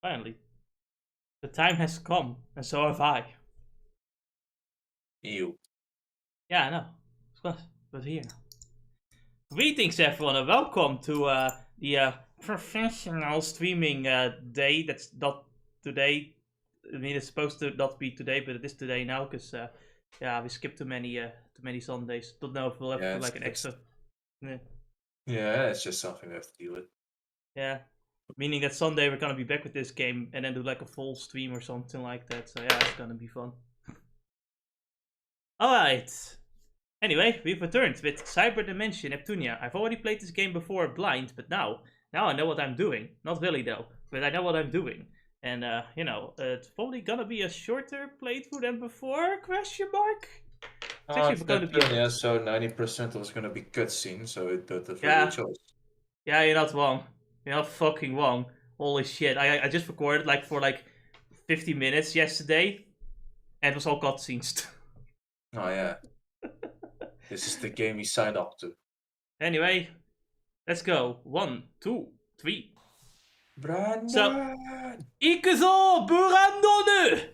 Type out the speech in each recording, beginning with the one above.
Finally. The time has come, and so have I. Ew. Yeah, I know. But here. Greetings, everyone, and welcome to the professional streaming day. That's not today. I mean, it's supposed to not be today, but it is today now, because yeah, we skipped too many Sundays. Don't know if we'll have to do like an extra. Yeah, it's just something we have to deal with. Yeah. Meaning that Sunday we're gonna be back with this game and then do like a full stream or something like that. So yeah, it's gonna be fun. Alright. Anyway, we've returned with Cyberdimension Neptunia. I've already played this game before blind, but now I know what I'm doing. Not really though, but I know what I'm doing. And you know, it's probably gonna be a shorter playthrough than before, question mark? It's actually going to be yeah, so 90% was going to be cutscene, so that's a really choice. Yeah, you're not wrong. You're not fucking wrong. Holy shit. I just recorded like for like 50 minutes yesterday, and it was all cutscenes. Oh yeah. This is the game we signed up to. Anyway, let's go. 1, 2, 3. Brandon! So, Ikuzo, Brandon!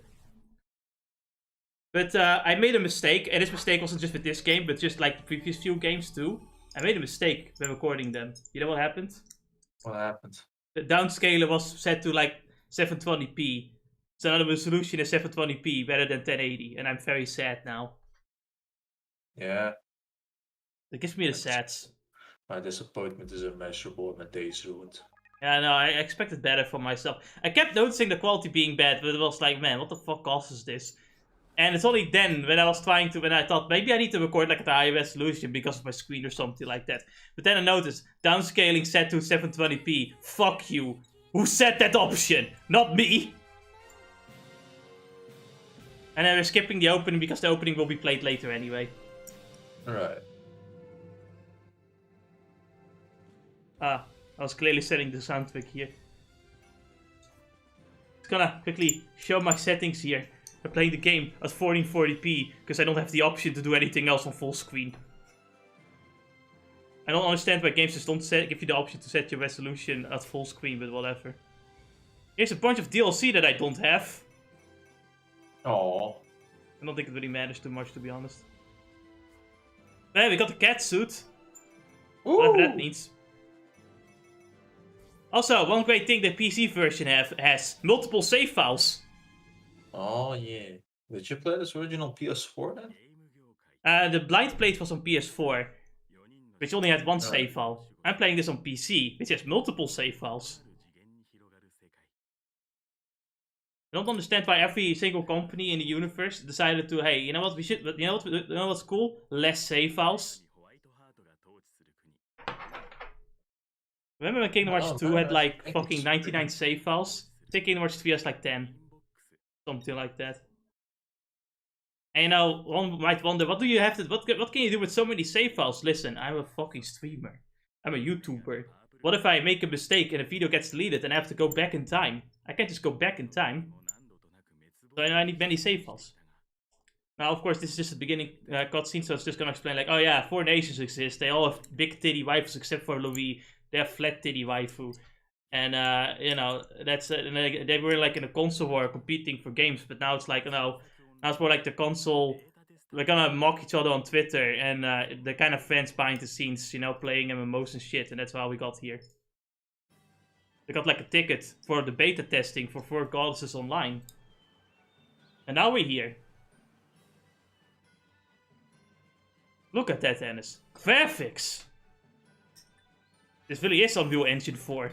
But I made a mistake, and this mistake wasn't just with this game, but just like the previous few games too. I made a mistake when recording them. You know what happened? What happened? The downscaler was set to like 720p. So now the resolution is 720p better than 1080, and I'm very sad now. Yeah. It gives me the sads. My disappointment is immeasurable, my day's ruined. Yeah, no, I expected better for myself. I kept noticing the quality being bad, but it was like, man, what the fuck causes this? And it's only then when I thought maybe I need to record like at a higher resolution because of my screen or something like that. But then I noticed downscaling set to 720p. Fuck you. Who set that option? Not me. And then we're skipping the opening because the opening will be played later anyway. Alright. I was clearly setting the soundtrack here. Just gonna quickly show my settings here. I'm playing the game at 1440p because I don't have the option to do anything else on full screen. I don't understand why games just don't give you the option to set your resolution at full screen, but whatever. Here's a bunch of DLC that I don't have. Oh. I don't think it really matters too much, to be honest. Hey, we got the cat suit. Ooh. Whatever that means. Also, one great thing the PC version has multiple save files. Oh yeah. Did you play this version on PS4 then? The blind plate was on PS4, which only had one save file. I'm playing this on PC, which has multiple save files. I don't understand why every single company in the universe decided to, hey, you know what, you know what's cool? Less save files. Remember when Kingdom Hearts 2 had like fucking 99 save files? I think Kingdom Hearts 3 has like 10. Something like that. And you know, one might wonder, what do you have to, what can you do with so many save files? Listen, I'm a fucking streamer. I'm a YouTuber. What if I make a mistake and a video gets deleted and I have to go back in time? I can't just go back in time. So I need many save files. Now, of course, this is just the beginning cutscene, so it's just gonna explain like, oh yeah, 4 nations exist. They all have big titty waifus except for Louis. They have flat titty waifu. And, you know, that's they were like in a console war competing for games, but now it's like, you know, now it's more like the console, we're gonna mock each other on Twitter, and the kind of friends behind the scenes, you know, playing MMOs and shit, and that's how we got here. We got like a ticket for the beta testing for 4 Goddesses Online. And now we're here. Look at that, Ennis. Graphics! This really is Unreal Engine 4.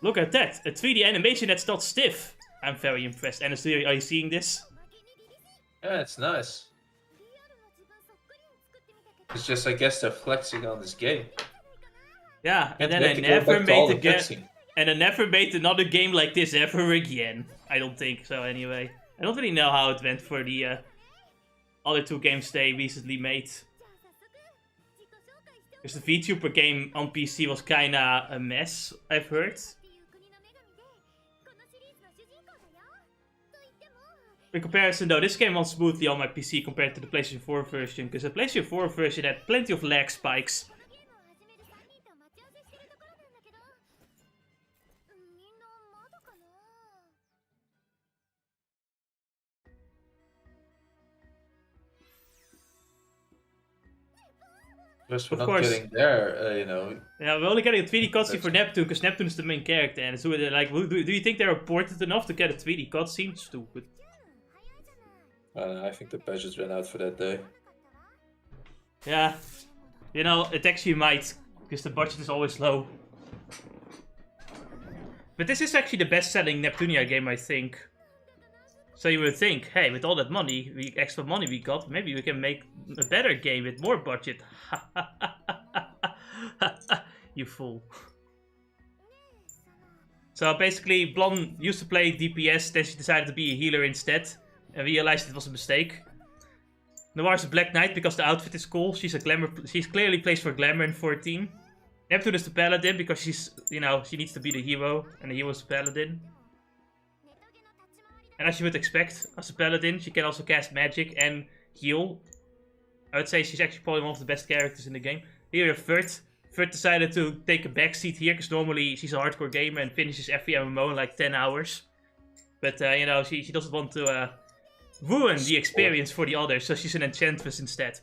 Look at that, a 3D animation that's not stiff. I'm very impressed. Ennis, are you seeing this? Yeah, it's nice. It's just, I guess, they're flexing on this game. Yeah, and then I never made another game like this ever again. I don't think so, anyway. I don't really know how it went for the other 2 games they recently made. Because the Vtuber game on PC was kinda a mess, I've heard. In comparison though, this game runs smoothly on my PC compared to the PlayStation 4 version, because the PlayStation 4 version had plenty of lag spikes. Because we're not getting there, you know. Yeah, we're only getting a 3D cutscene for Neptune, because Neptune is the main character. And so, like, do you think they're important enough to get a 3D cutscene? Stupid. I think the budget ran out for that day. Yeah. You know, it actually might, because the budget is always low. But this is actually the best-selling Neptunia game, I think. So you would think, hey, with all that money, extra money we got, maybe we can make a better game with more budget. You fool. So basically, Blonde used to play DPS, then she decided to be a healer instead, and realized it was a mistake. Noir's a Black Knight because the outfit is cool. She's clearly plays for glamour in 14. Neptune is the Paladin because she's, you know, she needs to be the hero, and the hero's the Paladin. And as you would expect, as a Paladin, she can also cast magic and heal. I would say she's actually probably one of the best characters in the game. Here you have Vert. Vert decided to take a backseat here, because normally she's a hardcore gamer and finishes every MMO in like 10 hours. But, you know, she doesn't want to ruin the experience for the others, so she's an enchantress instead.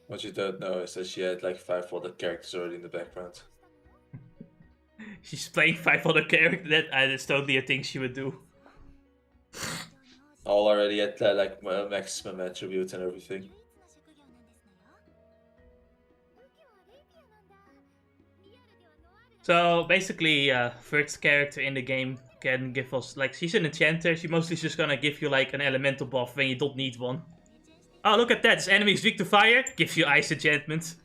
What you don't know is that she had like 5 other characters already in the background. She's playing 5 other characters. That's totally a thing she would do. All already at like maximum attributes and everything. So basically, first character in the game can give us, like, she's an enchanter. She's mostly just gonna give you like an elemental buff when you don't need one. Oh, look at that! This enemy is weak to fire. Gives you ice enchantment.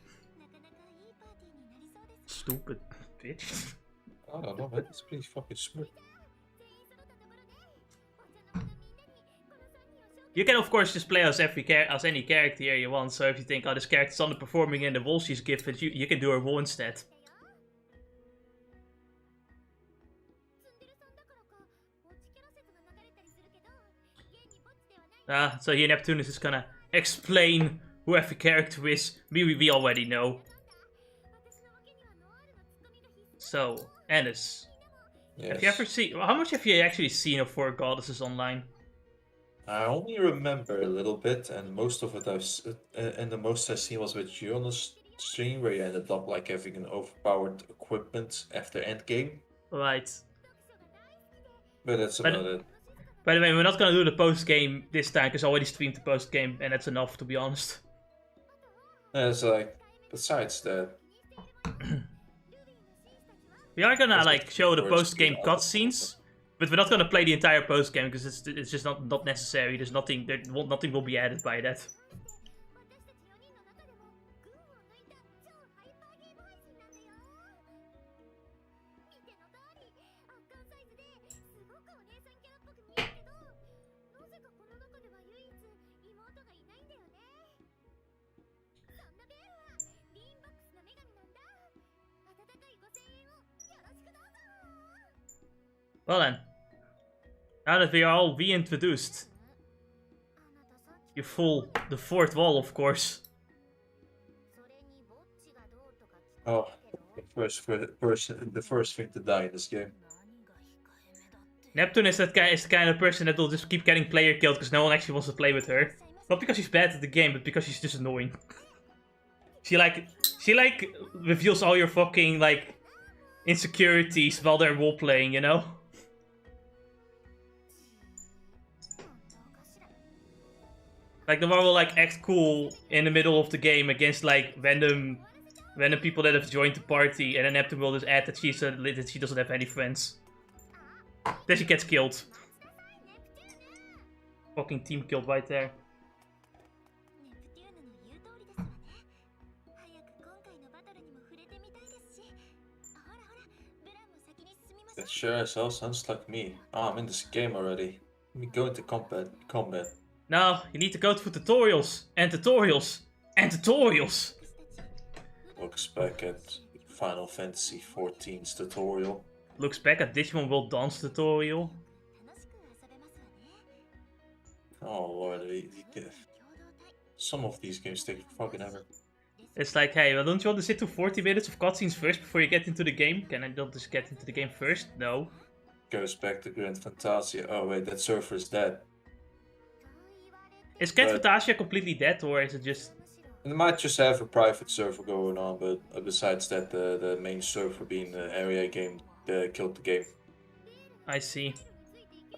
Stupid bitch. I don't know, man. It's pretty fucking smooth. You can of course just play as any character here you want. So if you think, oh, this character's underperforming in the role she's given, you can do her role instead. So here Neptunus is gonna explain who every character is. We already know. So, Ennis. Yes. Have you ever seen... How much have you actually seen of Four Goddesses online? I only remember a little bit, and most of it and the most I've seen was with you on the stream, where you ended up like having an overpowered equipment after endgame. Right. But that's about it. By the way, we're not gonna do the post-game this time, because I already streamed the post-game, and that's enough, to be honest. And it's like, besides that... We are gonna like show the post-game cutscenes, but we're not gonna play the entire post-game because it's just not necessary. There's nothing nothing will be added by that. Well then, now that we are all reintroduced, you fool, the fourth wall, of course. Oh, the first thing to die in this game. Neptune is the kind of person that will just keep getting player killed because no one actually wants to play with her. Not because she's bad at the game, but because she's just annoying. She reveals all your fucking like insecurities while they're role playing, you know? Like, the one will, like, act cool in the middle of the game against, like, random people that have joined the party, and then Neptune will just add that she doesn't have any friends. Then she gets killed. Fucking team killed right there. That sure as hell sounds like me. Oh, I'm in this game already. Let me go into combat. No, you need to go through tutorials, and tutorials, and tutorials. Looks back at Final Fantasy XIV's tutorial. Looks back at Digimon World Dance tutorial. Oh lord, some of these games take fucking ever. It's like, hey, well, don't you want to sit through 40 minutes of cutscenes first before you get into the game? Can I not just get into the game first? No. Goes back to Grand Fantasia. Oh wait, that server is dead. Is Cat Fantasia completely dead, or is it just... They might just have a private server going on, but besides that, the main server being the area game, killed the game. I see.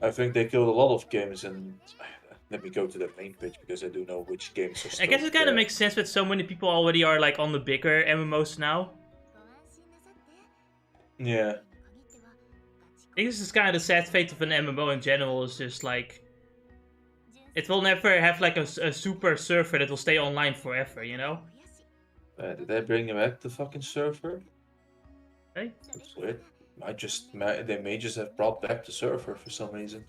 I think they killed a lot of games, and let me go to the main page because I do know which games are still I guess it kind of makes sense with so many people already are like on the bigger MMOs now. Yeah. I think this is kind of the sad fate of an MMO in general, is just like... It will never have like a super server that will stay online forever, you know? Did they bring back the fucking server? Hey? That's weird. They may just have brought back the server for some reason.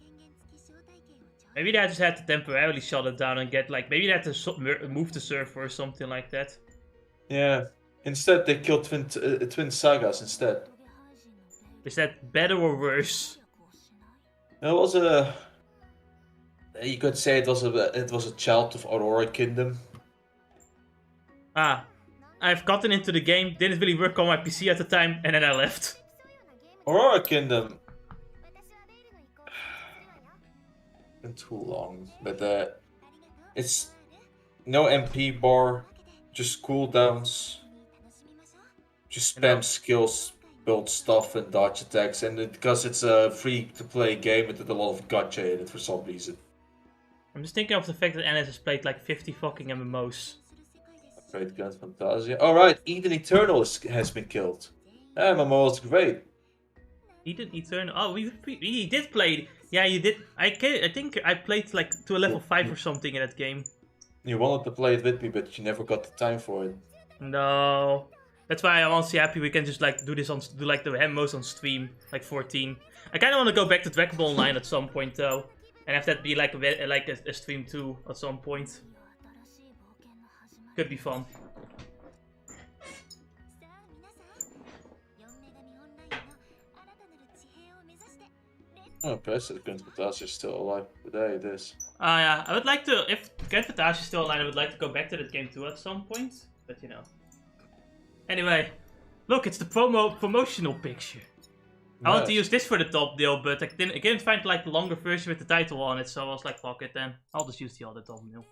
Maybe they just had to temporarily shut it down and get like... Maybe they had to move the server or something like that. Yeah. Instead, they killed Twin Sagas instead. Is that better or worse? It was a... You could say it was a child of Aurora Kingdom. Ah. I've gotten into the game, didn't really work on my PC at the time, and then I left. Aurora Kingdom... been too long, but it's no MP bar, just cooldowns, just spam skills, build stuff and dodge attacks, and because it's a free-to-play game, it did a lot of gacha in it for some reason. I'm just thinking of the fact that NS has played like 50 fucking MMOs. I played Grand Fantasia. Alright, Eden Eternal has been killed. MMO is great. Eden Eternal. Oh, we did play. Yeah, you did. I think I played like to a level 5 or something in that game. You wanted to play it with me, but you never got the time for it. No. That's why I'm honestly happy we can just like do like the MMOs on stream, like 14. I kind of want to go back to Dragon Ball Online at some point though, and have that be like a stream too at some point. Could be fun. Oh, President Grand Fantasia is still alive today, it is. Yeah, I would like to, if Grand Fantasia is still online, I would like to go back to that game too at some point, but you know. Anyway, look, it's the promotional picture. Nice. I want to use this for the top deal, but I couldn't find like the longer version with the title on it, so I was like, fuck it then. I'll just use the other top deal.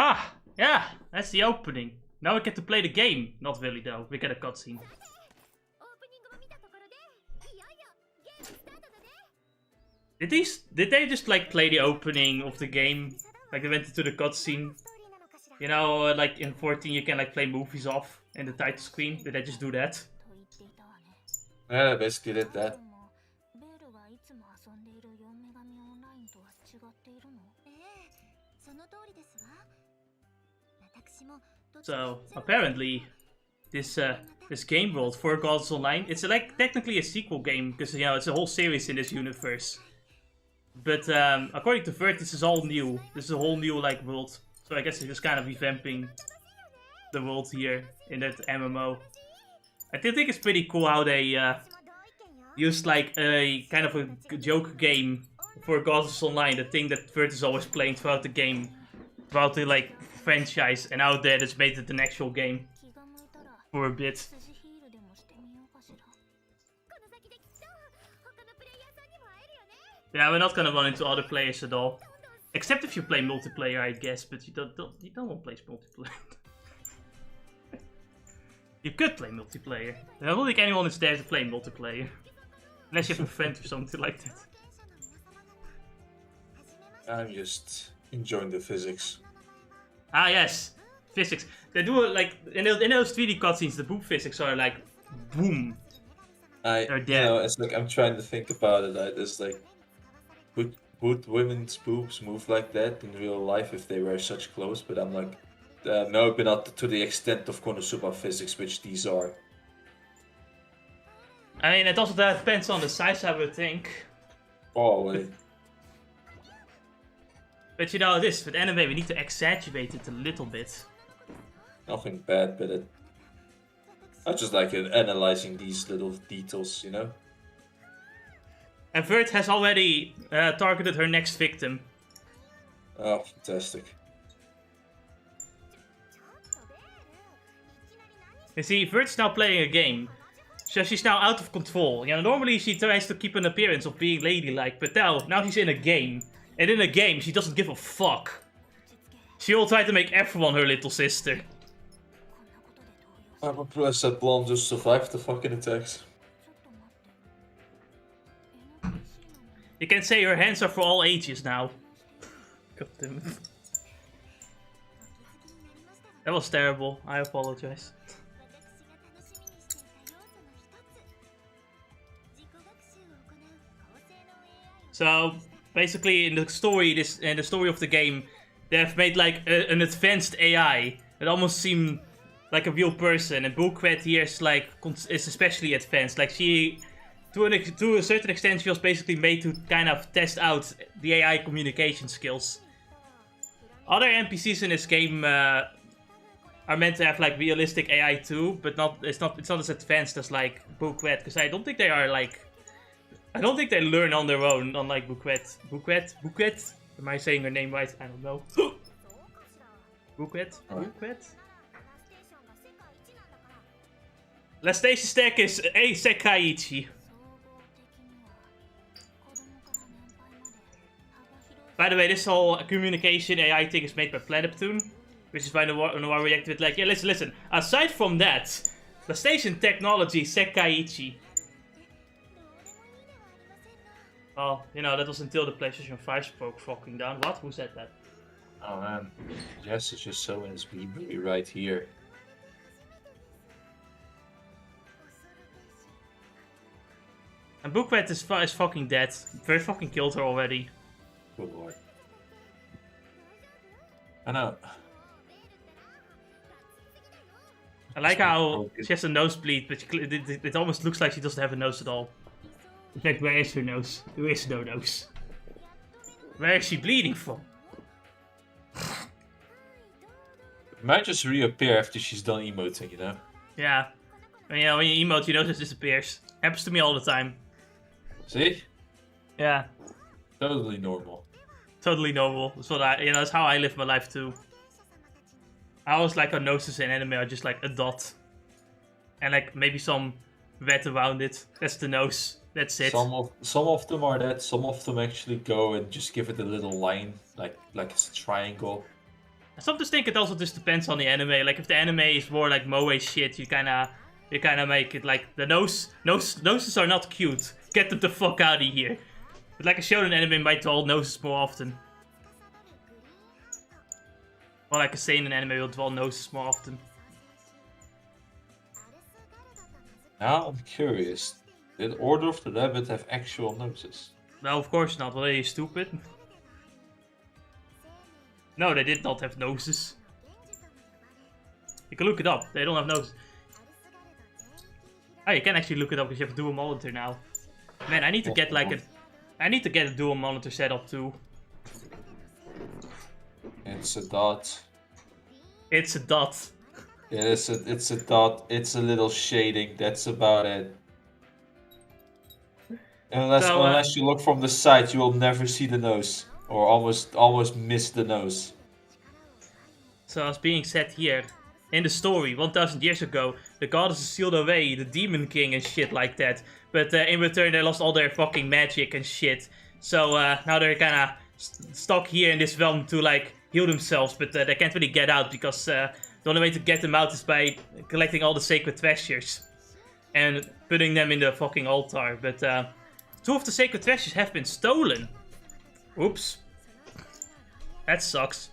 Ah, yeah, that's the opening. Now we get to play the game. Not really though, we get a cutscene. Did they just like play the opening of the game? Like they went into the cutscene? You know, like in 14 you can like play movies off in the title screen. Did they just do that? Yeah, basically did that. So apparently, this game world for Gods Online, it's like technically a sequel game because you know it's a whole series in this universe. But according to Vert, this is all new. This is a whole new like world. So I guess they're just kind of revamping the world here in that MMO. I do think it's pretty cool how they used like a kind of a joke game for Gods Online, the thing that Vert is always playing throughout the game, throughout the like franchise, and out there that's made it an actual game for a bit. Yeah, we're not gonna run into other players at all, except if you play multiplayer, I guess. But you don't want to play multiplayer. You could play multiplayer. I don't think anyone is there to play multiplayer, unless you have a friend or something like that. I'm just enjoying the physics. Ah yes, physics. They do like in those 3D cutscenes, the boob physics are like boom. They're dead. You know, it's like I'm trying to think about it. It's like, would women's boobs move like that in real life if they were such close? But I'm like, no, but not to the extent of Konosuba physics, which these are. I mean, it also depends on the size, I would think. Probably. But you know, with anime, we need to exaggerate it a little bit. Nothing bad, but I just like analyzing these little details, you know? And Vert has already targeted her next victim. Oh, fantastic. You see, Vert's now playing a game. So she's now out of control. You know, normally she tries to keep an appearance of being ladylike, but now she's in a game. And in a game, she doesn't give a fuck. She will try to make everyone her little sister. I'm impressed that Blonde just survived the fucking attacks. You can say her hands are for all ages now. God damn it. That was terrible. I apologize. So basically, in the story, of the game, they have made like an advanced AI that almost seemed like a real person. And Bukwet here is especially advanced. Like she, to a certain extent, she was basically made to kind of test out the AI communication skills. Other NPCs in this game are meant to have like realistic AI too, but it's not as advanced as like Bukwet, because I don't think they are like. I don't think they learn on their own, unlike Bukwet. Bukwet? Am I saying her name right? I don't know. Bukwet? Bukwet? Last station stack is A Sekaiichi. By the way, this whole communication AI thing is made by Planeptune, which is why Noir reacted with like, yeah, listen. Aside from that, the station technology Sekaiichi. Well, you know, that was until the PlayStation 5 broke fucking down. What? Who said that? Oh man. Yes, it's just so in his movie right here. And Bukwet is fucking dead. Very fucking killed her already. Good lord. I know. I like how she has a nosebleed, but it almost looks like she doesn't have a nose at all. In fact, where is her nose? There is no nose. Where is she bleeding from? It might just reappear after she's done emoting, you know? Yeah. You know, when you emote, your nose just disappears. Happens to me all the time. See? Yeah. Totally normal. Totally normal. That's what that's how I live my life too. I always like how noses in anime are just like a dot. And like maybe some red around it. That's the nose. That's it. Some of them are that. Some of them actually go and just give it a little line, like it's a triangle. I sometimes think it also just depends on the anime. Like if the anime is more like moe shit, you kinda make it like the noses are not cute. Get them the fuck out of here. But like a shonen anime might draw noses more often. Or like a seinen anime will draw noses more often. Now I'm curious. Did Order of the Rabbit have actual noses? No, of course not. Are you stupid? No, they did not have noses. You can look it up. They don't have noses. Oh, you can actually look it up because you have a dual monitor now. Man, I need to get like a... I need to get a dual monitor setup too. It's a dot. It's a dot. Yeah, it's a dot. It's a little shading. That's about it. Unless you look from the side, you will never see the nose, or almost miss the nose. So as being said here, in the story, 1000 years ago, the goddesses sealed away the Demon King and shit like that. But in return, they lost all their fucking magic and shit. So now they're kinda stuck here in this realm to like heal themselves, but they can't really get out because the only way to get them out is by collecting all the sacred treasures and putting them in the fucking altar. But 2 of the sacred treasures have been stolen. Oops. That sucks.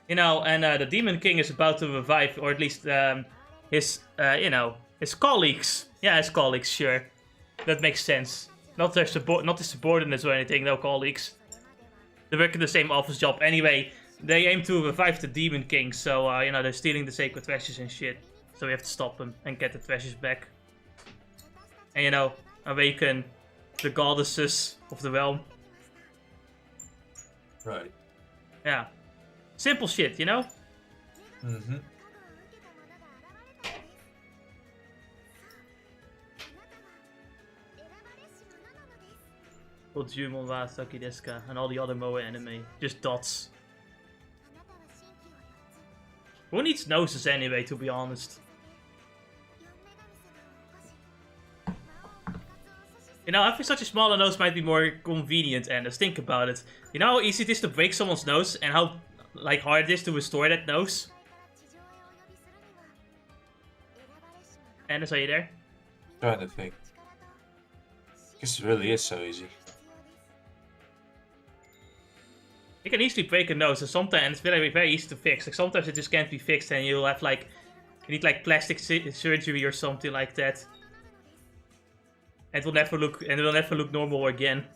You know, and the Demon King is about to revive, or at least his, you know, his colleagues. Yeah, his colleagues, sure. That makes sense. Not their not his subordinates or anything, no colleagues. They work in the same office job. Anyway, they aim to revive the Demon King, so, you know, they're stealing the sacred treasures and shit. So we have to stop them and get the treasures back. And, you know, awaken the goddesses of the realm. Right. Yeah. Simple shit, you know? Mm-hmm. Jumon wa Saki desu ka, and all the other Moe anime. Just dots. Who needs noses anyway, to be honest? You know, having such a smaller nose might be more convenient, and let's think about it. You know how easy it is to break someone's nose, and how like hard it is to restore that nose? Anders, are you there? Trying to think. Guess it really is so easy. You can easily break a nose, and sometimes it's very easy to fix. Like sometimes it just can't be fixed, and you'll have like you need like plastic surgery or something like that. And it will never look normal again.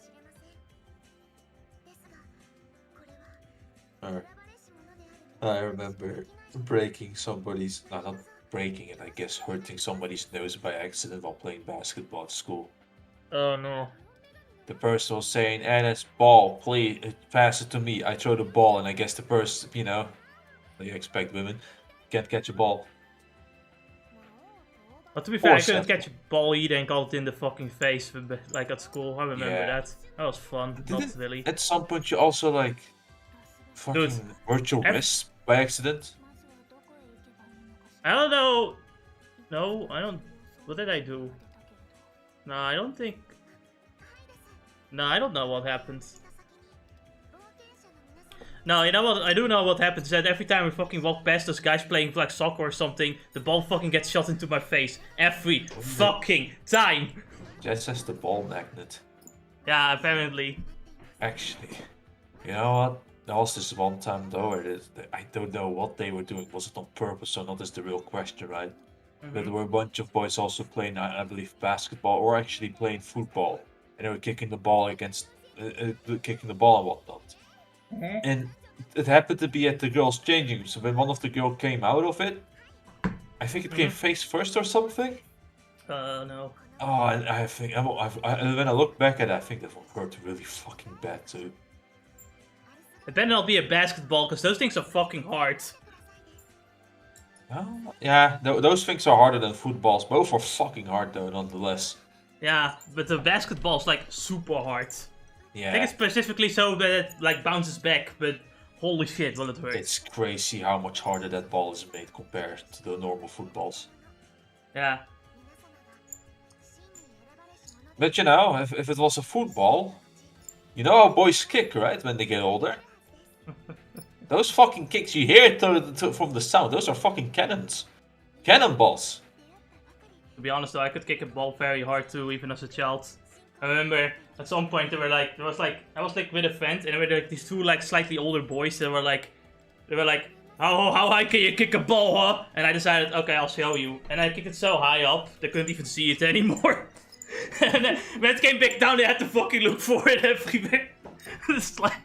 I remember breaking somebody's, not breaking it, I guess hurting somebody's nose by accident while playing basketball at school. Oh no. The person was saying, "That's ball, please pass it to me." I throw the ball, and I guess the person, you know, they expect women, can't catch a ball. But to be fair, I couldn't catch a ball either and got it in the fucking face, like at school. I remember that. That was fun. Not really. At some point, you also like fucking hurt your wrist by accident. I don't know. No, I don't. What did I do? No, I don't think. No, I don't know what happened. No, you know what? I do know what happens. That every time we fucking walk past those guys playing like soccer or something, the ball fucking gets shot into my face every fucking time. That's just the ball magnet. Yeah, apparently. Actually, you know what? There was this one time though, I don't know what they were doing. Was it on purpose or not? Is the real question, right? But there were a bunch of boys also playing, I believe, basketball or actually playing football, and they were kicking the ball against, kicking the ball and whatnot. And it happened to be at the girls' changing room. So when one of the girls came out of it, I think it came face first or something. No. Oh, and I think when I look back at it, I think that one hurt really fucking bad too. It better not be a basketball, because those things are fucking hard. Yeah, those things are harder than footballs. Both are fucking hard though, nonetheless. Yeah, but the basketball's like super hard. Yeah. I think it's specifically so that it like bounces back, but holy shit, will it hurt. It's crazy how much harder that ball is made compared to the normal footballs. Yeah. But you know, if it was a football, you know how boys kick, right, when they get older? Those fucking kicks, you hear it from the sound, those are fucking cannons. Cannonballs. To be honest though, I could kick a ball very hard too, even as a child. I remember at some point I was like with a friend, and there were like these two like slightly older boys that were like, how high can you kick a ball, huh? And I decided, okay, I'll show you. And I kicked it so high up, they couldn't even see it anymore. And then when it came back down, they had to fucking look for it everywhere. It's like,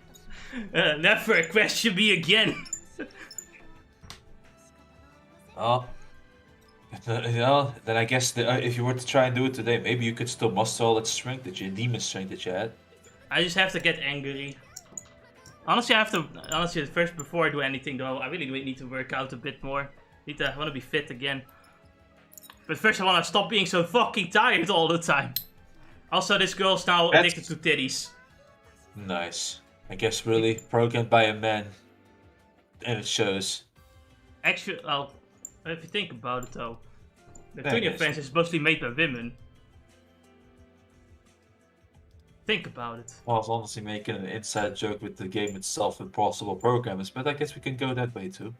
never question me again. Oh. Then I guess if you were to try and do it today, maybe you could still muster all that strength that you, demon strength that you had. I just have to get angry. Honestly, first before I do anything though, I really need to work out a bit more. I want to be fit again. But first I want to stop being so fucking tired all the time. Also, this girl's now addicted to titties. Nice. I guess really programmed by a man. And it shows. Actually, well, if you think about it though, the Neptunia fans is mostly made by women. Think about it. Well, I was honestly making an inside joke with the game itself with possible programmers, but I guess we can go that way too.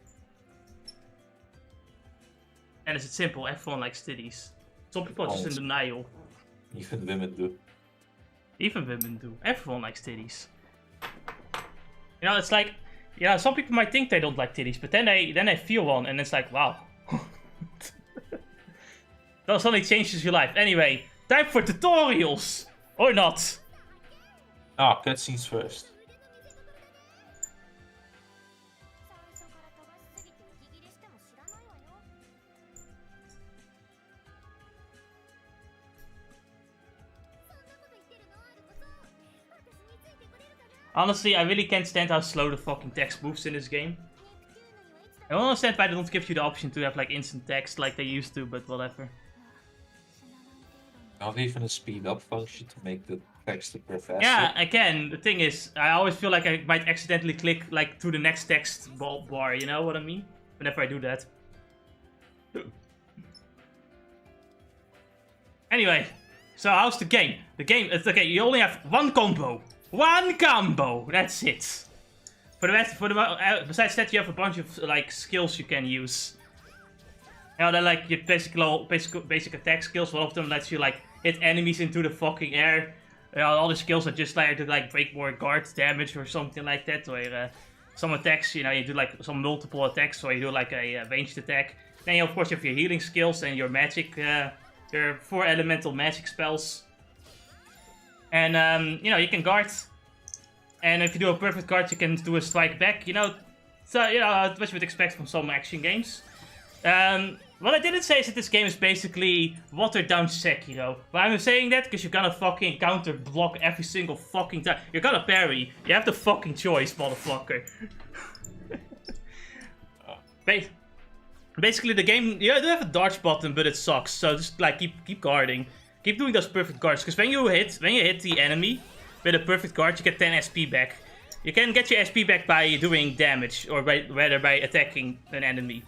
And it's simple, everyone likes titties. Some people are just in denial. Even women do. Even women do. Everyone likes titties. You know, it's like, yeah, some people might think they don't like titties, but then they feel one, and it's like, wow. That suddenly changes your life. Anyway, time for tutorials! Or not. Ah, cutscenes first. Honestly, I really can't stand how slow the fucking text moves in this game. I don't understand why they don't give you the option to have like instant text like they used to, but whatever. Not even a speed up function to make the text appear faster. Yeah, again, the thing is, I always feel like I might accidentally click like to the next text bar, you know what I mean? Whenever I do that. Anyway, so how's the game? The game, it's okay, you only have one combo. One combo, that's it. For the rest, besides that, you have a bunch of like skills you can use. You know, they're like your basic attack skills. One of them lets you like hit enemies into the fucking air. You know, all the skills are just like to like break more guard damage or something like that. Or some attacks, you know, you do like some multiple attacks, or you do like a ranged attack. Then you of course have your healing skills and your magic, your 4 elemental magic spells. And you know, you can guard. And if you do a perfect guard, you can do a strike back. You know, so you know what you would expect from some action games. What I didn't say is that this game is basically watered down Sekiro. But I'm saying that because you're gonna fucking counter block every single fucking time. You're gonna parry. You have the fucking choice, motherfucker. Basically, the game, you do have a dodge button, but it sucks. So just like keep guarding, keep doing those perfect guards. Because when you hit the enemy with a perfect guard, you get 10 SP back. You can get your SP back by doing damage, or rather by attacking an enemy.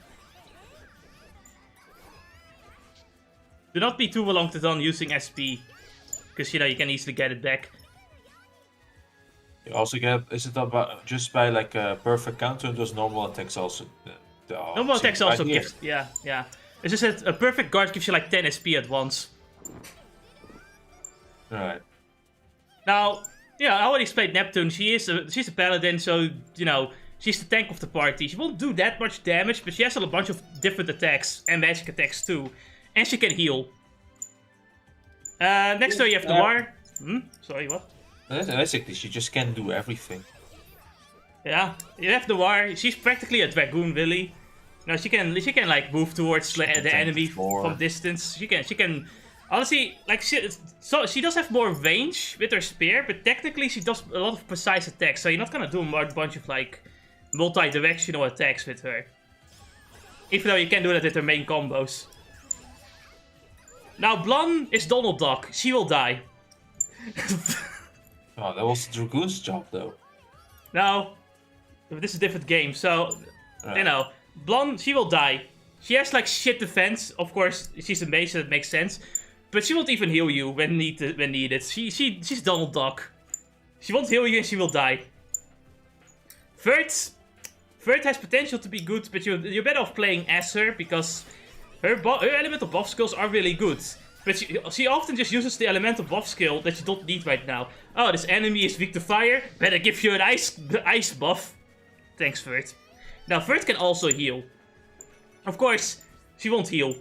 Do not be too reluctant on using SP, because you know you can easily get it back. You also get, is it about just by like a perfect counter, and those normal attacks also? Normal attacks also gives, yeah. It's just that a perfect guard gives you like 10 SP at once. Right. Now, yeah, I already explained Neptune. She's a paladin, so you know she's the tank of the party. She won't do that much damage, but she has a bunch of different attacks and magic attacks too, and she can heal. Next to her you have the War. Sorry, what? Basically, she just can do everything. Yeah, you have the War. She's practically a dragoon, really. No, she can like move towards the enemy from distance. She can. Honestly, like she does have more range with her spear, but technically she does a lot of precise attacks. So you're not gonna do a bunch of like multi-directional attacks with her. Even though you can do that with her main combos. Now Blanc is Donald Duck. She will die. Oh, that was the Dragoon's job, though. Now, this is a different game, so you know, Blanc, she will die. She has like shit defense. Of course, she's a mage, so that makes sense. But she won't even heal you when needed. She's Donald Duck. She won't heal you and she will die. Vert has potential to be good, but you're better off playing as her because her elemental buff skills are really good. But she often just uses the elemental buff skill that you don't need right now. Oh, this enemy is weak to fire. Better give you an ice buff. Thanks, Vert. Now, Vert can also heal. Of course, she won't heal.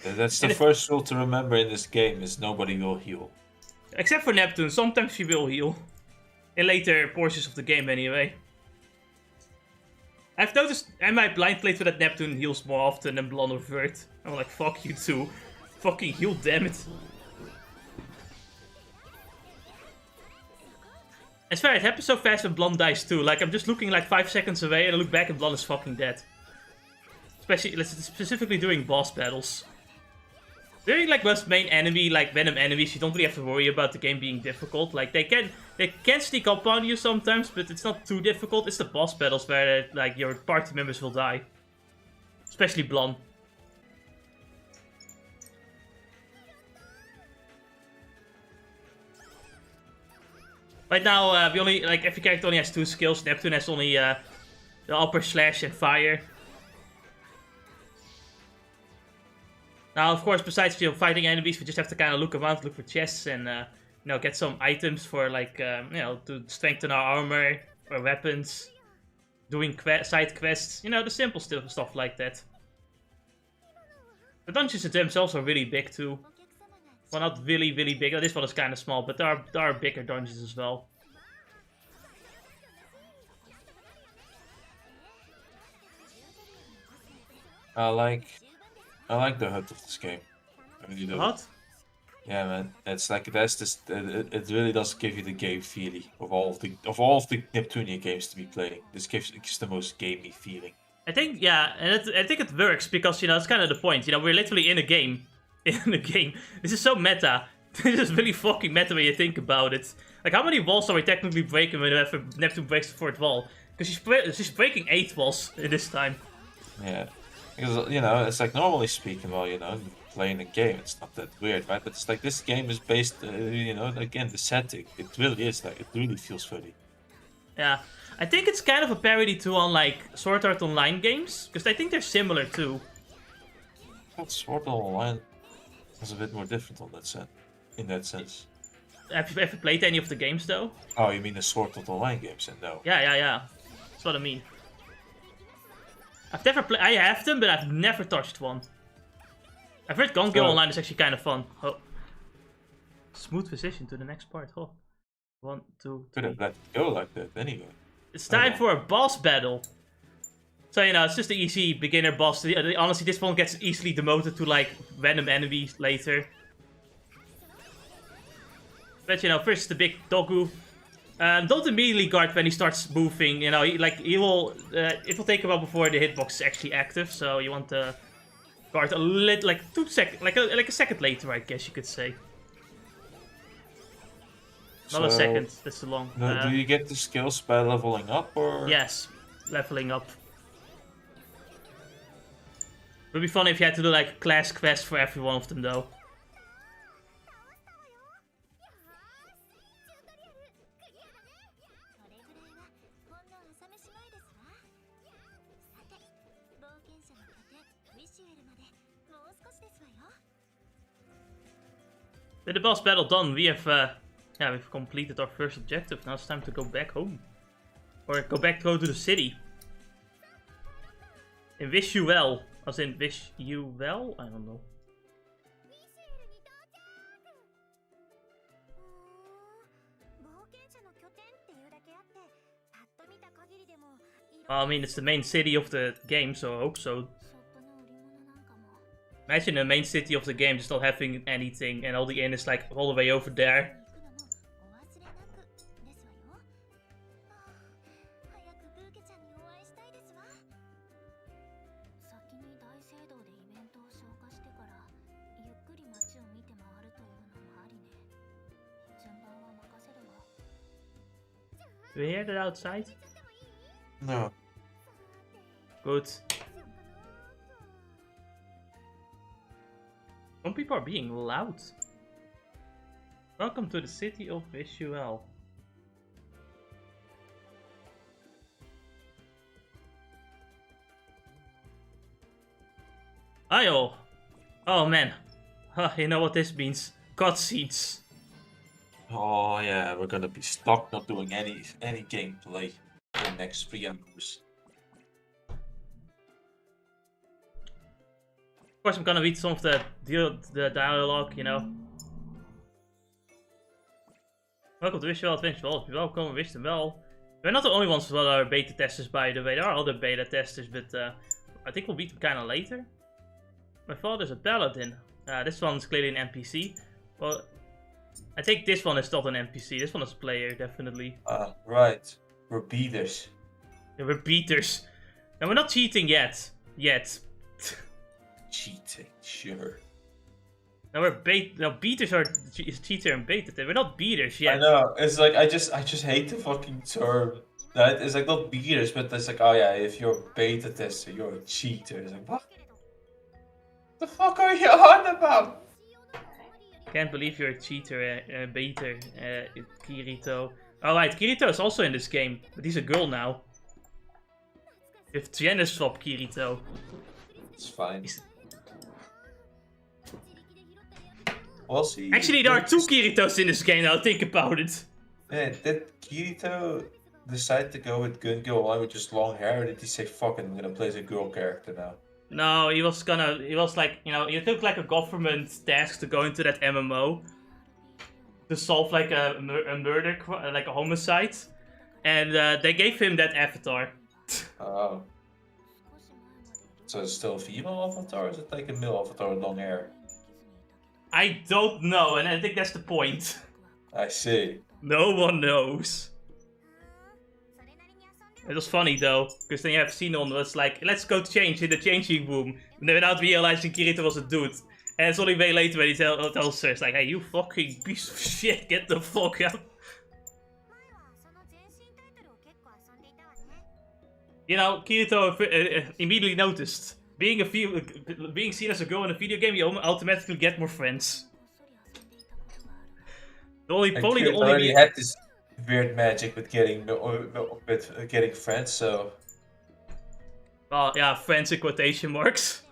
That's the first rule to remember in this game, is nobody will heal. Except for Neptune, sometimes she will heal. In later portions of the game, anyway. I've noticed, and my blind playthrough that Neptune heals more often than Blonde or Vert. I'm like, fuck you too. Fucking heal, damn it. I swear, it happens so fast when Blonde dies too. Like, I'm just looking like 5 seconds away and I look back and Blonde is fucking dead. Especially, specifically during boss battles. During like most main enemy, like Venom enemies, you don't really have to worry about the game being difficult. Like they can sneak up on you sometimes, but it's not too difficult. It's the boss battles where like your party members will die, especially Blonde. Right now, we only like every character only has 2 skills. Neptune has only the upper slash and fire. Now, of course, besides fighting enemies, we just have to kind of look around, look for chests, and you know, get some items for like you know, to strengthen our armor or weapons, doing side quests, you know, the simple stuff like that. The dungeons themselves are really big too. Well, not really big. This one is kind of small, but there are bigger dungeons as well. I like the HUD of this game. I really do. What? Yeah, man. It's like that's this. It really does give you the game feeling of all of the Neptunia games to be playing. This gives the most gamey feeling. I think I think it works because you know it's kind of the point. You know, we're literally in a game. In a game. This is so meta. This is really fucking meta when you think about it. Like, how many walls are we technically breaking whenever Neptune breaks the 4th wall? Because she's breaking 8 walls in this time. Yeah. Because, you know, it's like normally speaking, well, you know, playing a game, it's not that weird, right? But it's like this game is based, you know, again, the setting. It really is, like, it really feels funny. Yeah. I think it's kind of a parody too on, like, Sword Art Online games. Because I think they're similar too. But Sword Art Online is a bit more different on that sense. In that sense. Have you ever played any of the games though? Oh, you mean the Sword Art Online games? And no. Yeah. That's what I mean. I've never played. I have them, but I've never touched one. I've heard Gone Girl Online is actually kind of fun. Oh. Smooth transition to the next part. Oh. 1, 2, 3. Could have let it go like that anyway. It's time for a boss battle. So, you know, it's just an easy beginner boss. Honestly, this one gets easily demoted to, like, random enemies later. But, you know, first the big Dogu. Don't immediately guard when he starts moving, you know, it will take a while before the hitbox is actually active, so you want to guard a little, like 2 seconds, like a second later, I guess you could say. Not a second, that's too long. Do you get the skills by leveling up, or? Yes, leveling up. It would be fun if you had to do like class quests for every one of them though. With the boss battle done, we've completed our first objective. Now it's time to go back home. Or go to the city. And wish you well. As in, wish you well? I don't know. Well, I mean, it's the main city of the game, so I hope so. Imagine the main city of the game just not having anything, and all the inn is like all the way over there. Do you hear that outside? No. Good. Some people are being loud. Welcome to the city of Visual. Ayo! Oh man. You know what this means. Cutscenes. Oh yeah, we're gonna be stuck not doing any gameplay for the next 3 hours. Of course, I'm gonna read some of the dialogue, you know. Welcome to Wish You Well Adventure World. Welcome, wish them well. We're not the only ones that are beta testers, by the way. There are other beta testers, but I think we'll beat them kind of later. My father's a paladin. This one's clearly an NPC. Well, I think this one is not an NPC. This one is a player, definitely. Right. We're beaters. Yeah, we're beaters. And we're not cheating yet. Cheating, sure. No, we're beaters are cheater and beta. We're not beaters yet. I know. It's like I just hate the fucking term. That it's like not beaters, but it's like, oh yeah, if you're a beta tester, you're a cheater. It's like, what the fuck are you on about? Can't believe you're a cheater, beta, Kirito. Alright, Kirito is also in this game, but he's a girl now. With gender swap Kirito. It's fine. We'll see. Actually, there are two Kiritos in this game now, think about it. Yeah, did Kirito decide to go with Gun Girl Online with just long hair, or did he say, fuck it, I'm gonna play as a girl character now? No, he was like, you know, he took like a government task to go into that MMO. To solve like a murder, like a homicide. And they gave him that avatar. Oh. So it's still a female avatar, or is it like a male avatar with long hair? I don't know, and I think that's the point. I see. No one knows. It was funny though, because then you have Xenon was like, let's go change in the changing room, without realizing Kirito was a dude. And it's only way later when he tells her, it's like, hey, you fucking piece of shit, get the fuck out. You know, Kirito immediately noticed. Being seen as a girl in a video game, you automatically get more friends. Probably the only already had this weird magic with getting friends, so. Well, yeah, friends in quotation marks.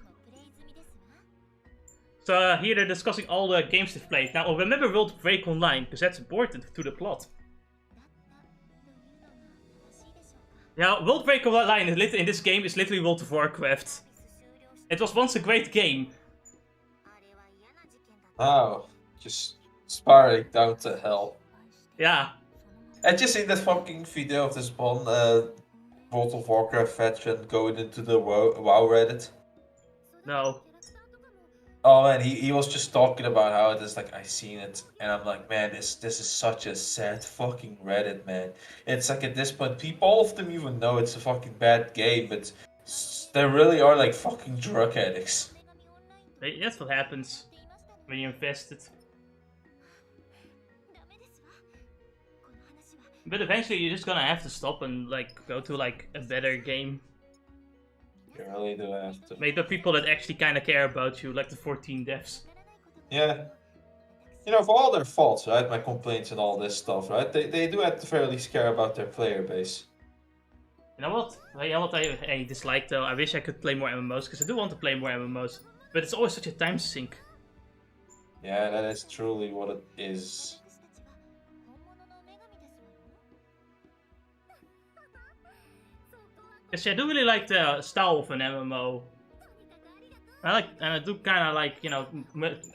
So here they're discussing all the games they've played. Now remember World Break Online, because that's important to the plot. Yeah, World Break Online in this game is literally World of Warcraft. It was once a great game. Oh, just spiraling down to hell. Yeah. I just seen that fucking video of this one World of Warcraft veteran going into the WoW Reddit. No. Oh man, he was just talking about how it is like, I seen it, and I'm like, man, this is such a sad fucking Reddit, man. It's like at this point, all of them even know it's a fucking bad game, but they really are like fucking drug addicts. That's what happens when you invest it. But eventually you're just gonna have to stop and like go to like a better game. You really do have to. Made by people that actually kind of care about you, like the 14 devs. Yeah. You know, for all their faults, right? My complaints and all this stuff, right? They do at the very least care about their player base. You know what? I dislike though? I wish I could play more MMOs, because I do want to play more MMOs. But it's always such a time sink. Yeah, that is truly what it is. Because I do really like the style of an MMO. I do kind of like, you know,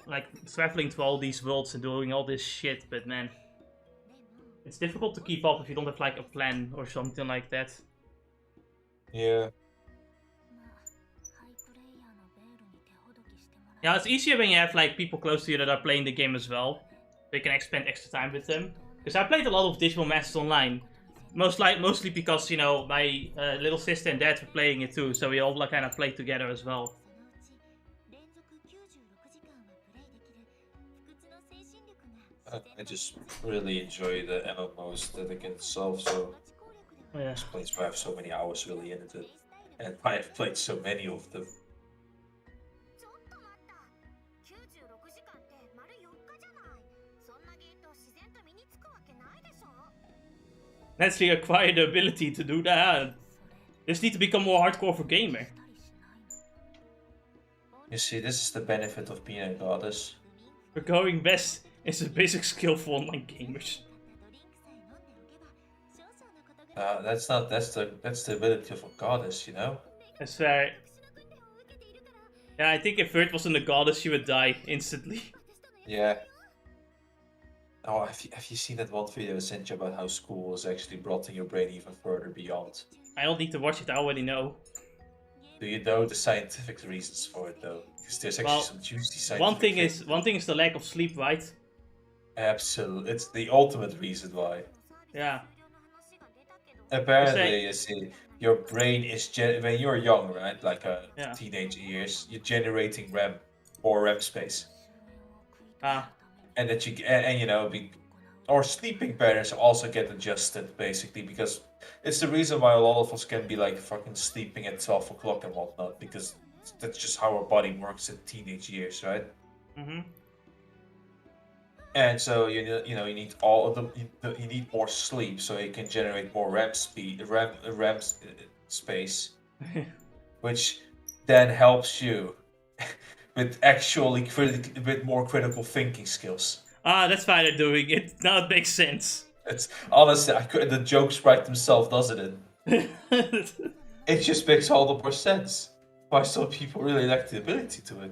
like traveling to all these worlds and doing all this shit, but man, it's difficult to keep up if you don't have like a plan or something like that. Yeah. Yeah, it's easier when you have like people close to you that are playing the game as well. So you can spend extra time with them. Because I played a lot of Digital Masters online. Mostly because, you know, my little sister and dad were playing it too, so we all like kind of played together as well. I just really enjoy the MMOs that I can solve, so Yeah. this place where I have so many hours really into it, and I have played so many of them. Naturally acquire the ability to do that. Just need to become more hardcore for gamer. You see, this is the benefit of being a goddess. For going best is a basic skill for online gamers. That's the ability of a goddess, you know. That's fair. Yeah, I think if Vert wasn't a goddess, she would die instantly. Yeah. Oh, have you seen that one video I sent you about how school is actually rotting your brain even further beyond? I don't need to watch it, I already know. Do you know the scientific reasons for it though? Because there's actually Well, some juicy scientific things. one thing is the lack of sleep, right? Absolutely, it's the ultimate reason why. Yeah. Apparently, you see, your brain is when you're young, right? Like Yeah. teenage years, you're generating RAM or RAM space, Ah. and that and you know, or sleeping patterns also get adjusted basically because it's the reason why a lot of us can be like fucking sleeping at 12 o'clock and whatnot because that's just how our body works in teenage years, right? Mm-hmm. And so you need all of them. You need more sleep so it can generate more RAM speed, RAM space, which then helps you with actually with more critical thinking skills. Ah, that's why they're doing it. Now it makes sense. It's honestly, the jokes write themselves, doesn't it? It just makes all the more sense why some people really lack the ability to it.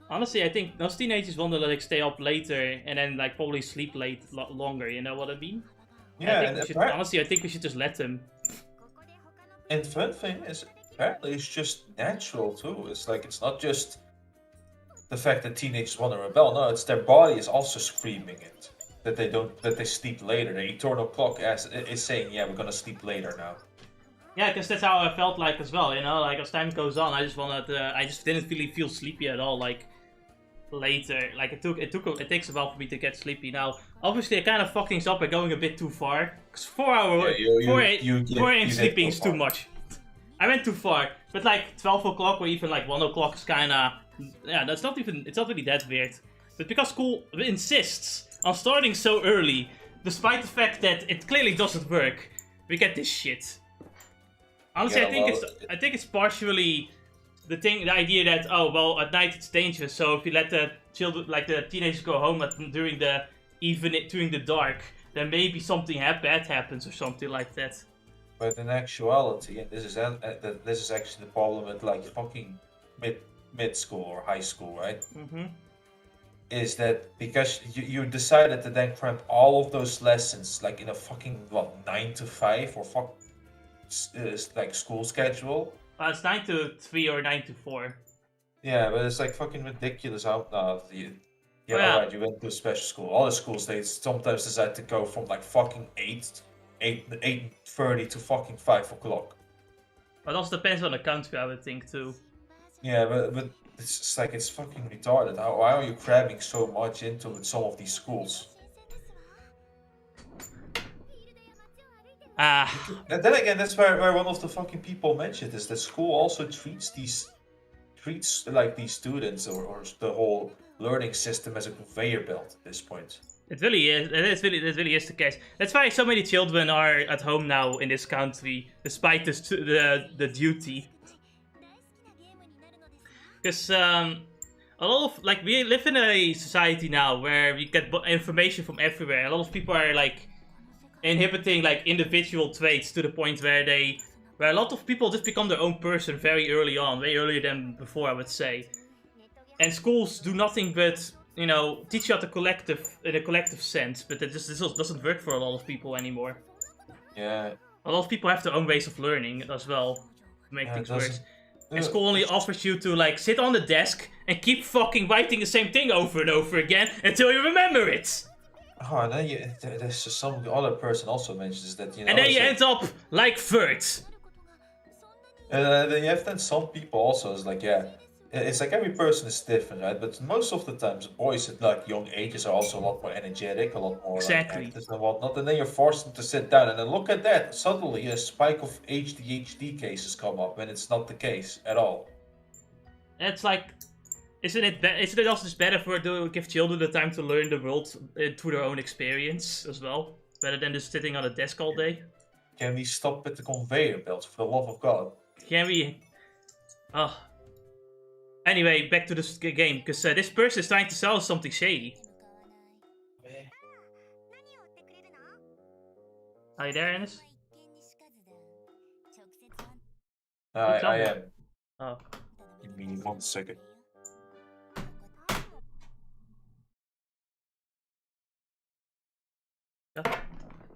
Honestly, I think most teenagers want to like stay up later and then like probably sleep longer. You know what I mean? Yeah, Honestly, I think we should just let them. and fun thing is, apparently, it's just natural too. It's like it's not just the fact that teenagers want to rebel. No, it's their body is also screaming it that they sleep later. The eternal clock is saying, yeah, we're gonna sleep later now. Yeah, because that's how I felt like as well. You know, like as time goes on, I just didn't really feel sleepy at all. Like later, like it takes a while for me to get sleepy. Now, obviously, I kind of fucked things up by going a bit too far. Because 4 hour, Yeah, 4 a.m. sleeping is too far. much. I went too far, but like 12 o'clock or even like 1 o'clock is kind of, yeah, it's not really that weird. But because school insists on starting so early, despite the fact that it clearly doesn't work, we get this shit. Honestly, Yeah, I think it's partially the idea that, oh well, at night it's dangerous, so if you let the children, like the teenagers, go home during the dark, then maybe something bad happens or something like that. But in actuality, and this is actually the problem with like fucking mid school or high school, right? Mm-hmm. Is that because you decided to then cramp all of those lessons like in a fucking 9 to 5 or like school schedule? It's 9 to 3 or 9 to 4. Yeah, but it's like fucking ridiculous how yeah, Oh, yeah. alright, you went to a special school. All the schools they sometimes decide to go from like fucking 8:30 to fucking 5 o'clock. But it also depends on the country, I would think, too. Yeah, but it's just like it's fucking retarded. Why are you cramming so much into some of these schools? And then again, that's where one of the fucking people mentioned is that school also treats like these students or the whole learning system as a conveyor belt at this point. It really is. It really is the case. That's why so many children are at home now in this country, despite the duty. Because a lot of like we live in a society now where we get information from everywhere. A lot of people are like inhibiting like individual traits to the point where a lot of people just become their own person very early on, way earlier than before, I would say. And schools do nothing but, you know, teach you in a collective sense, but this doesn't work for a lot of people anymore. Yeah. A lot of people have their own ways of learning as well to make things worse. And school only offers you to like sit on the desk and keep fucking writing the same thing over and over again until you remember it. Oh, and then there's some other person also mentions that, you know. And then you end up like Vert. And then you have then some people also is like, yeah, it's like every person is different, right? But most of the times, boys at like young ages are also a lot more energetic, a lot more like active and whatnot. And then you're forced them to sit down, and then look at that. Suddenly, a spike of ADHD cases come up, when it's not the case at all. It's like, isn't it also just better to give children the time to learn the world through their own experience as well, rather than just sitting on a desk all day? Can we stop with the conveyor belts, for the love of God? Can we? Oh. Anyway, back to this game, because this person is trying to sell us something shady. Are you there, Ennis? I am. Oh. Give me 1 second.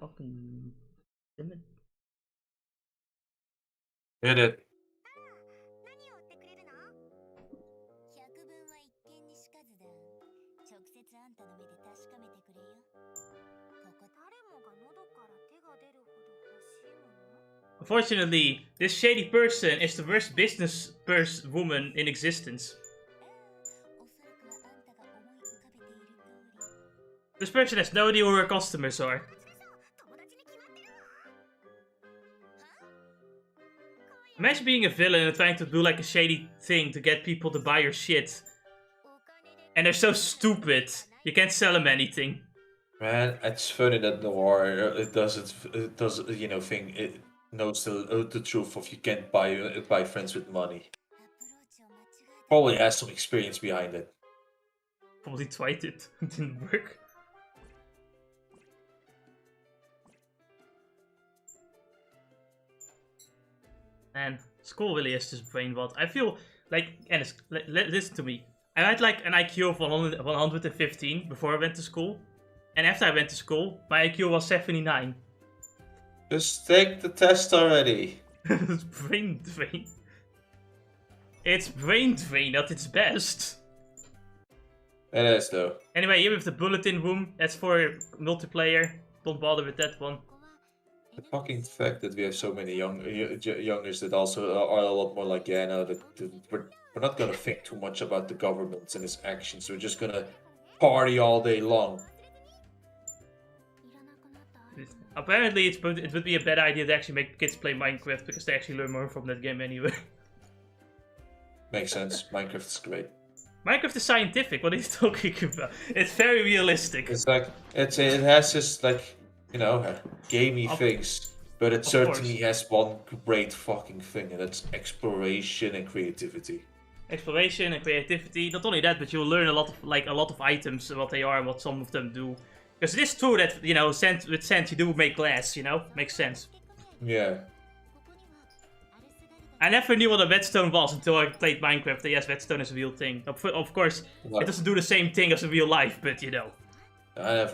Fucking timid. Hit it. Unfortunately, this shady person is the worst business woman in existence. This person has no idea who her customers are. Imagine being a villain and trying to do like a shady thing to get people to buy your shit. And they're so stupid, you can't sell them anything. Man, it's funny that Noir it does you know thing it knows the truth of you can't buy friends with money. Probably has some experience behind it. Probably tried it, it didn't work. Man, school really is just brain rot. I feel like, and listen to me. I had like an IQ of 115 before I went to school. And after I went to school, my IQ was 79. Just take the test already. It's brain drain. It's brain drain at its best. It is though. Anyway, here we have the bulletin room. That's for multiplayer. Don't bother with that one. The fucking fact that we have so many youngers that also are a lot more like, yeah, no, we're not gonna think too much about the government and its actions. We're just gonna party all day long. Apparently, it would be a bad idea to actually make kids play Minecraft because they actually learn more from that game anyway. Makes sense. Minecraft is great. Minecraft is scientific. What are you talking about? It's very realistic. It's like it has this like, you know, gamey things, but it certainly has one great fucking thing, and that's exploration and creativity. Exploration and creativity. Not only that, but you'll learn a lot of items, what they are, and what some of them do. Because it is true that, you know, with sand you do make glass, you know? Makes sense. Yeah. I never knew what a whetstone was until I played Minecraft. Yes, whetstone is a real thing. Of course, it doesn't do the same thing as in real life, but you know. I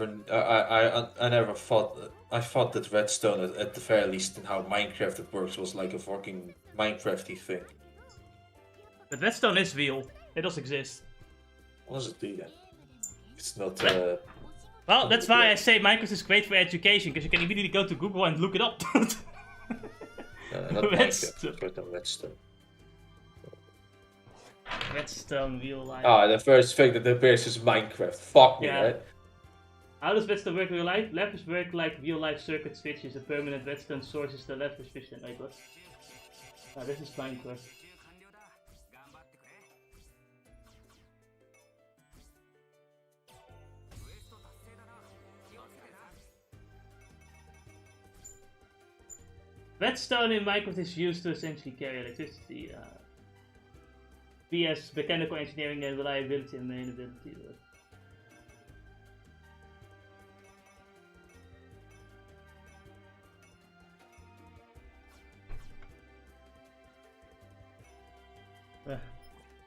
never thought. I thought that redstone, at the very least, in how Minecraft it works, was like a fucking Minecrafty thing. But redstone is real. It does exist. What does it do then? It's not. Well, that's why I say Minecraft is great for education, because you can immediately go to Google and look it up. Not redstone. Minecraft, but redstone. Redstone, real life. Ah, the first thing that appears is Minecraft. Fuck me, right? How does redstone work in real life? Leverage work like real life circuit switches. A permanent redstone source is the leverage switch. Like what? Ah, this is Minecraft. Redstone in Minecraft is used to essentially carry electricity. PS, mechanical engineering and reliability and maintainability.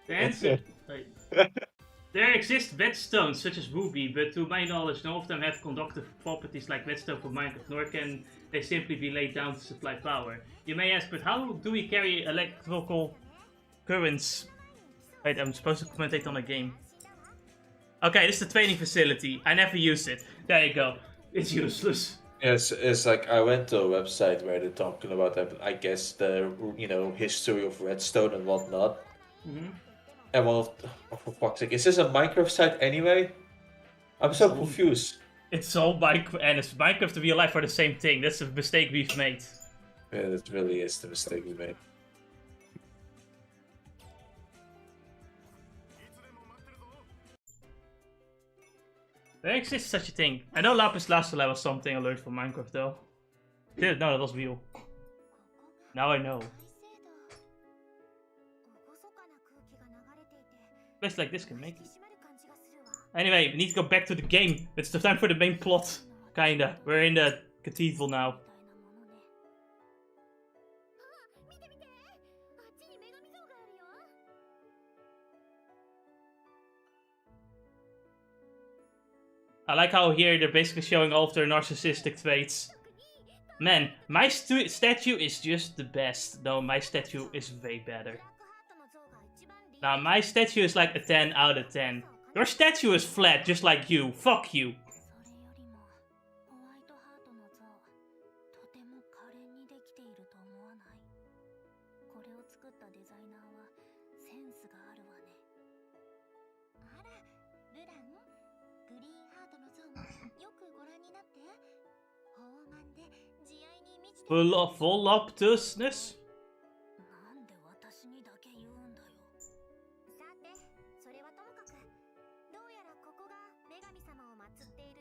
The answer. There exist whetstones such as Ruby, but to my knowledge, none of them have conductive properties like whetstone for Minecraft, nor can they simply be laid down to supply power. You may ask, but how do we carry electrical currents? Wait, I'm supposed to commentate on a game. Okay, this is the training facility. I never used it. There you go. It's useless. Yes, it's like I went to a website where they're talking about that. I guess the history of redstone and whatnot. And one of for fuck's sake, is this a Minecraft site anyway? I'm so confused. It's all Minecraft, and it's Minecraft and real life are the same thing. That's a mistake we've made. Yeah, that really is the mistake we made. There exists such a thing. I know lapis lazuli was something I learned from Minecraft though. No, that was real. Now I know. Place like this can make it. Anyway, we need to go back to the game. It's the time for the main plot. Kinda. We're in the Cathedral now. I like how here they're basically showing all of their narcissistic traits. Man, my statue is just the best. No, my statue is way better. Now, my statue is like a 10 out of 10. Your statue is flat, just like you. Fuck you. Full obtuseness?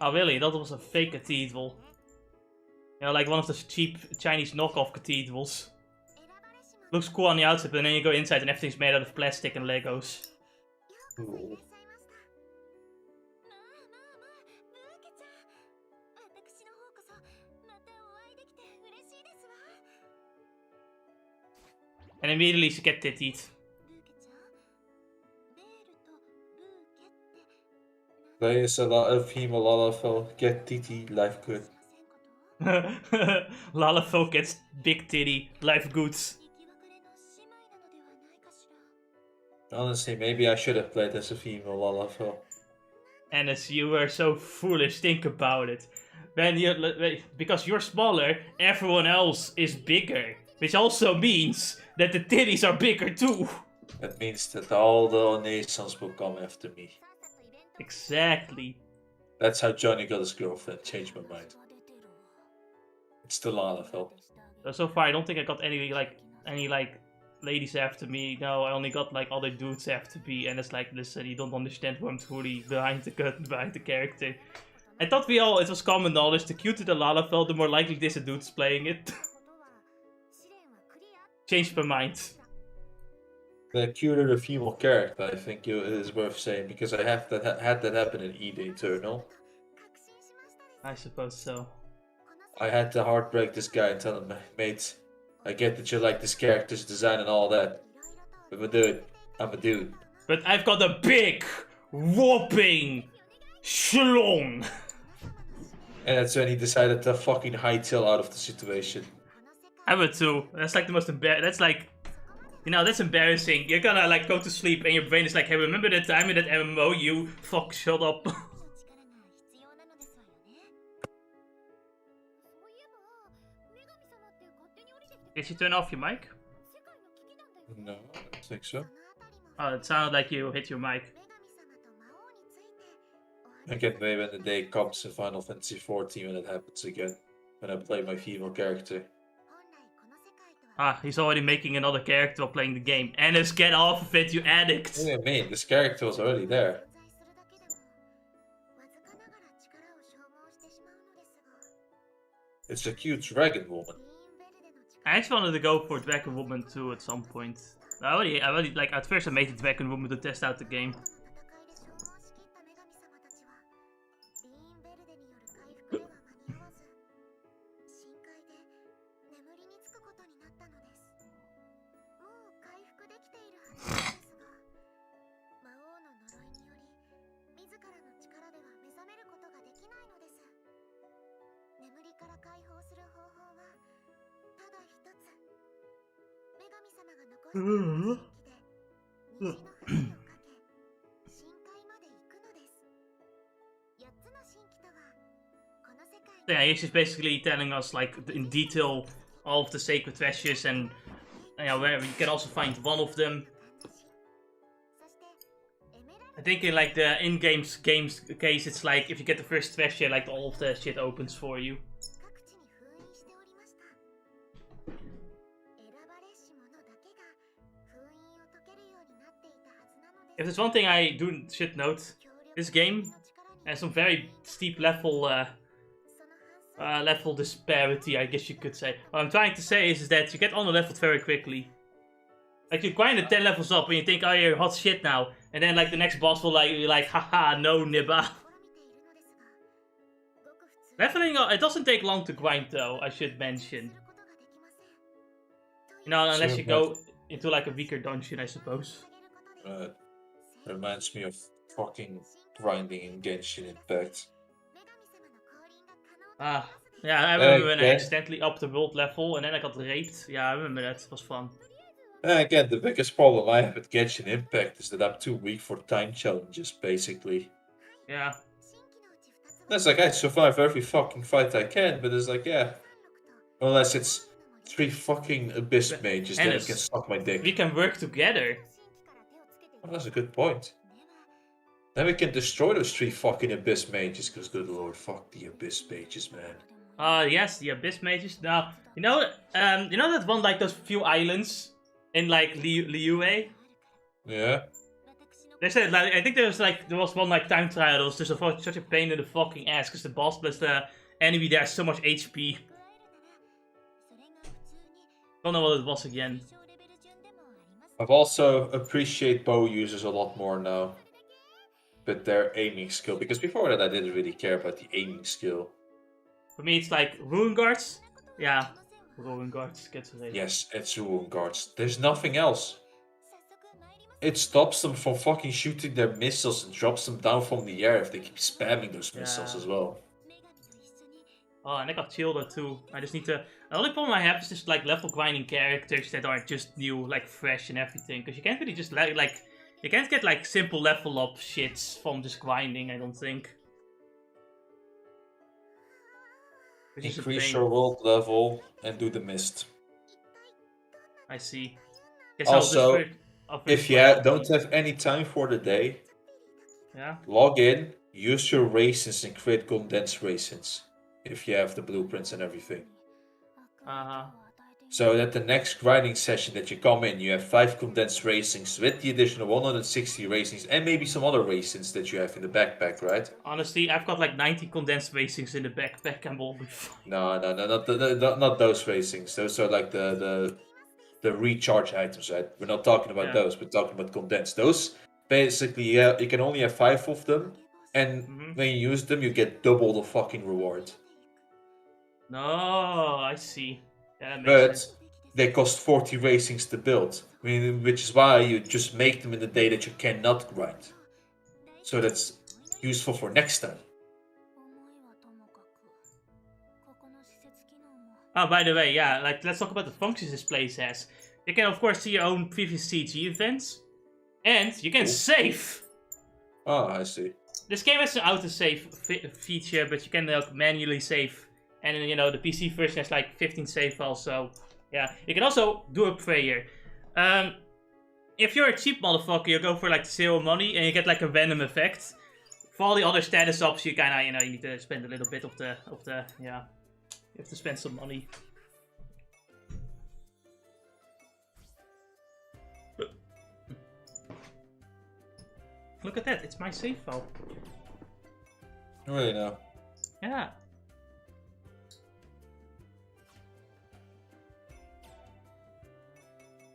Oh really? That was a fake cathedral. You know, like one of those cheap Chinese knockoff cathedrals. Looks cool on the outside, but then you go inside and everything's made out of plastic and Legos. Cool. And immediately she get tittied. There is a lot of female Lalafell. Get titty, life good. Lalafell gets big titty, life goods. Honestly, maybe I should have played as a female Lalafell. And as you were so foolish, think about it. Because you're smaller, everyone else is bigger. Which also means that the titties are bigger too. That means that all the nations will come after me. Exactly. That's how Johnny got his girlfriend. Changed my mind. It's the Lalafell. So far, I don't think I got any ladies after me. No, I only got like other dudes after me, and it's like, listen, you don't understand who I'm truly behind the character. I thought it was common knowledge. The cuter the Lalafell, the more likely this dude's playing it. Changed my mind. The cuter the female character, I think it is worth saying, because I had that happen in Eden Eternal. I suppose so. I had to heartbreak this guy and tell him, mate, I get that you like this character's design and all that, but I'm a dude. But I've got a big, whopping schlong. And that's when he decided to fucking hightail out of the situation. I would too. That's like the most that's like, you know, that's embarrassing. You're gonna like go to sleep and your brain is like, hey, remember that time in that MMO you shut up. Did you turn off your mic? No, I don't think so. Oh, it sounded like you hit your mic. I can't wait when the day comes in Final Fantasy XIV when it happens again. When I play my female character. Ah, he's already making another character while playing the game. Ennis, get off of it, you addict! What do you mean? This character was already there. It's a cute dragon woman. I actually wanted to go for Dragon Woman too at some point. I already like at first I made the Dragon Woman to test out the game. Yeah, he's just basically telling us like in detail all of the sacred treasures and where you can also find one of them. I think in like the in-game games case, it's like if you get the first treasure, like all of the shit opens for you. If there's one thing I should note, this game has some very steep level disparity, I guess you could say. What I'm trying to say is that you get on the level very quickly. Like you grind it 10 levels up and you think, oh, you're hot shit now. And then like the next boss will be like, haha, no nibba. Leveling up, it doesn't take long to grind though, I should mention. You know, unless you go into like a weaker dungeon, I suppose. Reminds me of fucking grinding in Genshin Impact. Yeah, I remember when I Again, accidentally upped the world level and then I got raped. Yeah, I remember that. It was fun. again, the biggest problem I have with Genshin Impact is that I'm too weak for time challenges, basically. Yeah. That's like, I survive every fucking fight I can, but it's like, yeah. Unless it's 3 fucking Abyss Mages, then it can suck my dick. We can work together. Oh, that's a good point. Then we can destroy those 3 fucking Abyss Mages, because good lord, fuck the Abyss Mages, man. Yes, the Abyss Mages. Now, you know that one, like, those few islands in, like, Liyue? Yeah. They said, like, I think there was one, like, time trial. It was just such a pain in the fucking ass, because the boss plus the enemy there has so much HP. Don't know what it was again. I've also appreciate bow users a lot more now. With their aiming skill, because before that I didn't really care about the aiming skill. For me, it's like Ruin Guards. Yeah, Ruin Guards gets away. Yes, it's Ruin Guards. There's nothing else. It stops them from fucking shooting their missiles and drops them down from the air if they keep spamming those missiles as well. Oh, and I got Childer too. I just need to... The only problem I have is just like level grinding characters that are just new, like fresh and everything. Because you can't really just like... You can't get like simple level up shits from just grinding, I don't think. Increase your world level and do the mist. I see. Also, if you don't have any time for the day, log in, use your raisins and create condensed raisins. If you have the blueprints and everything. So that the next grinding session that you come in, you have 5 condensed raisins with the additional 160 raisins and maybe some other raisins that you have in the backpack, right? Honestly, I've got like 90 condensed raisins in the backpack and we'll be fine. No, not those raisins. Those are like the recharge items, right? We're not talking about those. We're talking about condensed. Those basically, you can only have 5 of them, and when you use them, you get double the fucking reward. No, I see. Yeah, that makes sense. They cost 40 raisins to build, which is why you just make them in the day that you cannot grind. So that's useful for next time. Oh, by the way, yeah, like let's talk about the functions this place has. You can of course see your own previous CG events, and you can save. Oh, I see. This game has an auto-save feature, but you can manually save. And then, you know, the PC version has like 15 save files, so yeah. You can also do a prayer. If you're a cheap motherfucker, you go for like 0 money and you get like a random effect. For all the other status ups, you kinda, you know, you need to spend a little bit of the, yeah. You have to spend some money. Look at that, it's my save file. Really now? Yeah.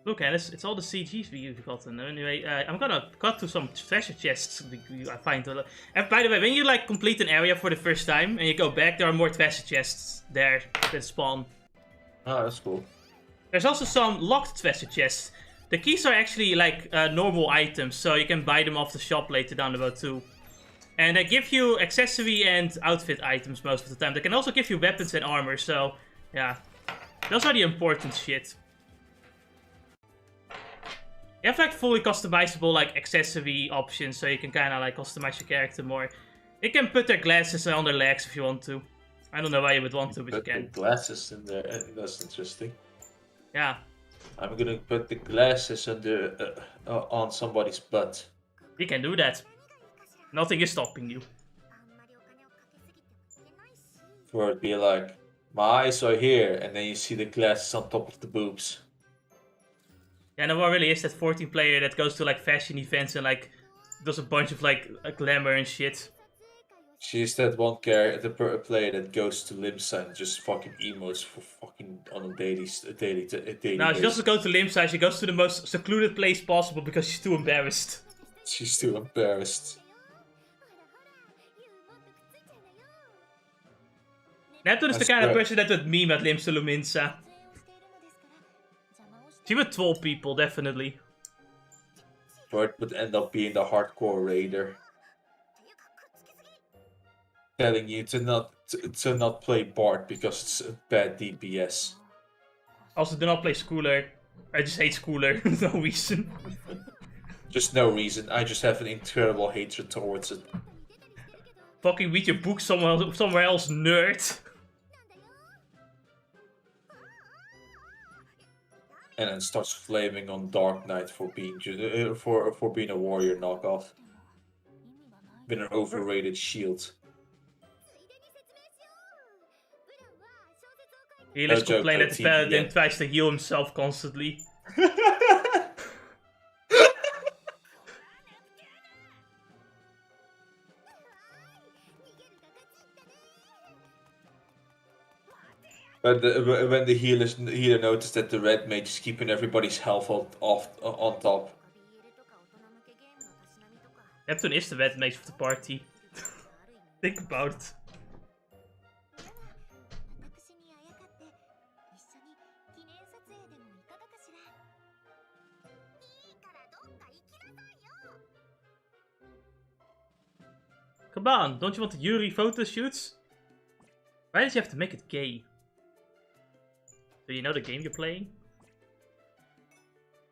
Look, Alice, it's all the CGs we've gotten. Anyway, I'm gonna cut to some treasure chests I find. And by the way, when you like complete an area for the first time and you go back, there are more treasure chests there that spawn. Oh, that's cool. There's also some locked treasure chests. The keys are actually like normal items, so you can buy them off the shop later down the road too. And they give you accessory and outfit items most of the time. They can also give you weapons and armor, so yeah. Those are the important shit. You have like fully customizable like accessory options, so you can kind of like customize your character more. You can put their glasses on their legs if you want to. I don't know why you would want to, but you can. Put the glasses in there. That's interesting. Yeah. I'm gonna put the glasses on somebody's butt. You can do that. Nothing is stopping you. Or it'd be like, my eyes are here, and then you see the glasses on top of the boobs. Yeah, no, what really is that 14 player that goes to like fashion events and like does a bunch of like glamour and shit. She's that one player that goes to Limsa and just fucking emotes for fucking on a daily No, she doesn't go to Limsa, she goes to the most secluded place possible because she's too embarrassed. She's too embarrassed. Neptune is the kind of person that would meme at Limsa Luminsa. She would troll people, definitely. Or it would end up being the hardcore raider. telling you to not play Bard because it's a bad DPS. Also, do not play Schooler. I just hate Schooler. No reason. Just no reason. I just have an incredible hatred towards it. Fucking read your book somewhere else, nerd. And then starts flaming on Dark Knight for being for being a warrior knockoff. Been an overrated shield. He let's complain that the paladin tries to heal himself constantly. But when the healer noticed that the red mage is keeping everybody's health on top. Neptune is the red mage of the party. Think about it. Come on, don't you want the Yuri photo shoots? Why did you have to make it gay? Do you know the game you're playing?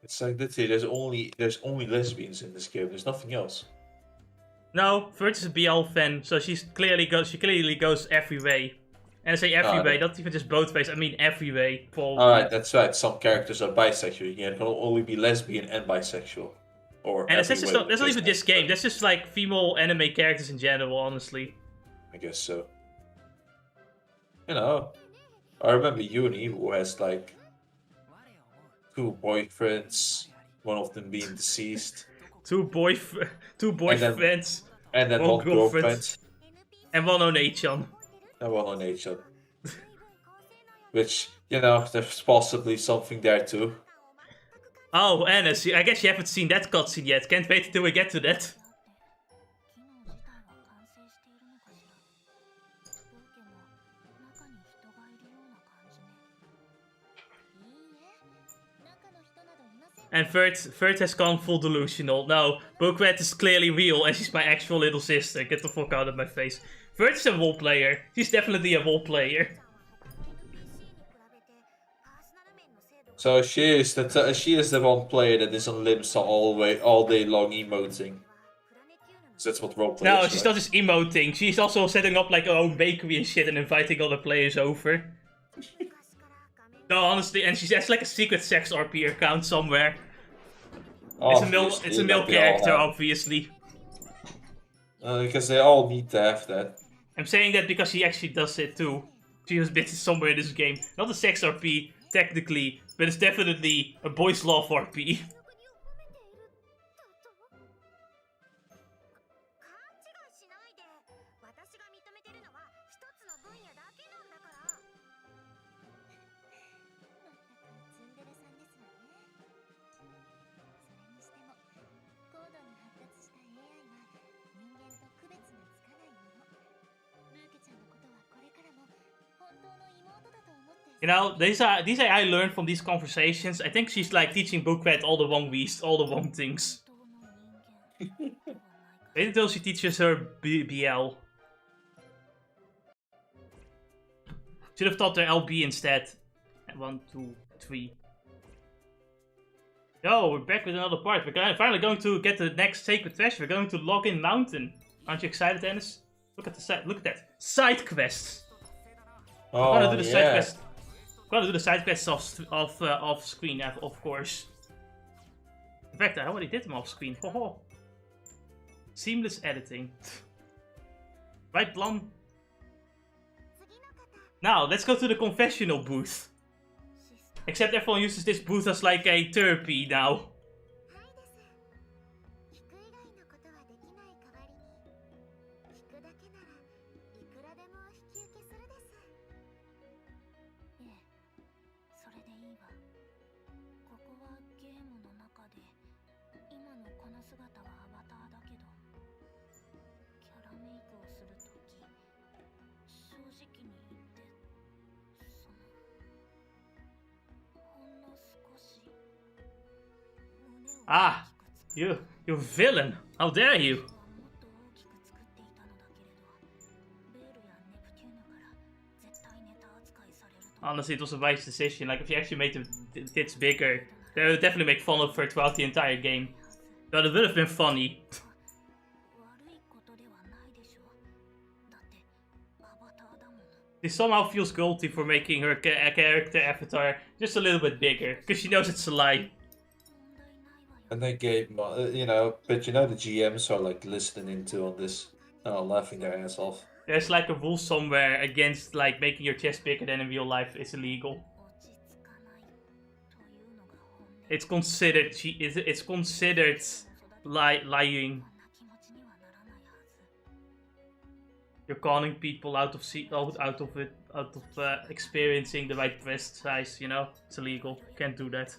It's like literally there's only lesbians in this game. There's nothing else. No, Vert is a BL fan, so she clearly goes every way. And I say every way, not even just both ways. I mean every way. Alright, that's right. Some characters are bisexual. You can only be lesbian and bisexual. And that's not even this game. That's just like female anime characters in general, honestly. I guess so. You know, I remember Uni, who has like 2 boyfriends, one of them being deceased. Two boyfriends. And then one girlfriend. And one Onechan. And one Onechan. Which, you know, there's possibly something there too. Oh, Anna, I guess you haven't seen that cutscene yet. Can't wait until we get to that. And Vert has gone full delusional. No, Bookrat is clearly real and she's my actual little sister. Get the fuck out of my face. Vert is a role player. She's definitely a role player. So she is the one player that is on Limsa all day long emoting. So that's what role players. No, she's not just emoting. She's also setting up like her own bakery and shit and inviting other players over. No, honestly, and she has like a secret sex RP account somewhere. It's a male character, obviously. Because they all need to have that. I'm saying that because she actually does it too. She was busy somewhere in this game. Not a sex RP, technically, but it's definitely a boys' love RP. You know, these I learned from these conversations. I think she's like teaching Bookrat all the wrong things. Wait until she teaches her BL. Should have taught her LB instead. 1, 2, 3. Yo, we're back with another part. We're finally going to get to the next sacred treasure. We're going to Login Mountain. Aren't you excited, Dennis? Look at that. Side quests. Oh, I'm gonna do the yeah. side quests. I'm gonna do the side quests off screen, of course. In fact, I already did them off screen. Ho. Seamless editing. Right, Blum? Now, let's go to the confessional booth. Except everyone uses this booth as like a therapy now. Ah, you villain! How dare you! Honestly, it was a wise decision. Like, if you actually made the tits bigger, they would definitely make fun of her throughout the entire game. But it would have been funny. She somehow feels guilty for making her character avatar just a little bit bigger, because she knows it's a lie. And they gave, you know, but you know the GMs are like listening into on this, laughing their ass off. There's like a rule somewhere against like making your chest bigger than in real life is illegal. It's considered lying. You're calling people out of experiencing the right breast size. You know, it's illegal. Can't do that.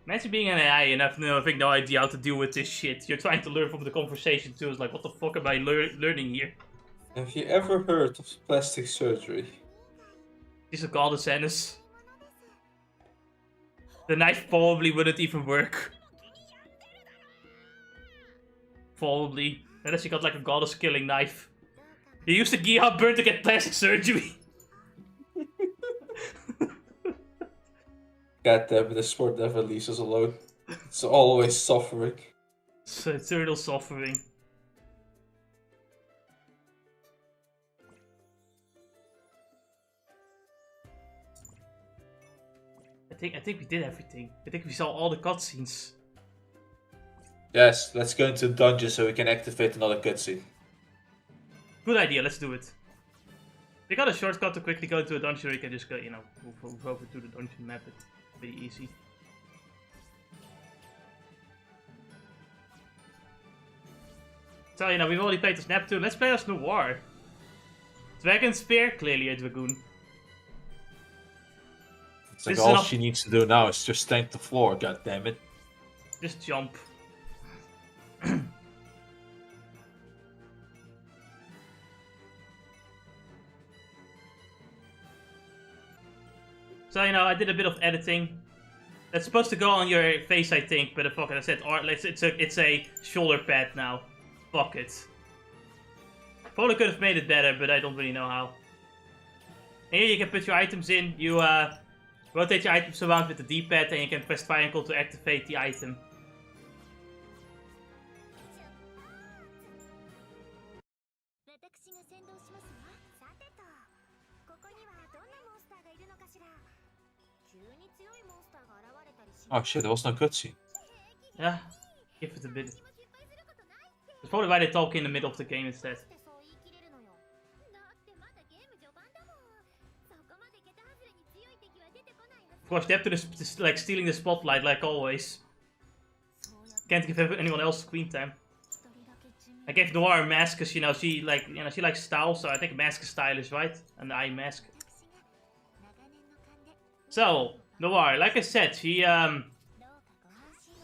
Imagine being an AI and having no idea how to deal with this shit. You're trying to learn from the conversation too. It's like, what the fuck am I learning here? Have you ever heard of plastic surgery? She's a goddess, Ennis. The knife probably wouldn't even work. Probably. Unless she got like a goddess killing knife. You used the Giha burn to get plastic surgery. God damn it, the sport never leaves us alone. It's always suffering. It's eternal suffering. I think we did everything. I think we saw all the cutscenes. Yes, let's go into the dungeon so we can activate another cutscene. Good idea, let's do it. We got a shortcut to quickly go into a dungeon, or you can just go, you know, move over to the dungeon map. It's pretty easy. So, you know, we've already played as Neptune. Let's play as Noir. Dragon Spear, clearly a Dragoon. It's like all she needs to do now is just stand the floor, god damn it. Just jump. So, you know, I did a bit of editing. That's supposed to go on your face, I think, but fuck it, I said it's a shoulder pad now. Fuck it. Probably could have made it better, but I don't really know how. And here you can put your items in. You rotate your items around with the D-pad, and you can press triangle to activate the item. Oh shit, there was no cutscene. Yeah, give it a bit. That's probably why they talk in the middle of the game instead. Of course, Neptune is like stealing the spotlight, like always. Can't give anyone else screen time. I gave Noir a mask because she likes style, so I think mask is stylish, right? An eye mask. So Noir, like I said, she has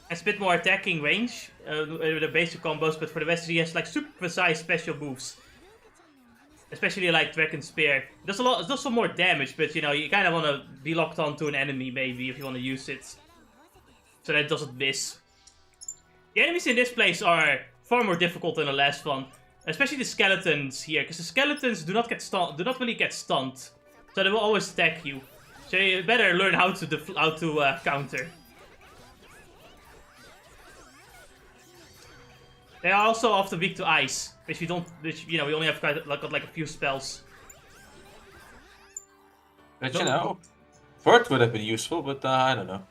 a bit more attacking range with her basic combos, but for the rest she has like super precise special moves. Especially like Dragon Spear. It does some more damage, but you know, you kind of want to be locked onto an enemy maybe if you want to use it. So that it doesn't miss. The enemies in this place are far more difficult than the last one. Especially the skeletons here, because the skeletons do not really get stunned. So they will always attack you. So you better learn how to counter. They are also often weak to ice, which we only have got like a few spells. But you know, Vert would have been useful, but I don't know.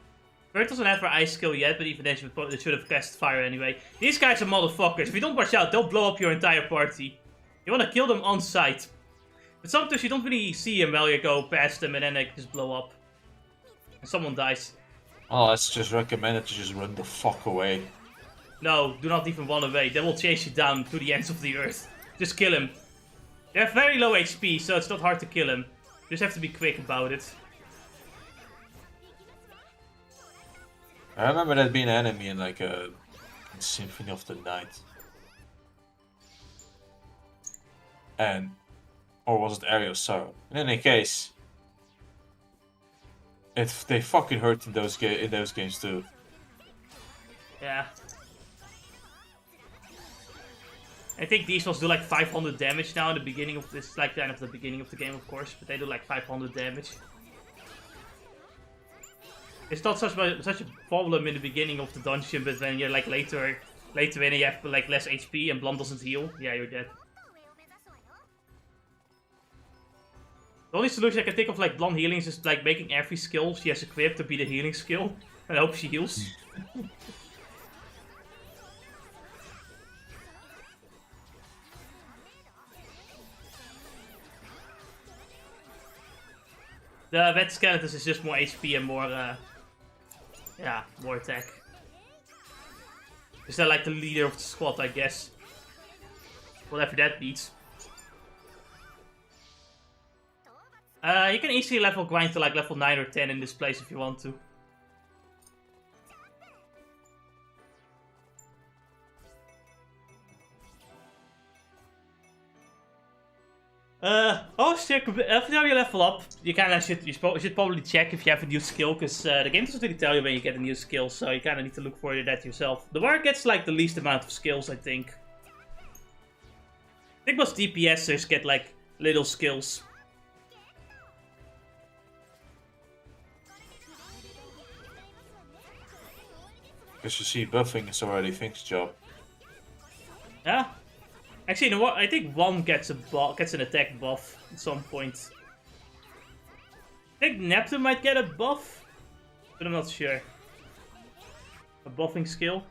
Vert doesn't have her ice skill yet, but even then they should have cast fire anyway. These guys are motherfuckers. If you don't watch out, they'll blow up your entire party. You want to kill them on sight. But sometimes you don't really see them while you go past them, and then they just blow up. And someone dies. Oh, let's just recommend it to just run the fuck away. No, do not even run away. They will chase you down to the ends of the earth. Just kill him. They have very low HP, so it's not hard to kill him. You just have to be quick about it. I remember that being an enemy in like a Symphony of the Night. Or was it Area of Sorrow? In any case, they fucking hurt in those games too. Yeah. I think these ones do like 500 damage now in the beginning of this, like kind of the beginning of the game, of course, but they do like 500 damage. It's not such a problem in the beginning of the dungeon, but when you're like later in and you have like less HP and Blum doesn't heal, yeah, you're dead. The only solution I can think of like Blum healing is just like making every skill she has equipped to be the healing skill, and I hope she heals. The Wet Skeletons is just more HP and more, yeah, more attack. Is that like the leader of the squad, I guess? Whatever that means. You can easily level grind to like level 9 or 10 in this place if you want to. Oh shit, every time you level up, you kinda should probably check if you have a new skill, because the game doesn't really tell you when you get a new skill, so you kinda need to look for that yourself. The war gets like the least amount of skills, I think. I think most DPSers get like little skills. Because you see, buffing is already Fink's job. Yeah. Actually, you know what? I think one gets an attack buff at some point. I think Neptune might get a buff, but I'm not sure. A buffing skill.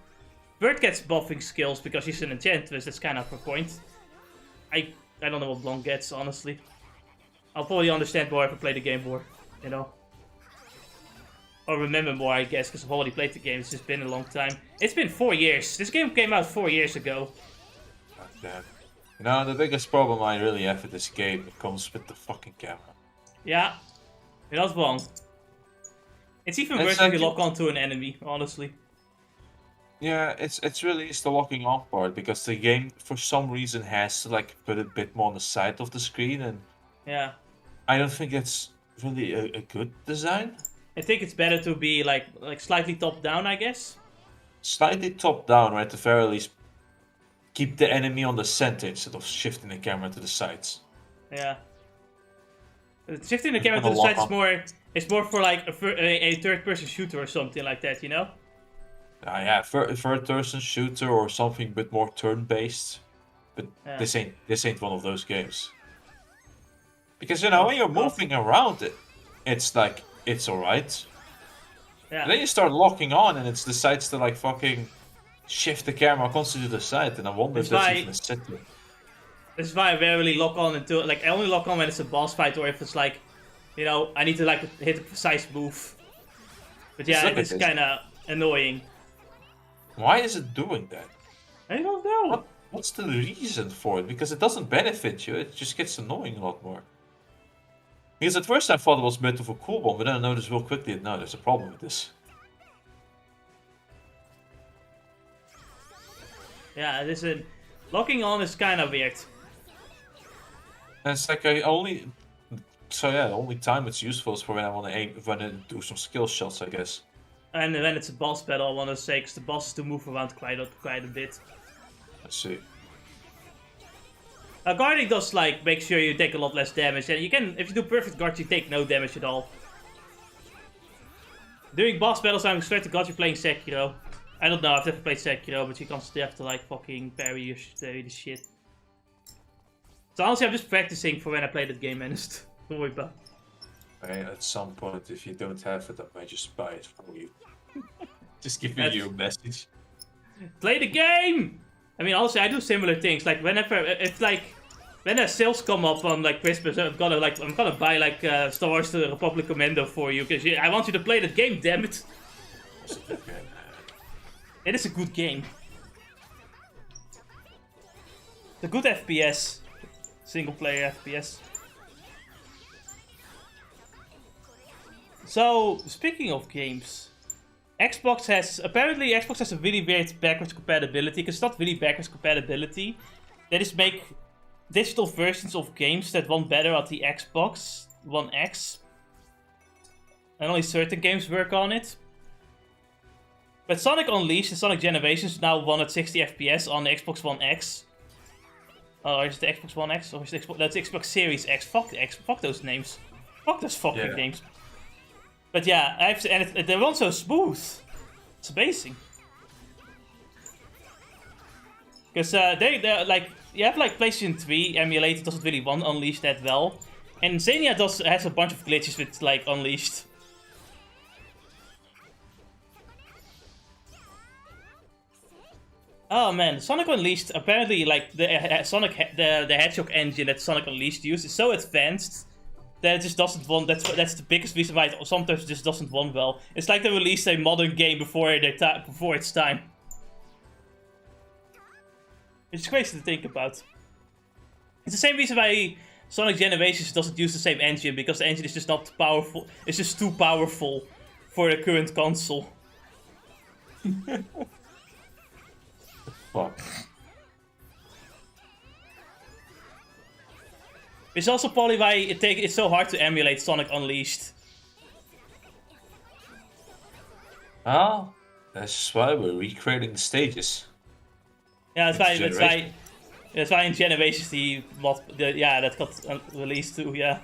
Bird gets buffing skills because she's an enchantress. That's kind of her point. I don't know what Blanc gets, honestly. I'll probably understand more if I play the game more, you know. Or remember more, I guess, because I've already played the game. It's just been a long time. It's been 4 years. This game came out 4 years ago. Damn. You know, the biggest problem I really have with this game, it comes with the fucking camera. Yeah, you're not wrong. It's even worse if you lock onto an enemy, honestly. Yeah, it's really the locking on part, because the game for some reason has to like put a bit more on the side of the screen, and yeah, I don't think it's really a good design. I think it's better to be like slightly top down, I guess. Slightly top down, or at the very least keep the enemy on the center instead of shifting the camera to the sides. Yeah. Shifting the camera to the sides is more for like a third-person shooter or something like that, you know? Yeah, third-person shooter or something a bit more turn-based. But yeah. This ain't one of those games. Because, you know, when you're moving around it's like, it's alright. Yeah. And then you start locking on and it decides to like fucking shift the camera constantly to the side, and I wonder if that's even a setting. This is why I rarely lock on into it. Like, I only lock on when it's a boss fight, or if it's like, you know, I need to like hit a precise move. But yeah, it's kind of annoying. Why is it doing that? I don't know. What's the reason for it? Because it doesn't benefit you, it just gets annoying a lot more. Because at first I thought it was a bit of a cool one, but then I noticed real quickly that no, there's a problem with this. Yeah, locking on is kind of weird. And it's like the only time it's useful is for when I want to aim, when I do some skill shots, I guess. And when it's a boss battle, I want to say, because the bosses do move around quite a bit. I see. Guarding does like make sure you take a lot less damage, and you can, if you do perfect guard, you take no damage at all. During boss battles, I'm straight to God you're playing Sekiro. I don't know, I've never played Sekiro, but you constantly have to like fucking parry the shit. So honestly, I'm just practicing for when I play that game, and don't worry about. Okay, at some point, if you don't have it, I might just buy it for you. Just giving you a message. Play the game! I mean, honestly, I do similar things. Like whenever it's like when the sales come up on like Christmas, I'm gonna buy like Star Wars: The Republic Commando for you because I want you to play that game. Damn it! It is a good game. It's a good FPS, single player FPS. So speaking of games. Apparently Xbox has a really weird backwards compatibility, because it's not really backwards compatibility. They just make digital versions of games that run better at the Xbox One X. and only certain games work on it. But Sonic Unleashed and Sonic Generations now 160 FPS on the Xbox One X. Oh, is it the Xbox One X? Or is it that's Xbox Series X? Fuck those names. Fuck those fucking games. But yeah, and they run so smooth. It's amazing. Because they're like, you have like PlayStation 3 emulated, doesn't really run Unleashed that well. And Xenia has a bunch of glitches with like Unleashed. Oh man, Sonic Unleashed, apparently like the Hedgehog engine that Sonic Unleashed used is so advanced that it just doesn't run. That's the biggest reason why it sometimes just doesn't run well. It's like they released a modern game before its time. It's crazy to think about. It's the same reason why Sonic Generations doesn't use the same engine, because the engine is just not powerful. It's just too powerful for the current console. Fuck. It's also probably why it's so hard to emulate Sonic Unleashed. Oh, that's why we're recreating the stages. Yeah, that's why in Generations that got released too. Yeah.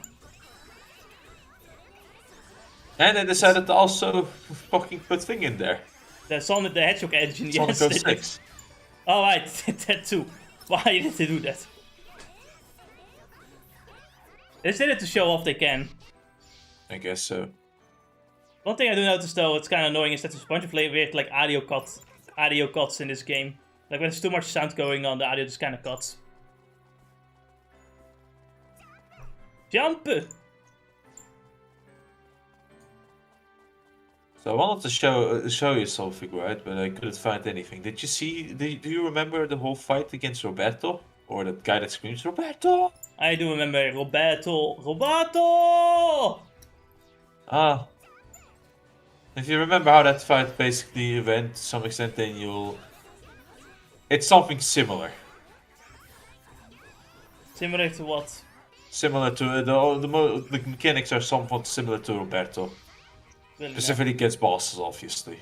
And they decided to also fucking put thing in there. The Sonic the Hedgehog engine. Sonic Yes. 06. Oh right, that too. Why did they do that? They did it to show off they can. I guess so. One thing I do notice though, it's kind of annoying, is that there's a bunch of weird like audio cuts in this game. Like when there's too much sound going on, the audio just kind of cuts. Jump! So I wanted to show you something, right? But I couldn't find anything. Did you see? Do you remember the whole fight against Roberto, or that guy that screams Roberto? I do remember Roberto. Ah. If you remember how that fight basically went to some extent, then you'll. It's something similar. Similar to what? Similar to the mechanics are somewhat similar to Roberto. Really Specifically against bosses, obviously.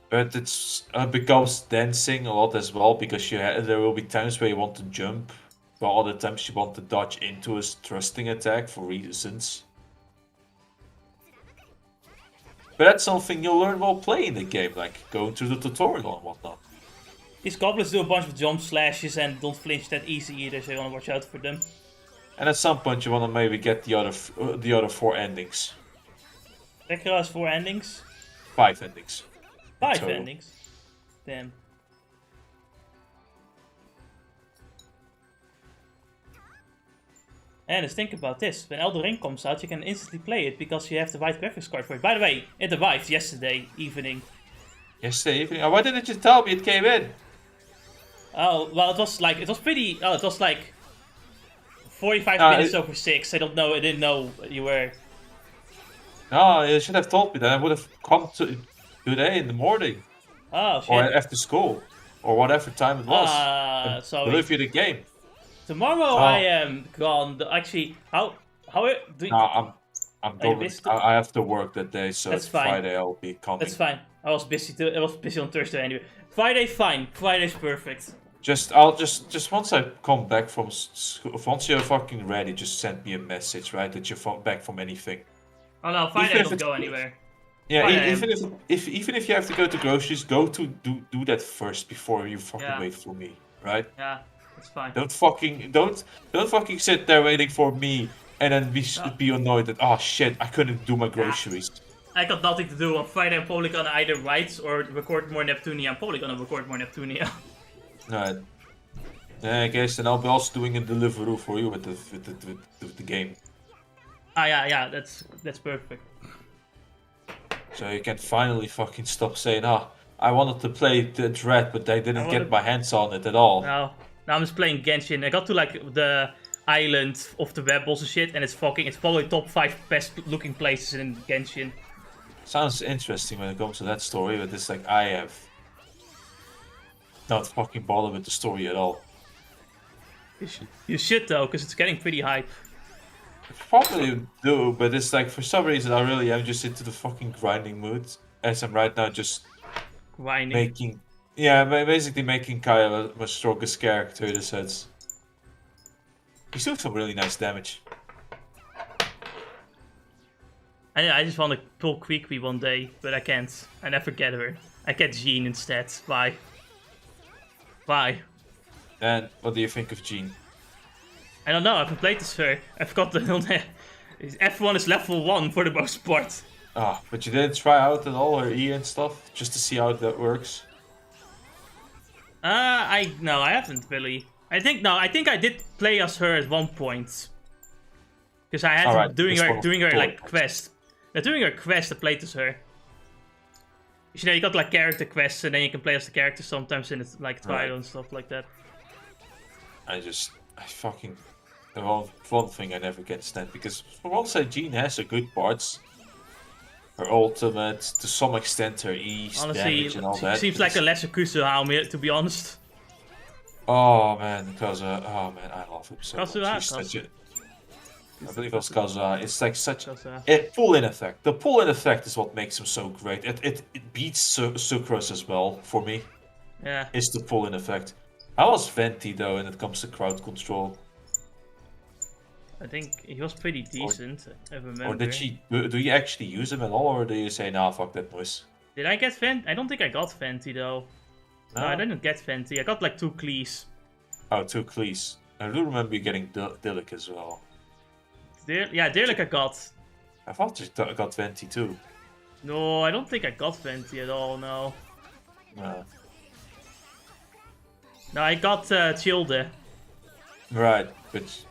But it's becomes dancing a lot as well, because there will be times where you want to jump, while other times you want to dodge into a thrusting attack for reasons. But that's something you'll learn while playing the game, like going through the tutorial and whatnot. These goblins do a bunch of jump slashes and don't flinch that easy either, so you wanna watch out for them. And at some point you want to maybe get the other 4 endings. Sekiro has 4 endings? 5 endings. 5 endings? Damn. And just think about this, when Elden Ring comes out, you can instantly play it because you have the right graphics card for it. By the way, it arrived yesterday evening. Yesterday evening? Oh, why didn't you tell me it came in? Oh, well, it was like 45 minutes over 6. I didn't know you were. No, you should have told me that. I would have come today in the morning. Oh, shit. Or after school. Or whatever time it was. Sorry. Deliver the game. Tomorrow I am gone. Actually, how do you... No, I'm going. I have to work that day, so That's fine. Friday I'll be coming. That's fine. I was busy too. I was busy on Thursday anyway. Friday, fine. Friday's perfect. I'll just once I come back from school, once you're fucking ready, just send me a message, right? That you're back from anything. Oh no, Friday I don't go anywhere. Yeah, Friday, even if you have to go to groceries, do that first before you fucking wait for me, right? Yeah, that's fine. Don't fucking sit there waiting for me and then be annoyed that, oh shit, I couldn't do my groceries. I got nothing to do on Friday. I'm probably gonna either write or record more Neptunia. I'm probably gonna record more Neptunia. Alright. Yeah, I guess, and I'll be also doing a deliveroo for you with the game. Ah, yeah, that's perfect. So you can finally fucking stop saying, I wanted to play the Dread, but I didn't get my hands on it at all. No, now I'm just playing Genshin. I got to like the island of the web balls and shit, and it's probably top 5 best looking places in Genshin. Sounds interesting when it comes to that story, but it's like I have not fucking bothered with the story at all. You should though, because it's getting pretty hype. Probably do, but it's like for some reason I really am just into the fucking grinding mood. As I'm right now just Grinding. making, yeah, basically making Kyle my strongest character in a sense. He's doing some really nice damage. I just want to pull Quiqui one day, but I can't. I never get her. I get Jean instead. Why? Why? And what do you think of Jean? I don't know, I haven't played this her. I've got the... F1 is level 1 for the most part. Ah, but you didn't try out at all her E and stuff? Just to see how that works? No, I haven't really. I think I did play as her at one point. Because I had doing her like quest. Yeah, doing her quest, I played as her. You know, you got like character quests and then you can play as the character sometimes in like trial and stuff like that. I fucking... The one thing I never get stand, because for one side Jean has a good parts. Her ultimate, to some extent her E, damage and all that. Seems like a lesser Kusuha, to be honest. Oh man, Kazuha, oh man, I love him so much. He's such a... I believe it was Kazuha. It's like such a pull-in effect. The pull-in effect is what makes him so great. It beats Sucrose as well for me. Yeah. It's the pull-in effect. How was Venti though when it comes to crowd control? I think he was pretty decent, I remember. Or did do you actually use him at all, or do you say, nah, fuck that noise? Did I get Venti? I don't think I got Venti though. No, I didn't get Venti. I got like 2 Clees. Oh, 2 Clees. I do remember you getting Dillic as well. Yeah, Dillic I got. I thought you got Venti too. No, I don't think I got Venti at all, no. No. No, I got Childe. Right, which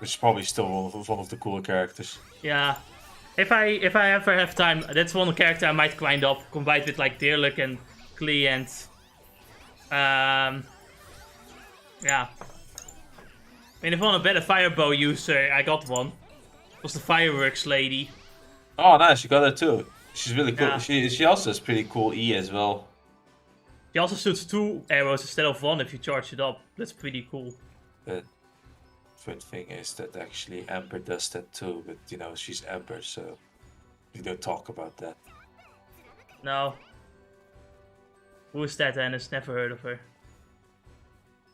is probably still one of the cooler characters. Yeah. If I ever have time, that's one character I might grind up, combined with like Deerlick and Klee and... yeah. I mean, if I want a better firebow user, I got one. It was the fireworks lady. Oh, nice, you got her too. She's really cool. Yeah. She also has pretty cool E as well. She also shoots 2 arrows instead of 1 if you charge it up. That's pretty cool. The fun thing is that actually Amber does that too, but you know, she's Amber, so we don't talk about that. No. Who is that, Ennis? Never heard of her.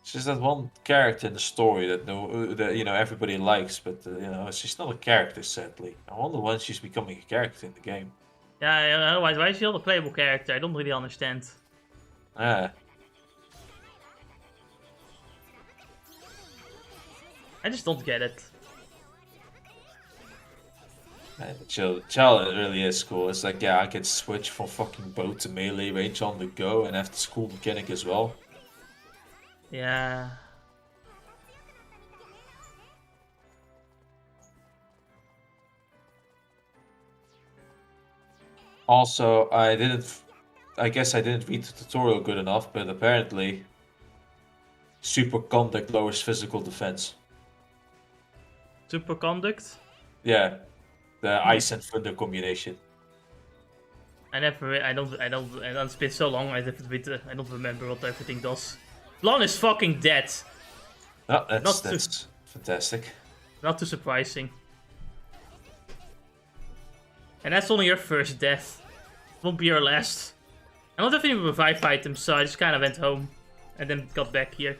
She's that one character in the story that you know everybody likes, but you know she's not a character. Sadly, I wonder when she's becoming a character in the game. Yeah, otherwise, why is she not a playable character? I don't really understand. Yeah. I just don't get it. Chill really is cool. It's like, yeah, I can switch from fucking bow to melee range on the go and have this cool mechanic as well. Yeah. Also, I guess I didn't read the tutorial good enough, but apparently super conduct lowers physical defense. Superconduct? Yeah. The ice and thunder combination. It's been so long, I don't remember what everything does. Blonde is fucking dead. Oh, that's fantastic. Not too surprising. And that's only your first death. Won't be your last. I don't have any revive items, so I just kind of went home. And then got back here.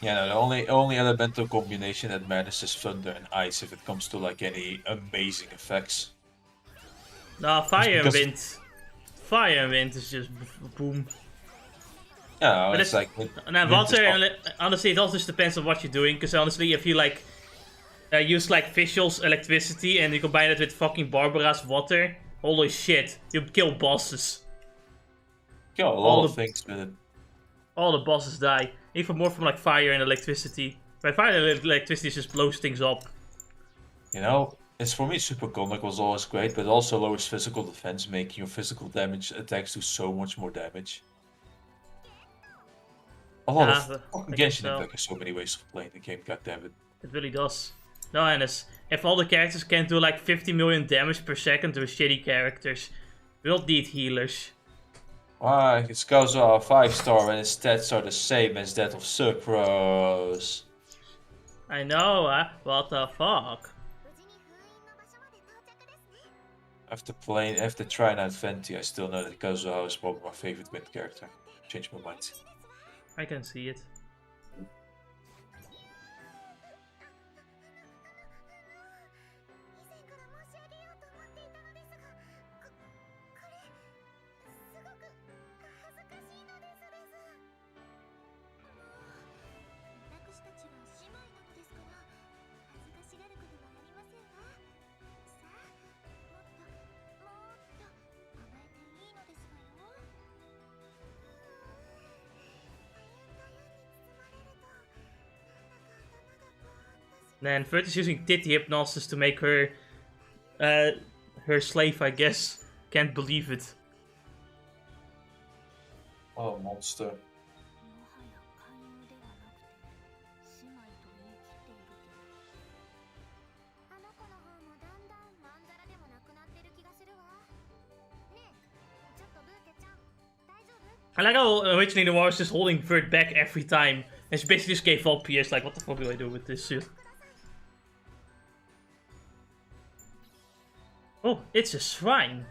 Yeah, no, the only elemental combination that matters is thunder and ice if it comes to like any amazing effects. No, fire and wind. Fire and wind is just boom. Yeah, it's like... And water, honestly, it also just depends on what you're doing. Because honestly, if you like use like Visual's electricity and you combine it with fucking Barbara's water, holy shit, you kill bosses. Kill a lot of things with it. All the bosses die. Even more from like fire and electricity. By fire and electricity just blows things up. You know, it's for me super conduct was always great, but it also lowers physical defense, making your physical damage attacks do so much more damage. A lot of fucking Genshin Impact has so many ways of playing the game, goddammit. It really does. No, and if all the characters can do like 50 million damage per second to shitty characters, we don't need healers. Why? It's Kazuha 5-star and his stats are the same as that of Sucrose. I know, what the fuck? After trying out Venti, I still know that Kazuha is probably my favorite wind character. Change my mind. I can see it. Then Vert is using titty hypnosis to make her her slave, I guess. Can't believe it. Oh, monster. I like how originally the war was just holding Vert back every time. And she basically just gave up Pierce, like, what the fuck do I do with this shit? Oh, it's a shrine.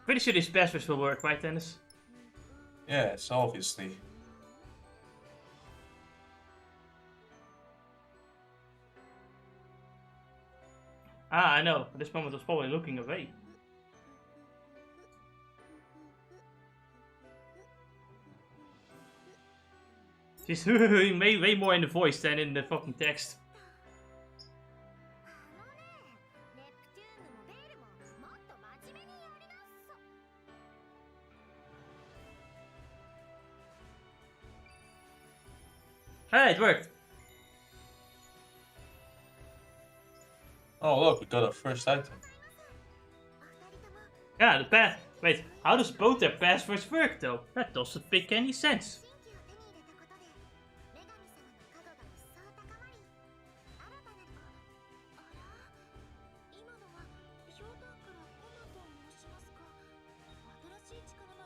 Pretty sure these passwords will work, right, Dennis? Yes, obviously. Ah, I know. At this moment I was probably looking away. She's way more in the voice than in the fucking text. Hey, it worked. Oh look, we got our first item. Yeah, the wait, how does both their passwords work though? That doesn't make any sense.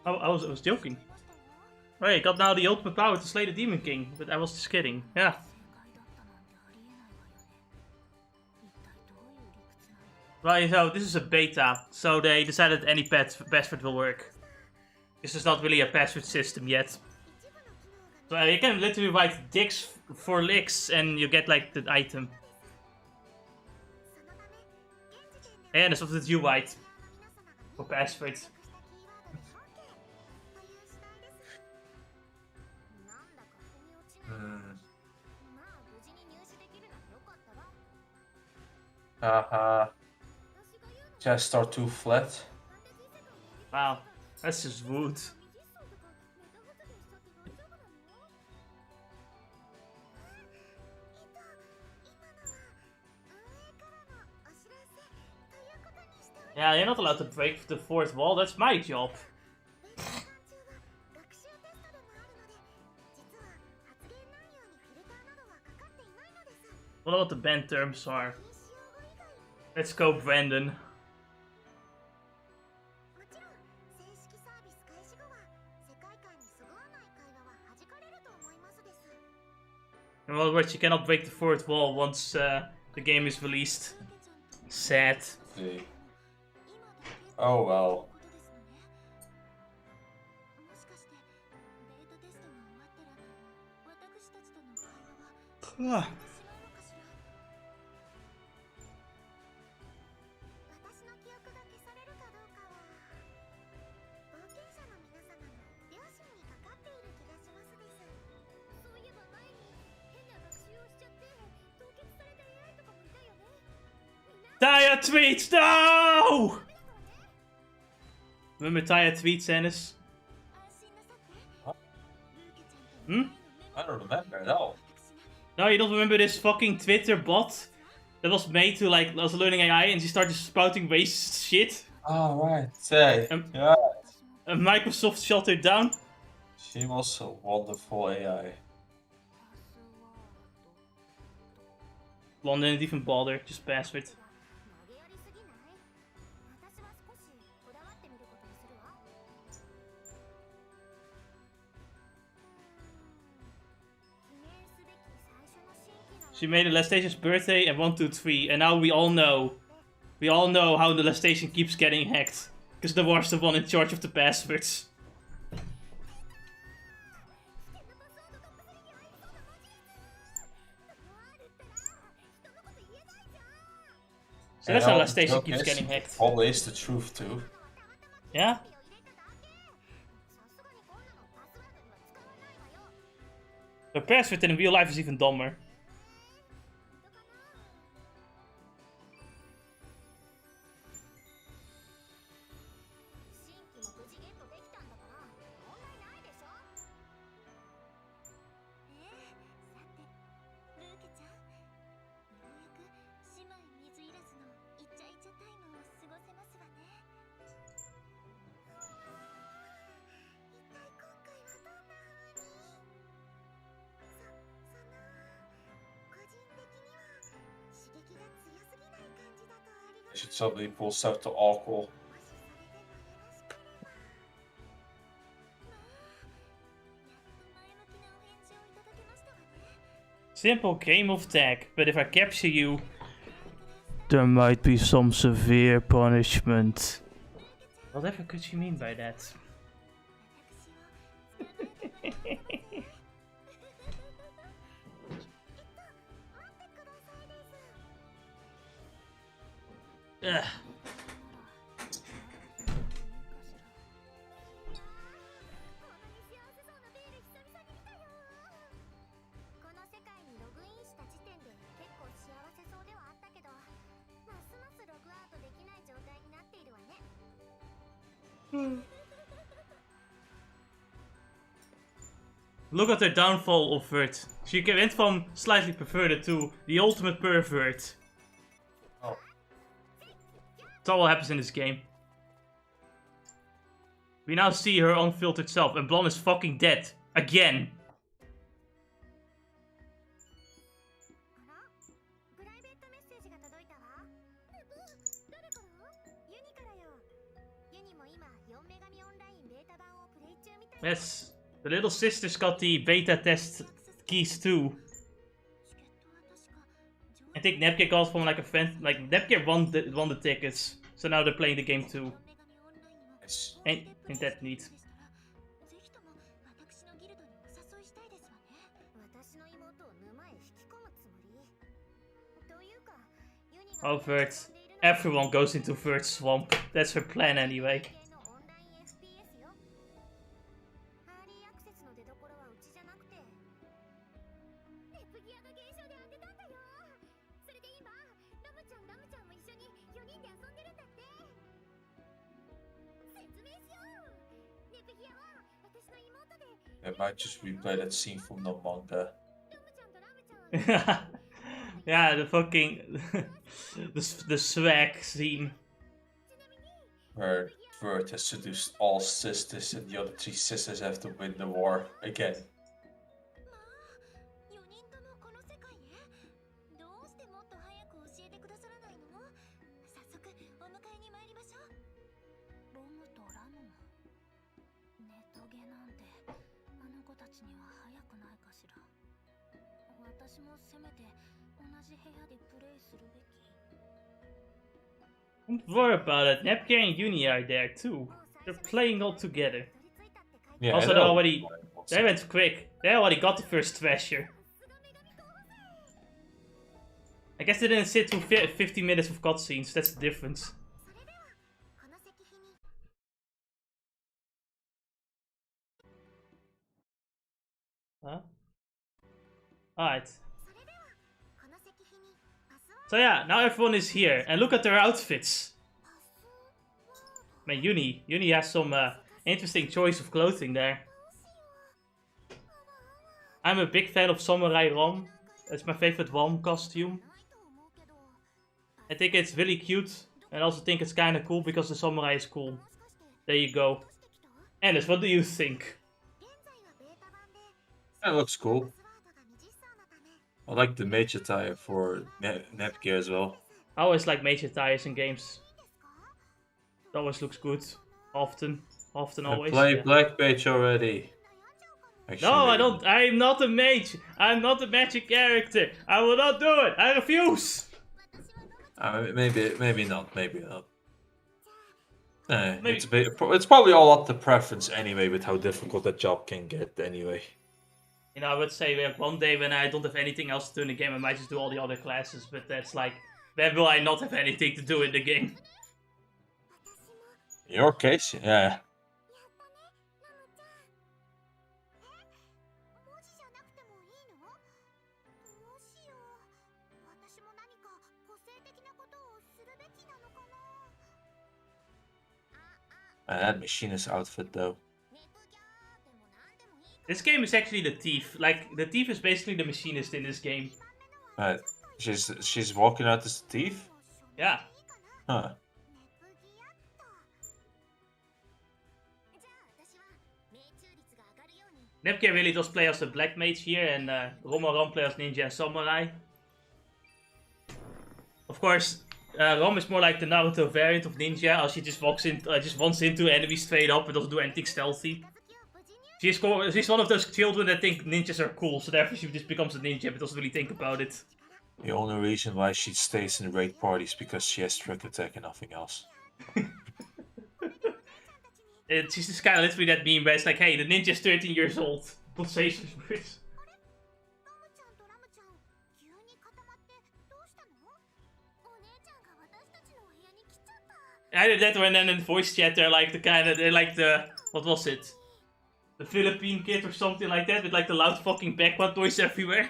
Oh, I was joking. Wait, got now the ultimate power to slay the Demon King, but I was just kidding. Yeah. Right, so this is a beta, so they decided any password will work. This is not really a password system yet. So you can literally write dicks for licks and you get like the item. And that's what you write for passwords. Haha. Chests are too flat. Wow, that's just rude. Yeah, you're not allowed to break the fourth wall, that's my job. I don't know what the band terms are. Let's go, Brandon. In other words, you cannot break the fourth wall once the game is released. Sad. See. Oh well. Dire tweets, no! Remember Taya tweet Sanis? What? Hmm? I don't remember at all. No, you don't remember this fucking Twitter bot that was made to like was learning AI and she started spouting racist shit? Oh right, say Um, yeah. And Microsoft shut her down. She was a wonderful AI. One didn't even bother, just password. She made a Lestation's birthday and 1, 2, 3, and now we all know. We all know how the Lestation keeps getting hacked. Because the war's the one in charge of the passwords. So that's how Lestation keeps getting hacked. Probably is the truth too. Yeah? The password in real life is even dumber. I should suddenly pull stuff to awkward. Simple game of tag, but if I capture you, there might be some severe punishment. Whatever could she mean by that? Ugh. Look at the downfall of Vert. She went from slightly perverted to the ultimate pervert. Oh. That's all what happens in this game. We now see her unfiltered self, and Blonde is fucking dead. Again. Yes, the little sister's got the beta test keys too. I think Nepgear got from like a friend, like Nepgear won the tickets, so now they're playing the game too. Yes. Ain't that neat? Oh, Vert. Everyone goes into Vert's swamp. That's her plan anyway. I might just replay that scene from the manga. Yeah, the fucking the swag scene. Where Vert has seduced all sisters and the other 3 sisters have to win the war again. Don't worry about it. Nepgear and Uni are there too. They're playing all together. Yeah, Also, they went quick. They already got the first treasure. I guess they didn't sit through 50 minutes of cutscenes. That's the difference. Huh? Alright. So yeah, now everyone is here, and look at their outfits. Man, Uni has some interesting choice of clothing there. I'm a big fan of Samurai Rom. It's my favorite Rom costume. I think it's really cute. And I also think it's kind of cool because the samurai is cool. There you go. Ennis, what do you think? That looks cool. I like the mage attire for Nepgear as well. I always like mage attires in games. It always looks good. Often always. Play Yeah. Black Mage already. Actually, No, I maybe don't. I'm not a mage. I'm not a magic character. I will not do it. I refuse. maybe not. Maybe not. Maybe. It's probably all up to preference anyway, with how difficult that job can get anyway. You know, I would say like one day when I don't have anything else to do in the game, I might just do all the other classes. But that's like, when will I not have anything to do in the game? In your case, yeah. That machinist outfit though. This game is actually the thief. Like, the thief is basically the machinist in this game. She's walking out as a thief? Yeah. Huh. Nepgear really does play as a black mage here, and Rom plays as ninja and samurai. Of course, Rom is more like the Naruto variant of ninja, as she just walks in, just runs into enemies straight up and doesn't do anything stealthy. She's one of those children that think ninjas are cool, so therefore she just becomes a ninja, but doesn't really think about it. The only reason why she stays in raid parties because she has trick attack and nothing else. She's just kind of literally that meme where it's like, hey, the ninja's 13 years old. Don't say such words. Either that or then in voice chat they're like what was it? The Philippine kid or something like that with like the loud fucking background noise everywhere.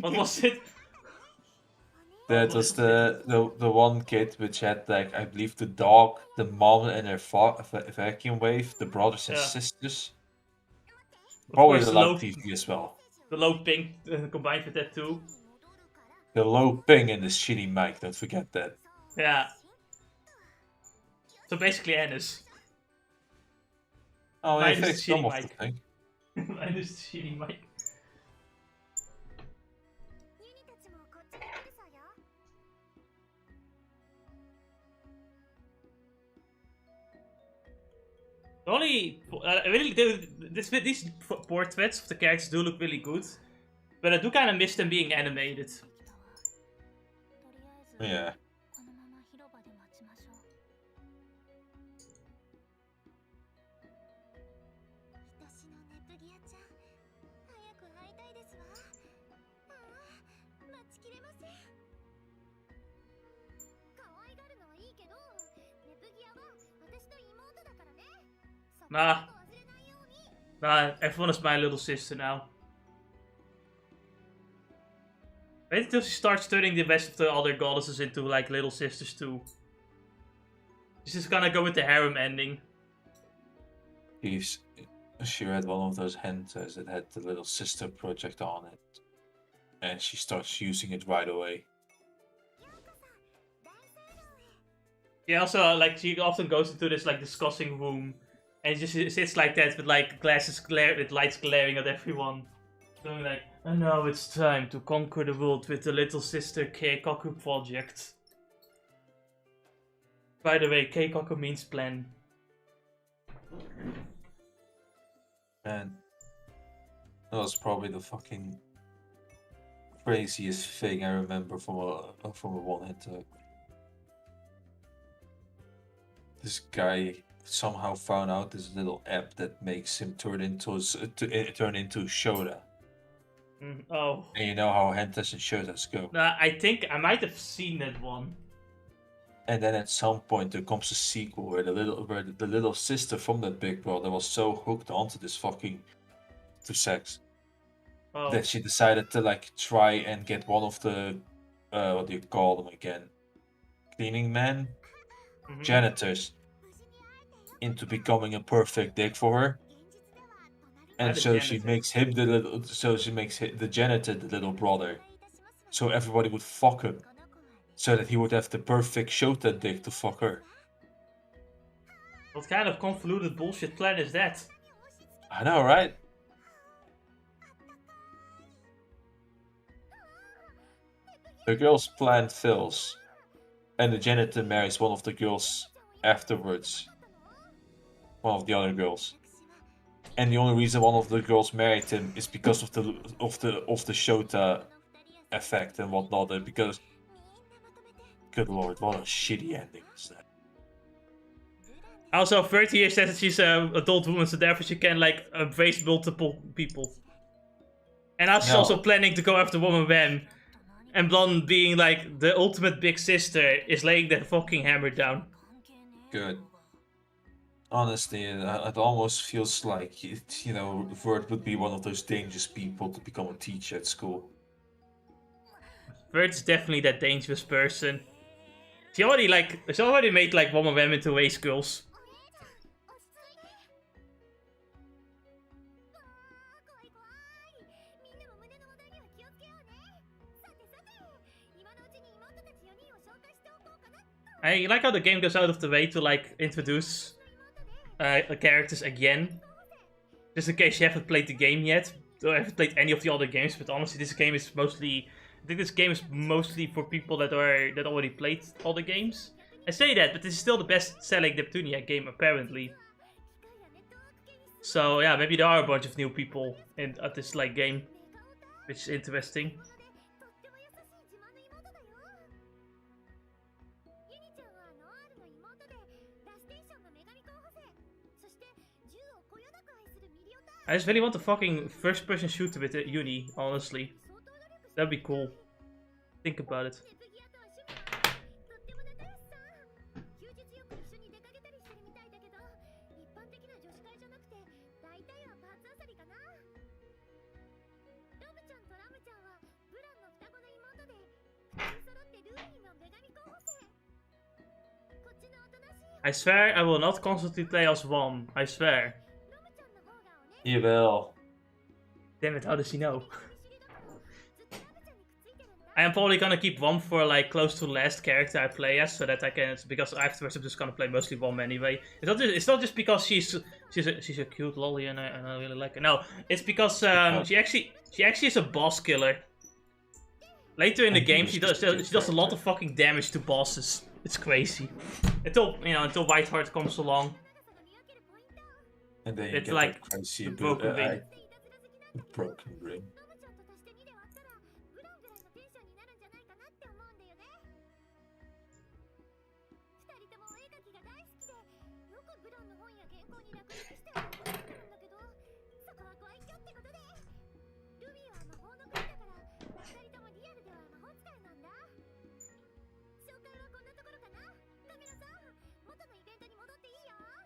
What was it? That was the one kid which had like, I believe, the dog, the mom and her vacuum wave, the brothers and sisters. Probably the loud TV as well. The low ping combined with that too. The low ping and the shitty mic, don't forget that. Yeah. So basically Ennis. Oh, they fixed some of the thing. Minus the shitty mic. The only really these portraits of the characters do look really good, but I do kind of miss them being animated. Yeah. Nah, everyone is my little sister now. Wait until she starts turning the rest of the other goddesses into like little sisters too. She's just gonna go with the harem ending. She read one of those hentais that had the little sister project on it. And she starts using it right away. Yeah, also, like, she often goes into this, like, discussing room. And just sits like that with, like, with lights glaring at everyone. Going like, and now it's time to conquer the world with the little sister Keikaku project. By the way, Keikaku means plan. Man, that was probably the fucking craziest thing I remember from a one hentai. This guy somehow found out this little app that makes him turn into Shoda. Oh. And you know how hentais and Shodas go. I think I might have seen that one. And then at some point there comes a sequel where the little sister from that big brother was so hooked onto this fucking sex that she decided to like try and get one of the what do you call them again? Cleaning men? janitors into becoming a perfect dick for her. And so she makes him the janitor the little brother. So everybody would fuck him. So that he would have the perfect Shota dick to fuck her. What kind of convoluted bullshit plan is that? I know, right? The girl's plan fails. And the janitor marries one of the girls afterwards. One of the other girls. And the only reason one of the girls married him is because of the Shota effect and whatnot. And because, good lord, what a shitty ending is that. Also, 30 years says that she's an adult woman, so therefore she can like embrace multiple people. And now she's also planning to go after Woman When. And Blonde, being like the ultimate big sister, is laying that fucking hammer down. Good. Honestly, it almost feels like, Vert would be one of those dangerous people to become a teacher at school. Vert's definitely that dangerous person. She already made like Woman When into race girls. I like how the game goes out of the way to like introduce characters again. Just in case you haven't played the game yet, or haven't played any of the other games, but honestly this game is mostly... I think this game is mostly for people that already played all the games. I say that, but this is still the best-selling Neptunia game, apparently. So yeah, maybe there are a bunch of new people at this like game, which is interesting. I just really want a fucking first-person shooter with Uni, honestly. That'd be cool. Think about it. I swear I will not constantly play as one. I swear. Jawel. Damn it, how does he know? I am probably gonna keep Wom for like close to the last character I play as, so that I can, because afterwards I'm just gonna play mostly Wom anyway. It's not just because she's a cute lolly and I really like her. No, it's because she actually is a boss killer. Later in the game she does a lot of fucking damage to bosses. It's crazy. Until Whiteheart comes along. And then it's like crazy broken ring. Broken ring.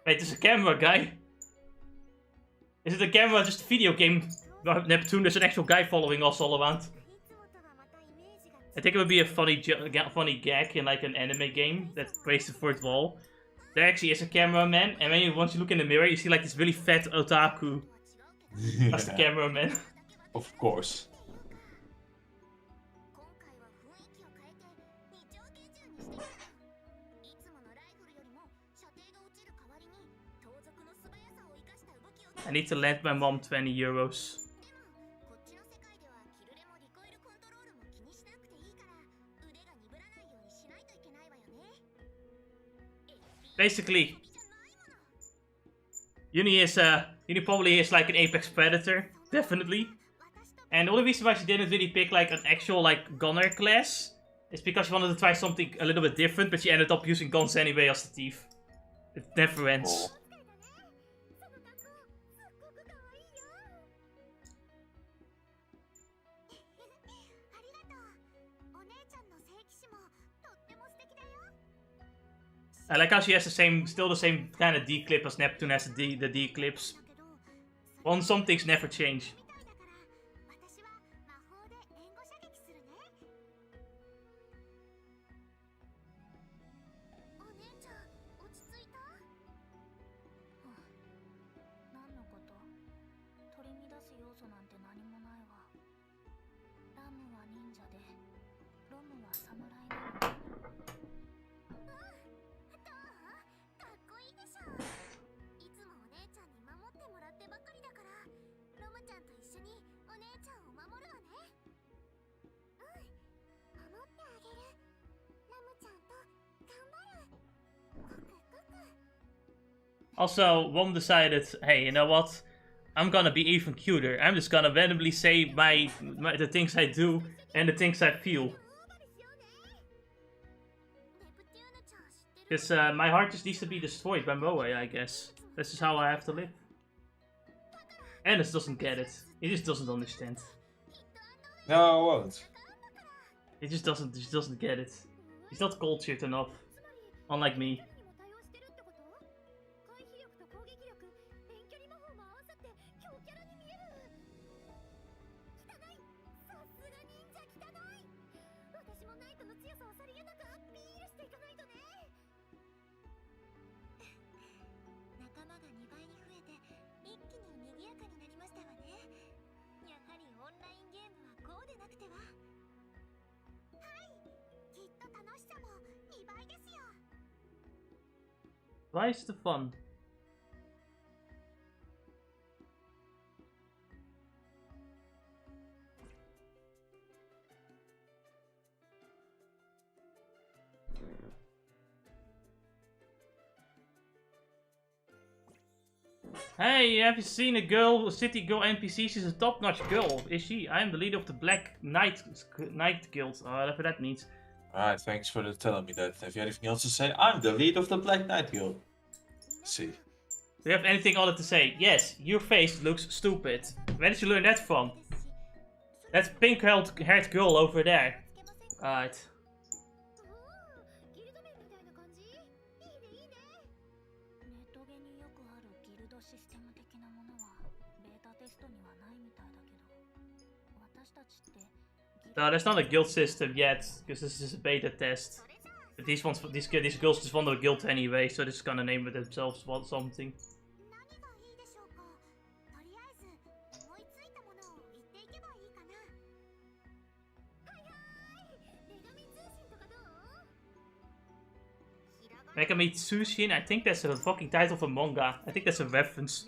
Wait, there's a camera, guy. Is it a camera, just a video game? Neptune, there's an actual guy following us all around. I think it would be a funny gag in like an anime game that breaks the fourth wall. There actually is a cameraman, and once you look in the mirror, you see like this really fat otaku. That's the cameraman. Of course. I need to lend my mom 20 euros. Basically, Uni probably is like an apex predator, definitely. And the only reason why she didn't really pick like an actual like gunner class is because she wanted to try something a little bit different, but she ended up using guns anyway as the thief. It never ends. Oh. I like how she has still the same kind of D-clip as Neptune has the D-clips. Some things never change. Also, Wom decided, hey, you know what? I'm gonna be even cuter. I'm just gonna randomly say the things I do and the things I feel. Because my heart just needs to be destroyed by Moe, I guess. This is how I have to live. Ennis doesn't get it. He just doesn't understand. No, I won't. He just doesn't get it. He's not cultured enough. Unlike me. Why is the fun? Hey, have you seen a city girl NPC? She's a top-notch girl, is she? I am the leader of the Black Knight Guild, whatever that means. Alright, thanks for telling me that. Have you anything else to say? I'm the lead of the Black Knight Guild. See. Do you have anything other to say? Yes, your face looks stupid. Where did you learn that from? That pink-haired girl over there. Alright. No, there's not a guild system yet, because this is a beta test. But these girls just want a guild anyway, so they're just gonna name it themselves something. Megami Tsushin, I think that's a fucking title of a manga. I think that's a reference.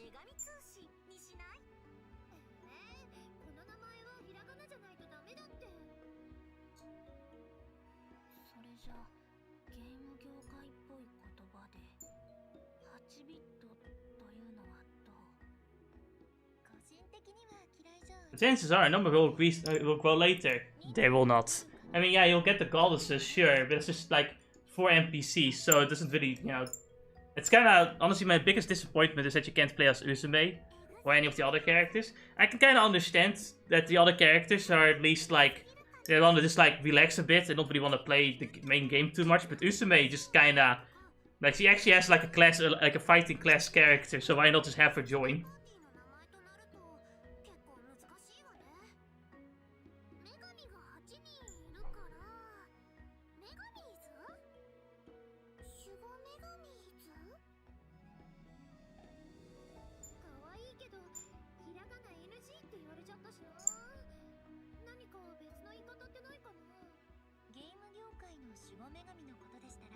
The chances are a number will grow later. They will not. I mean, yeah, you'll get the goddesses, sure, but it's just like 4 NPCs, so it doesn't really, you know... It's kind of, honestly, my biggest disappointment is that you can't play as Uzume or any of the other characters. I can kind of understand that the other characters are at least like, they want to just like relax a bit and don't really want to play the main game too much, but Uzume just kind of, like, she actually has like a class, like a fighting class character, so why not just have her join?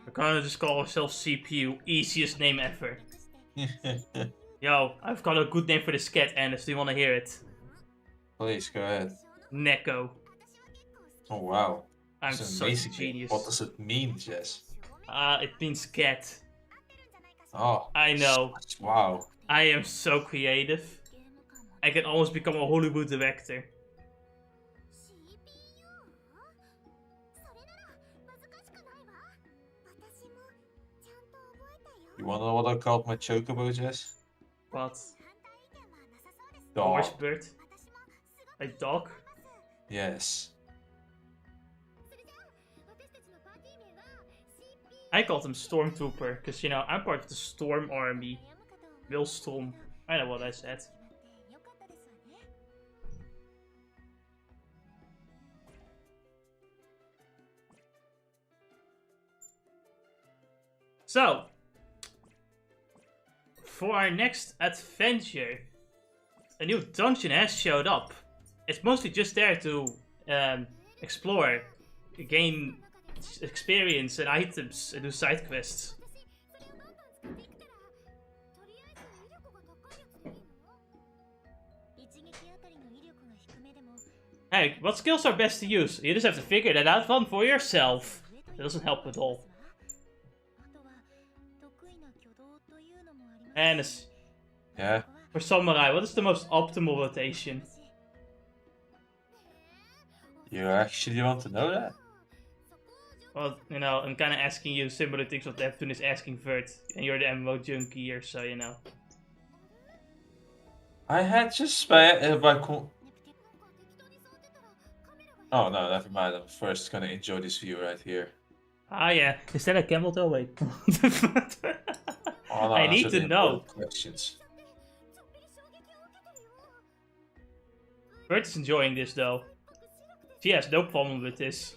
We're gonna just call ourselves CPU. Easiest name ever. Yo, I've got a good name for this cat, Ennis. Do you want to hear it? Please, go ahead. Neko. Oh, wow. I'm such a genius. What does it mean, Jess? It means cat. Oh. I know. Wow. I am so creative. I can almost become a Hollywood director. You wanna know what I called my chocobo, Jess? What? Dog. Horsebird? A dog? Yes. I called him Stormtrooper, because, you know, I'm part of the Storm Army. Will Storm. I know what I said. So, for our next adventure, a new dungeon has showed up. It's mostly just there to explore, gain experience and items, and do side quests. Hey, what skills are best to use? You just have to figure that out one for yourself. That doesn't help at all. And Yeah. for Samurai, what is the most optimal rotation? You actually want to know that? Well, you know, I'm kind of asking you similar things what Neptune is asking Vert, and you're the MMO junkie here, so you know. I had just Oh no, never mind. I'm first gonna enjoy this view right here. Ah yeah, is that a camel toe? Wait. Oh, no, I need to know. Questions. Vert is enjoying this though. She has no problem with this.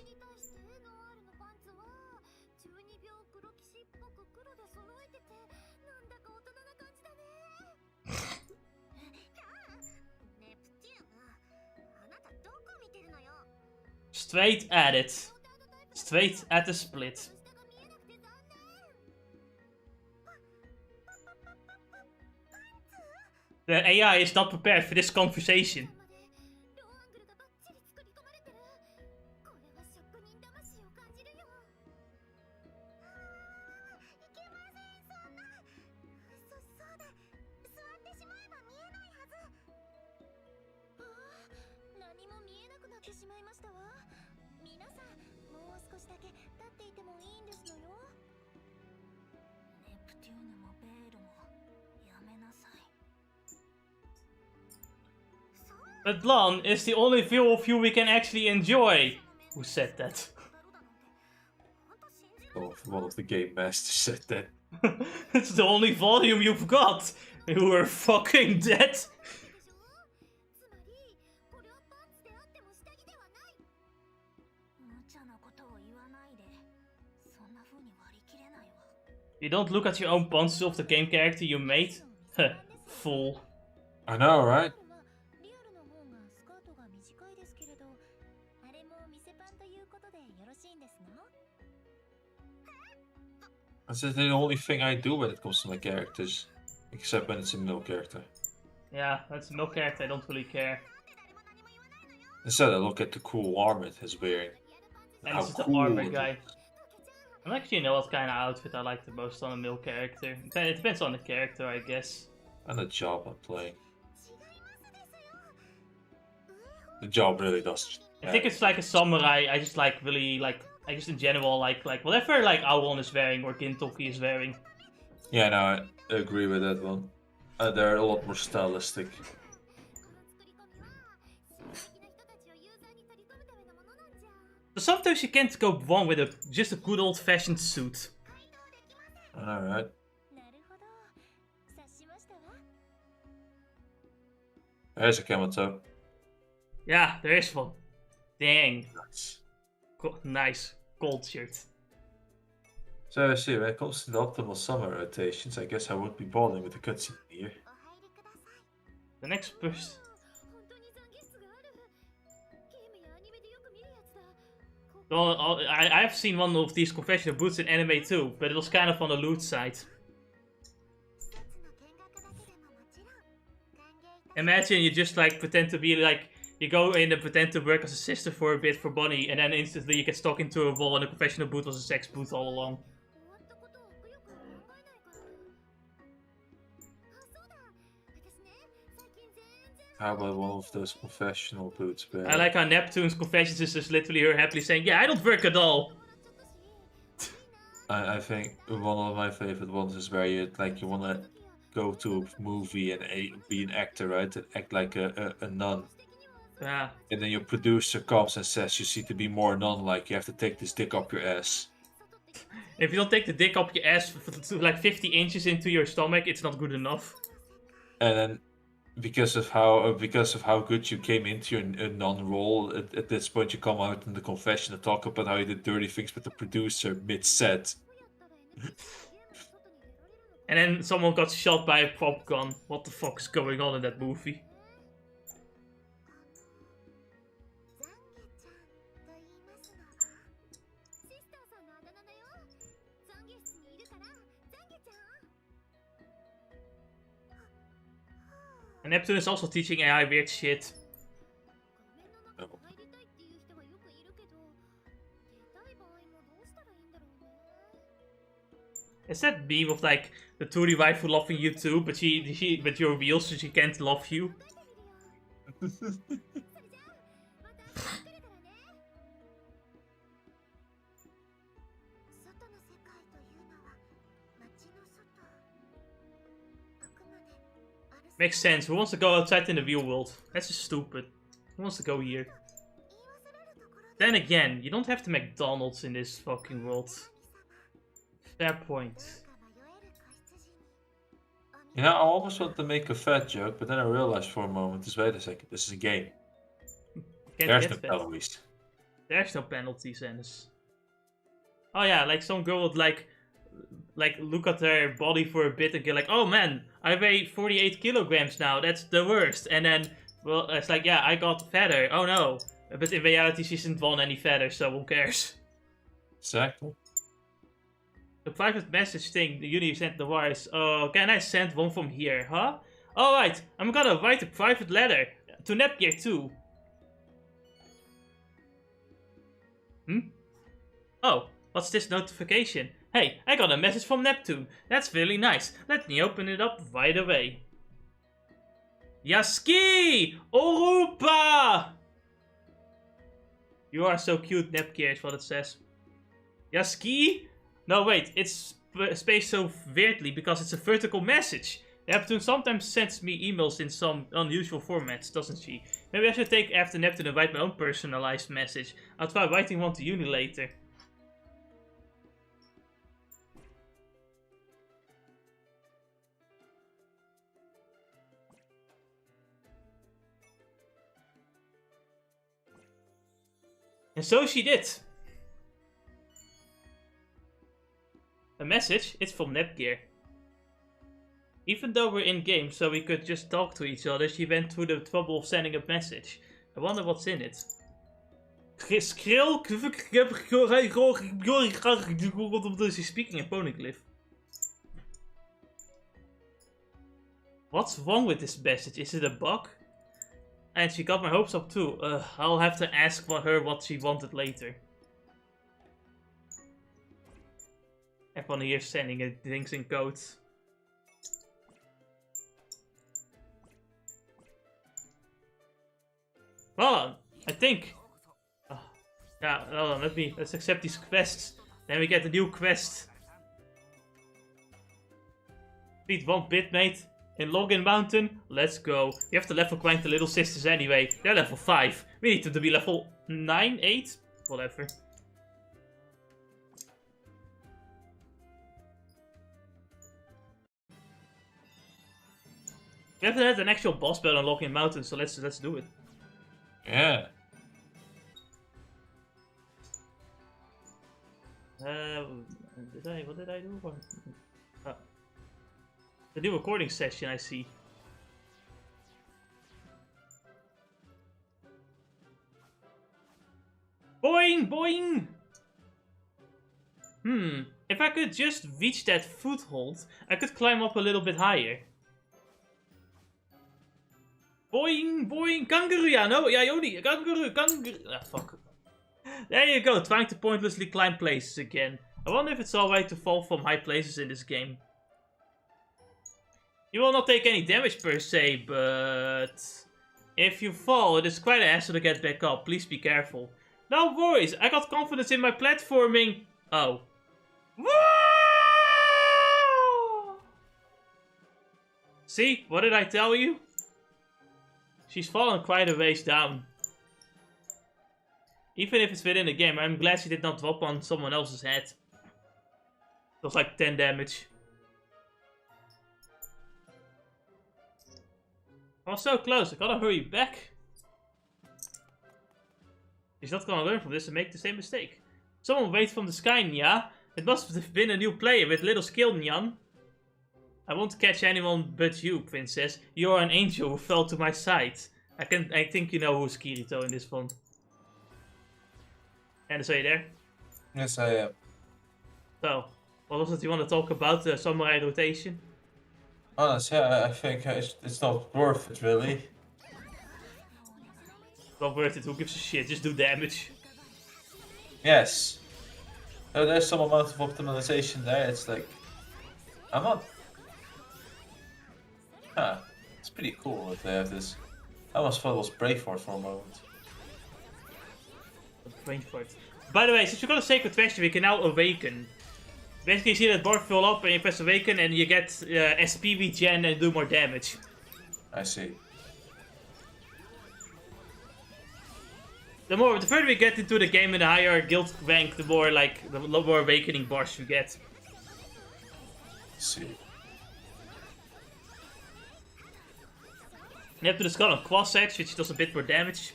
Straight at it. Straight at the split. The AI is not prepared for this conversation. But Lan is the only view of you we can actually enjoy. Who said that? Oh, one of the game masters said that. It's the only volume you've got. You are fucking dead. You don't look at your own pants of the game character you made? Fool. I know, right? That's the only thing I do when it comes to my characters. Except when it's a male character. Yeah, that's a male character, I don't really care. Instead I look at the cool armor it is wearing. And this is the armor guy. I don't actually know what kind of outfit I like the most on a male character. It depends on the character, I guess. And the job I'm playing. The job really does. I think it's like a samurai. I just like really like. I just in general like whatever like Aowon is wearing or Gintoki is wearing. Yeah, no, I agree with that one. They're a lot more stylistic. So sometimes you can't go wrong with just a good old-fashioned suit. Alright. There's a camel toe. Yeah, there is one. Dang. Nice. Nice. Gold shirt. So I see, when it comes to the optimal summer rotations, I guess I won't be bothering with the cutscene here. The next person. Well, I've seen one of these confessional booths in anime too, but it was kind of on the loot side. Imagine you just like pretend to be like, you go in and pretend to work as a sister for a bit for Bonnie, and then instantly you get stuck into a wall and the confessional booth was a sex booth all along. How about one of those confessional booths? Where... I like how Neptune's confessions is just literally her happily saying, yeah, I don't work at all. I think one of my favorite ones is where you want to go to a movie and be an actor, right? And act like a nun. Yeah. And then your producer comes and says you seem to be more nun-like. You have to take this dick up your ass. If you don't take the dick up your ass like 50 inches into your stomach, it's not good enough. And then because of how good you came into your nun role, at this point you come out in the confession and talk about how you did dirty things with the producer mid-set. And then someone got shot by a prop gun. What the fuck is going on in that movie? And Neptune is also teaching AI weird shit. Oh. Is that meme of like the Turi waifu loving you too, but but you're real, so she can't love you? Makes sense. Who wants to go outside in the real world? That's just stupid. Who wants to go here? Then again, you don't have to McDonald's in this fucking world. Fair point. You know, I almost wanted to make a fat joke, but then I realized for a moment, wait a second, this is a game. There's no calories. There's no penalties, Ennis. Oh yeah, like some girl would like look at her body for a bit and get like, oh man, I weigh 48 kilograms now, that's the worst. And then, well, it's like, yeah, I got fatter, oh no. But in reality, she isn't one any fatter, so who cares? Exactly. The private message thing the uni sent the wires. Oh, can I send one from here, huh? Alright, I'm gonna write a private letter to Netgear too. Oh, what's this notification? Hey, I got a message from Neptune. That's really nice. Let me open it up right away. Yaski! Orupa! You are so cute, Netgear is what it says. Yaski? No, wait, it's spaced so weirdly because it's a vertical message. Neptune sometimes sends me emails in some unusual formats, doesn't she? Maybe I should take after Neptune and write my own personalized message. I'll try writing one to uni later. And so she did. A message? It's from Netgear. Even though we're in-game, so we could just talk to each other, she went through the trouble of sending a message. I wonder what's in it. She's speaking in Poneglyph. What's wrong with this message? Is it a bug? And she got my hopes up too. I'll have to ask her what she wanted later. Everyone here sending things in codes. Well, I think. Yeah, hold on, let's accept these quests. Then we get a new quest. Beat 1 bitmate in Login Mountain. Let's go. We have to level grind the little sisters anyway. They're level 5. We need them to be level 9, 8? Whatever. We haven't had an actual boss battle on Login Mountain, so let's do it. Yeah. What did I do? The new recording session, I see. Boing! Boing! If I could just reach that foothold, I could climb up a little bit higher. Boing! Boing! Kangaroo! Yeah, no, Yoni! Kangaroo! Kangaroo! Ah, fuck. There you go, trying to pointlessly climb places again. I wonder if it's alright to fall from high places in this game. You will not take any damage per se, but if you fall, it is quite a hassle to get back up. Please be careful. No worries, I got confidence in my platforming. Oh. Woo! See, what did I tell you? She's fallen quite a ways down. Even if it's within the game, I'm glad she did not drop on someone else's head. It was like 10 damage. I was so close, I gotta hurry back. She's not gonna learn from this and make the same mistake. Someone waits from the sky, Nya. It must have been a new player with little skill, Nyan. I won't catch anyone but you, princess. You're an angel who fell to my side. I think you know who's Kirito in this one. And are you there? Yes, I am. So, what was it you want to talk about? The samurai rotation? Honestly, I think it's not worth it, really. Not worth it, who gives a shit? Just do damage. Yes. So there's some amount of optimization there. It's like, I'm not. Huh. It's pretty cool that they have this. I almost thought it was Braveheart for a moment. By the way, since we got a Sacred Treasure, we can now awaken. Basically, you see that bar fill up and you press awaken and you get SP regen and do more damage. I see. The further we get into the game and the higher guild rank, the more awakening bars you get. See. You have to the skull on cross edge, which does a bit more damage.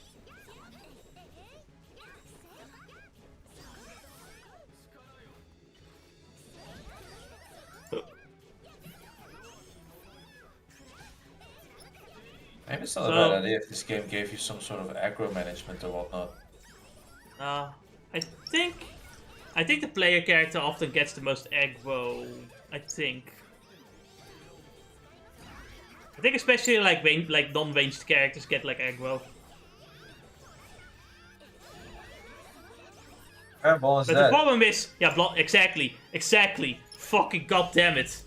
Maybe it's not a bad idea if this game gave you some sort of aggro management or whatnot. I think the player character often gets the most aggro. I think especially like non-ranged characters get like aggro. But the problem is, yeah, exactly. Fucking goddamn it.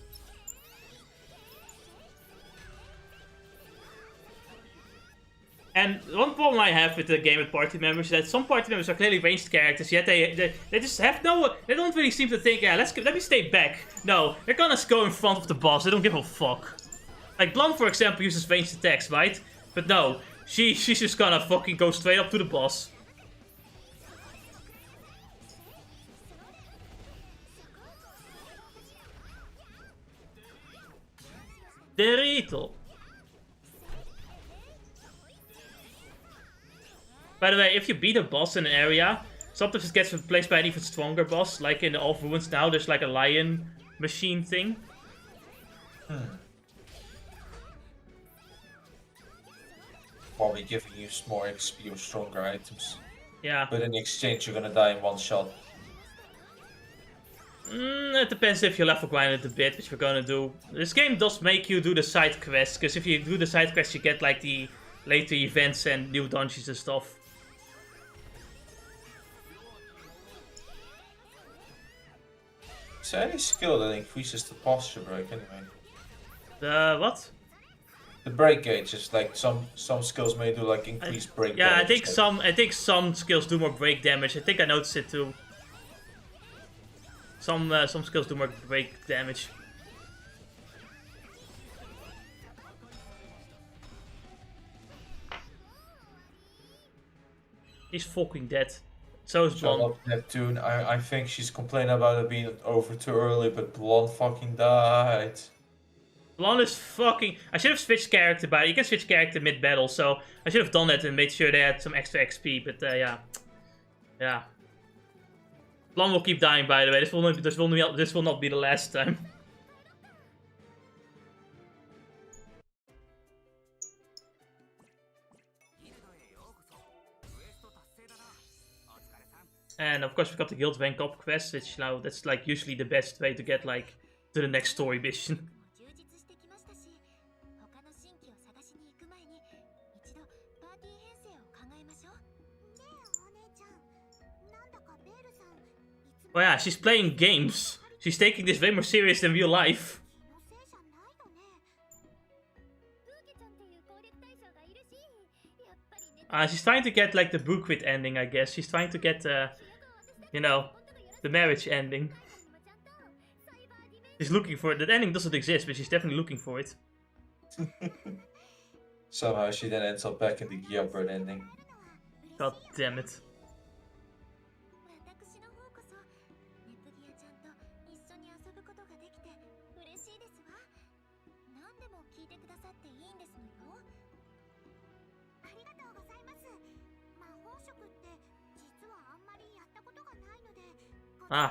And one problem I have with the game with party members is that some party members are clearly ranged characters, yet they just have no... They don't really seem to think, yeah, let me stay back. No, they're gonna go in front of the boss, they don't give a fuck. Like, Blum, for example, uses ranged attacks, right? But no, she's just gonna fucking go straight up to the boss. Kirito. By the way, if you beat a boss in an area, sometimes it gets replaced by an even stronger boss. Like in the All Ruins now, there's like a lion machine thing. Probably giving you more XP or stronger items. Yeah. But in exchange, you're gonna die in one shot. It depends if you level grind it a bit, which we're gonna do. This game does make you do the side quests, because if you do the side quests, you get like the later events and new dungeons and stuff. Is there any skill that increases the posture break anyway? The what? The break gauge is like some skills may do like increased break. Yeah, damage. I think some skills do more break damage. I think I noticed it too. Some skills do more break damage. He's fucking dead. So is Blonde. Neptune. I think she's complaining about it being over too early, but Blonde fucking died. Blonde is fucking... I should have switched character, but you can switch character mid-battle, so I should have done that and made sure they had some extra XP, but yeah. Yeah. Blonde will keep dying, by the way. This will not be the last time. And of course we got the guild rank up quest, which now that's like usually the best way to get like to the next story mission. Oh yeah, she's playing games. She's taking this way more serious than real life. She's trying to get like the Bookwit ending, I guess. She's trying to get, you know, the marriage ending. She's looking for it. That ending doesn't exist, but she's definitely looking for it. Somehow she then ends up back in the Gearbird ending. God damn it.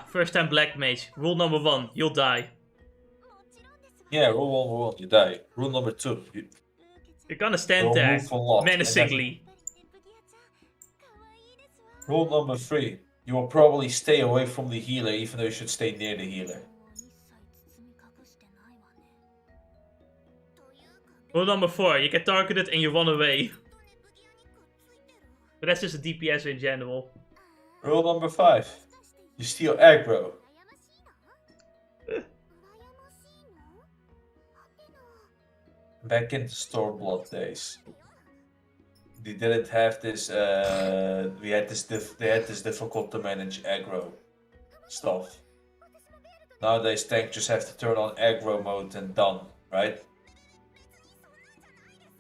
First time Black Mage. Rule number 1, you'll die. Yeah, rule number 1, you die. Rule number 2, you're gonna stand there, menacingly. Rule number 3, you will probably stay away from the healer, even though you should stay near the healer. Rule number 4, you get targeted and you run away. But that's just a DPS in general. Rule number 5, you steal aggro. Back in the Stormblood days, they didn't have this. They had this difficult to manage aggro stuff. Nowadays, tanks just have to turn on aggro mode and done, right?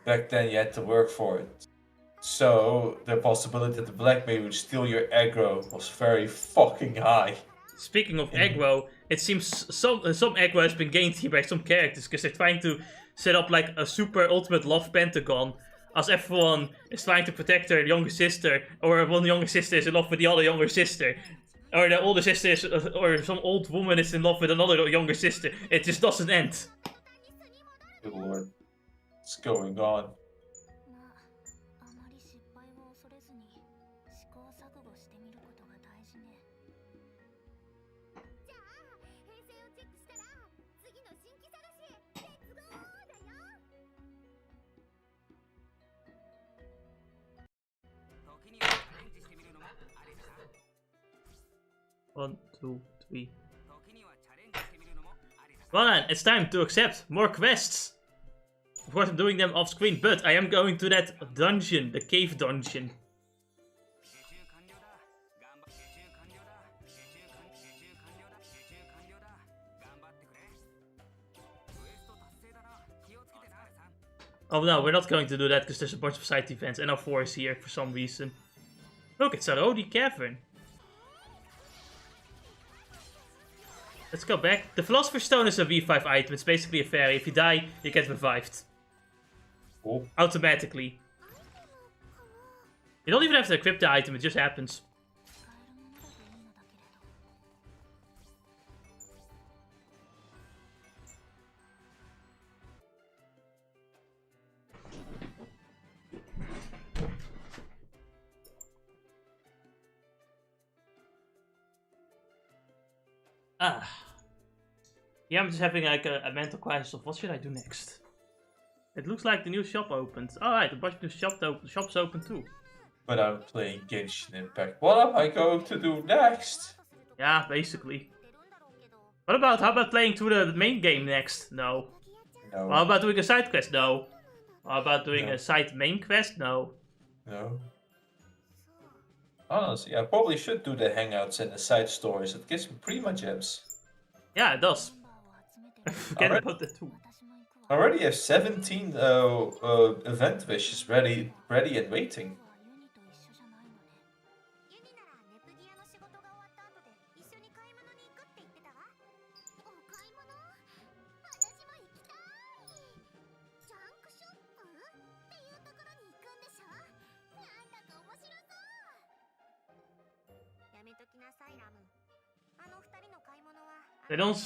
Back then, you had to work for it. So the possibility that the black mage would steal your aggro was very fucking high. Speaking of aggro, it seems some aggro has been gained here by some characters because they're trying to set up like a super ultimate love pentagon, as everyone is trying to protect their younger sister, or one younger sister is in love with the other younger sister, or the older sister is, or some old woman is in love with another younger sister. It just doesn't end. Good lord, what's going on? One, two, three. Well then, it's time to accept more quests. Of course I'm doing them off screen, but I am going to that dungeon, the cave dungeon. Oh no, we're not going to do that because there's a bunch of side events and our 4 is here for some reason. Look, it's a Rody Cavern. Let's go back. The Philosopher's Stone is a V5 item. It's basically a fairy. If you die, you get revived. Cool. Automatically. You don't even have to equip the item, it just happens. Yeah, I'm just having like a mental crisis of what should I do next. It looks like the new shop opened. Alright, a bunch of new shops open too. But I'm playing Genshin Impact. What am I going to do next? Yeah, basically. How about playing through the main game next? No. No. How about doing a side quest? No. How about doing a side main quest? No. No. Honestly, I probably should do the hangouts and the side stories. It gives me pretty much gems. Yeah, it does. Forget about that too. I already have 17 event wishes ready and waiting. They don't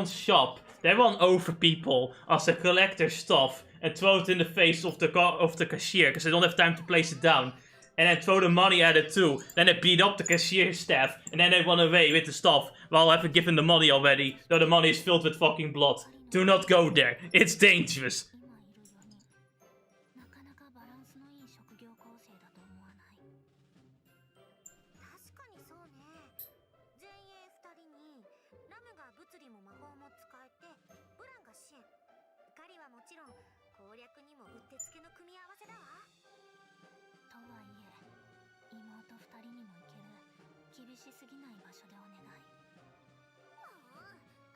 shop. They run over people as they collect their stuff and throw it in the face of the cashier because they don't have time to place it down. And then throw the money at it too. Then they beat up the cashier staff and then they run away with the stuff while having given the money already, though the money is filled with fucking blood. Do not go there. It's dangerous.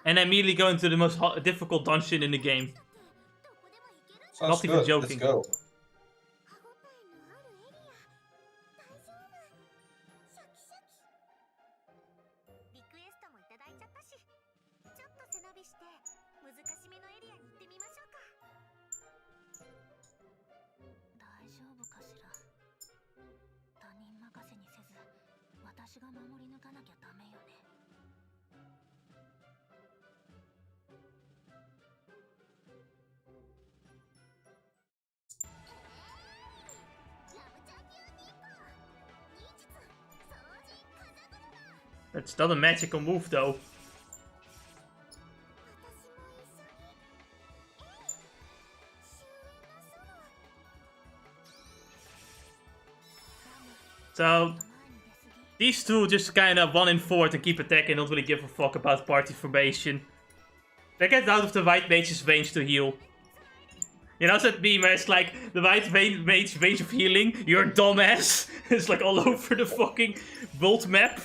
And I immediately go into the most difficult dungeon in the game. Sounds Not even joking. Let's go. That's not a magical move though. So, these two just kind of 1 in 4 to keep attacking, don't really give a fuck about party formation. They get out of the white mage's range to heal. You know that meme where it's like, the white mage range of healing, you're dumbass. It's like all over the fucking world map.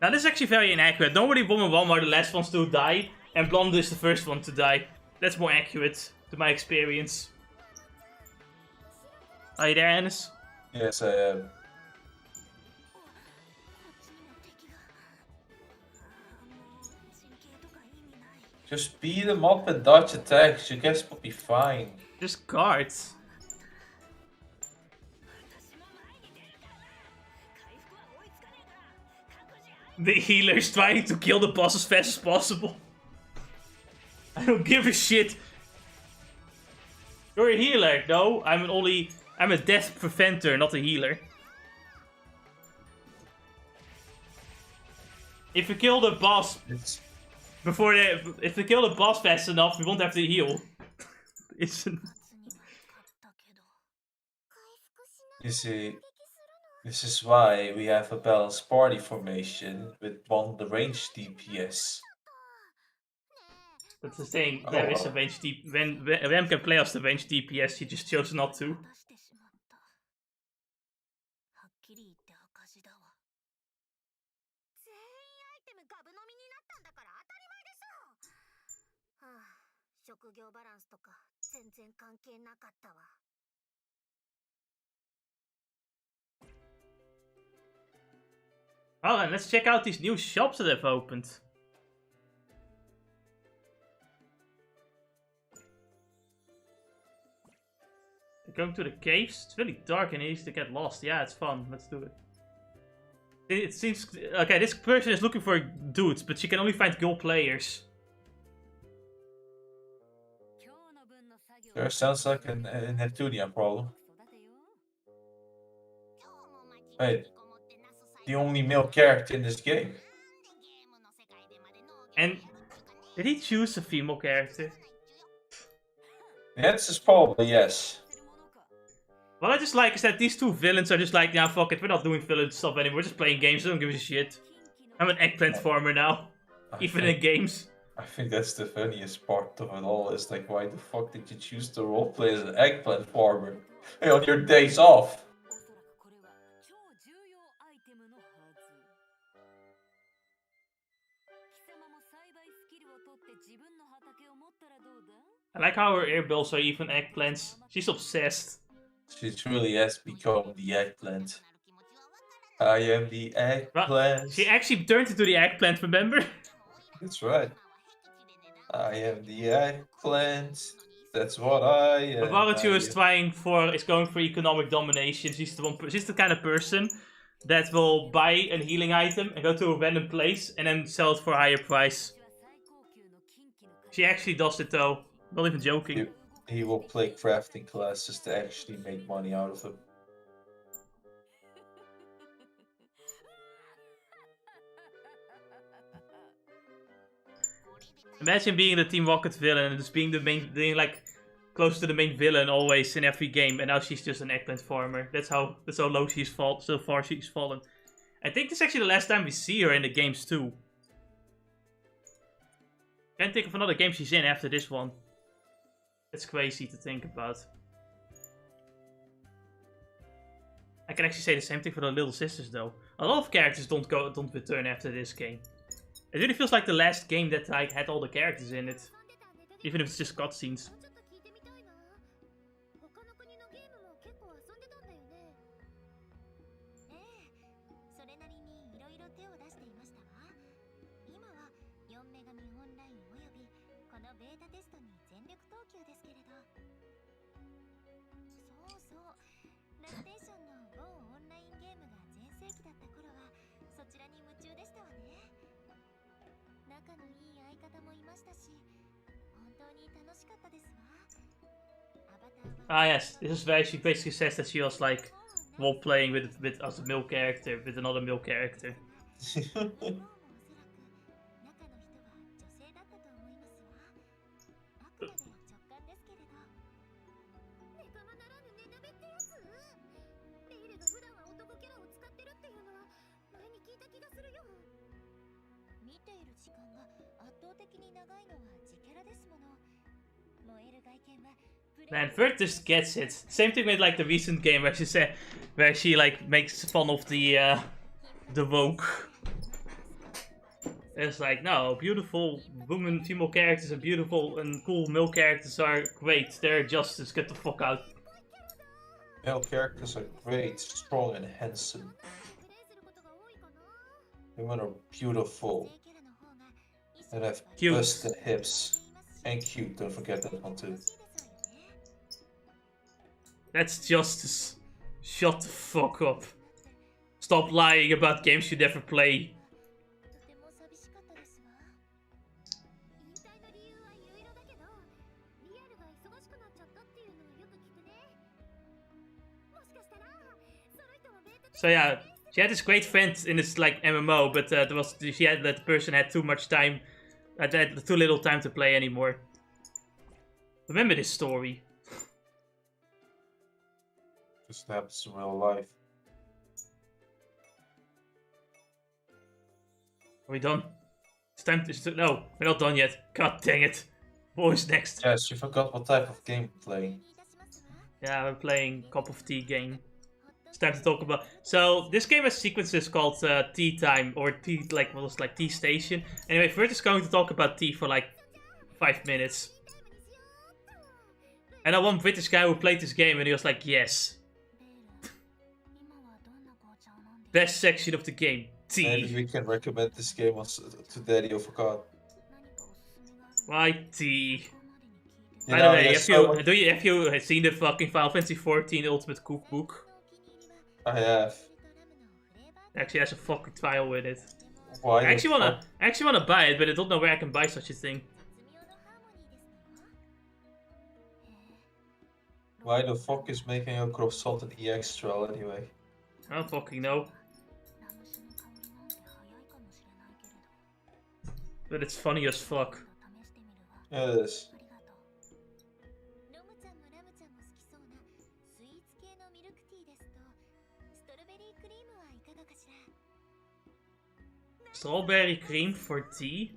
Now this is actually very inaccurate. Normally woman 1 are the last ones to die, and blonde is the first one to die. That's more accurate, to my experience. Are you there, Anis? Yes, I am. Just beat them up and dodge attacks. You guys will be fine. Just cards. The healer's trying to kill the boss as fast as possible. I don't give a shit. You're a healer. No, I'm a death preventer, not a healer. If we kill the boss if we kill the boss fast enough, we won't have to heal. You see, this is why we have a balanced party formation with 1 the range DPS. That's the thing. There is a range DPS. When Rem can play as the range DPS, he just chose not to. Oh, and let's check out these new shops that have opened. Going to the caves? It's really dark and easy to get lost. Yeah, it's fun. Let's do it. It seems... Okay, this person is looking for dudes, but she can only find girl players. There sounds like a Neptunia problem. Wait, the only male character in this game. And did he choose a female character? The answer is probably yes. What I just like is that these two villains are just like, yeah, fuck it, we're not doing villain stuff anymore, we're just playing games, I don't give a shit. I'm an eggplant farmer now, even in games. I think that's the funniest part of it all, is like, why the fuck did you choose to roleplay as an eggplant farmer? Hey, on your days off! I like how her earballs are even eggplants. She's obsessed. She truly has become the eggplant. I am the eggplant. Well, she actually turned into the eggplant, remember? That's right. I am the eggplant. That's what I am. But Waruchu is going for economic domination. She's the kind of person that will buy a healing item and go to a random place and then sell it for a higher price. She actually does it though. Not even joking. He will play crafting classes to actually make money out of them. Imagine being the Team Rocket villain and just being like close to the main villain always in every game, and now she's just an eggplant farmer. That's how low she's fallen. So far she's fallen. I think this is actually the last time we see her in the games too. Can't think of another game she's in after this one. It's crazy to think about. I can actually say the same thing for the Little Sisters though. A lot of characters don't return after this game. It really feels like the last game that like had all the characters in it. Even if it's just cutscenes. Ah yes, this is where she basically says that she was like role playing with as a male character with another male character. Man, Vert just gets it. Same thing with like the recent game where she like makes fun of the woke. It's like, no, beautiful women, female characters and beautiful and cool male characters are great. They're justice. Get the fuck out. Male characters are great, strong, and handsome. Women are beautiful and have busted hips. And cute, don't forget that one too. That's justice. Shut the fuck up. Stop lying about games you never play. So yeah, she had this great friend in this like MMO, but the person had too much time, had too little time to play anymore. Remember this story? This happens in real life. Are we done? It's time to no, we're not done yet. God dang it! What's next? Yes, you forgot what type of game you're playing. Yeah, we're playing Cup of Tea game. It's time to talk about. So this game has sequences called Tea Time or Tea Tea Station. Anyway, we're just going to talk about tea for like 5 minutes. And I one British guy who played this game and he was like, yes. Best section of the game, tea. Maybe we can recommend this game to Daddy of God. Why tea? By the way, have you seen the fucking Final Fantasy 14 Ultimate Cookbook? I have. Actually, has a fucking file with it. Why? I actually wanna buy it, but I don't know where I can buy such a thing. Why the fuck is making a croissant an EX trail anyway? I don't fucking know. But it's funny as fuck. Yeah, it is. Strawberry cream for tea?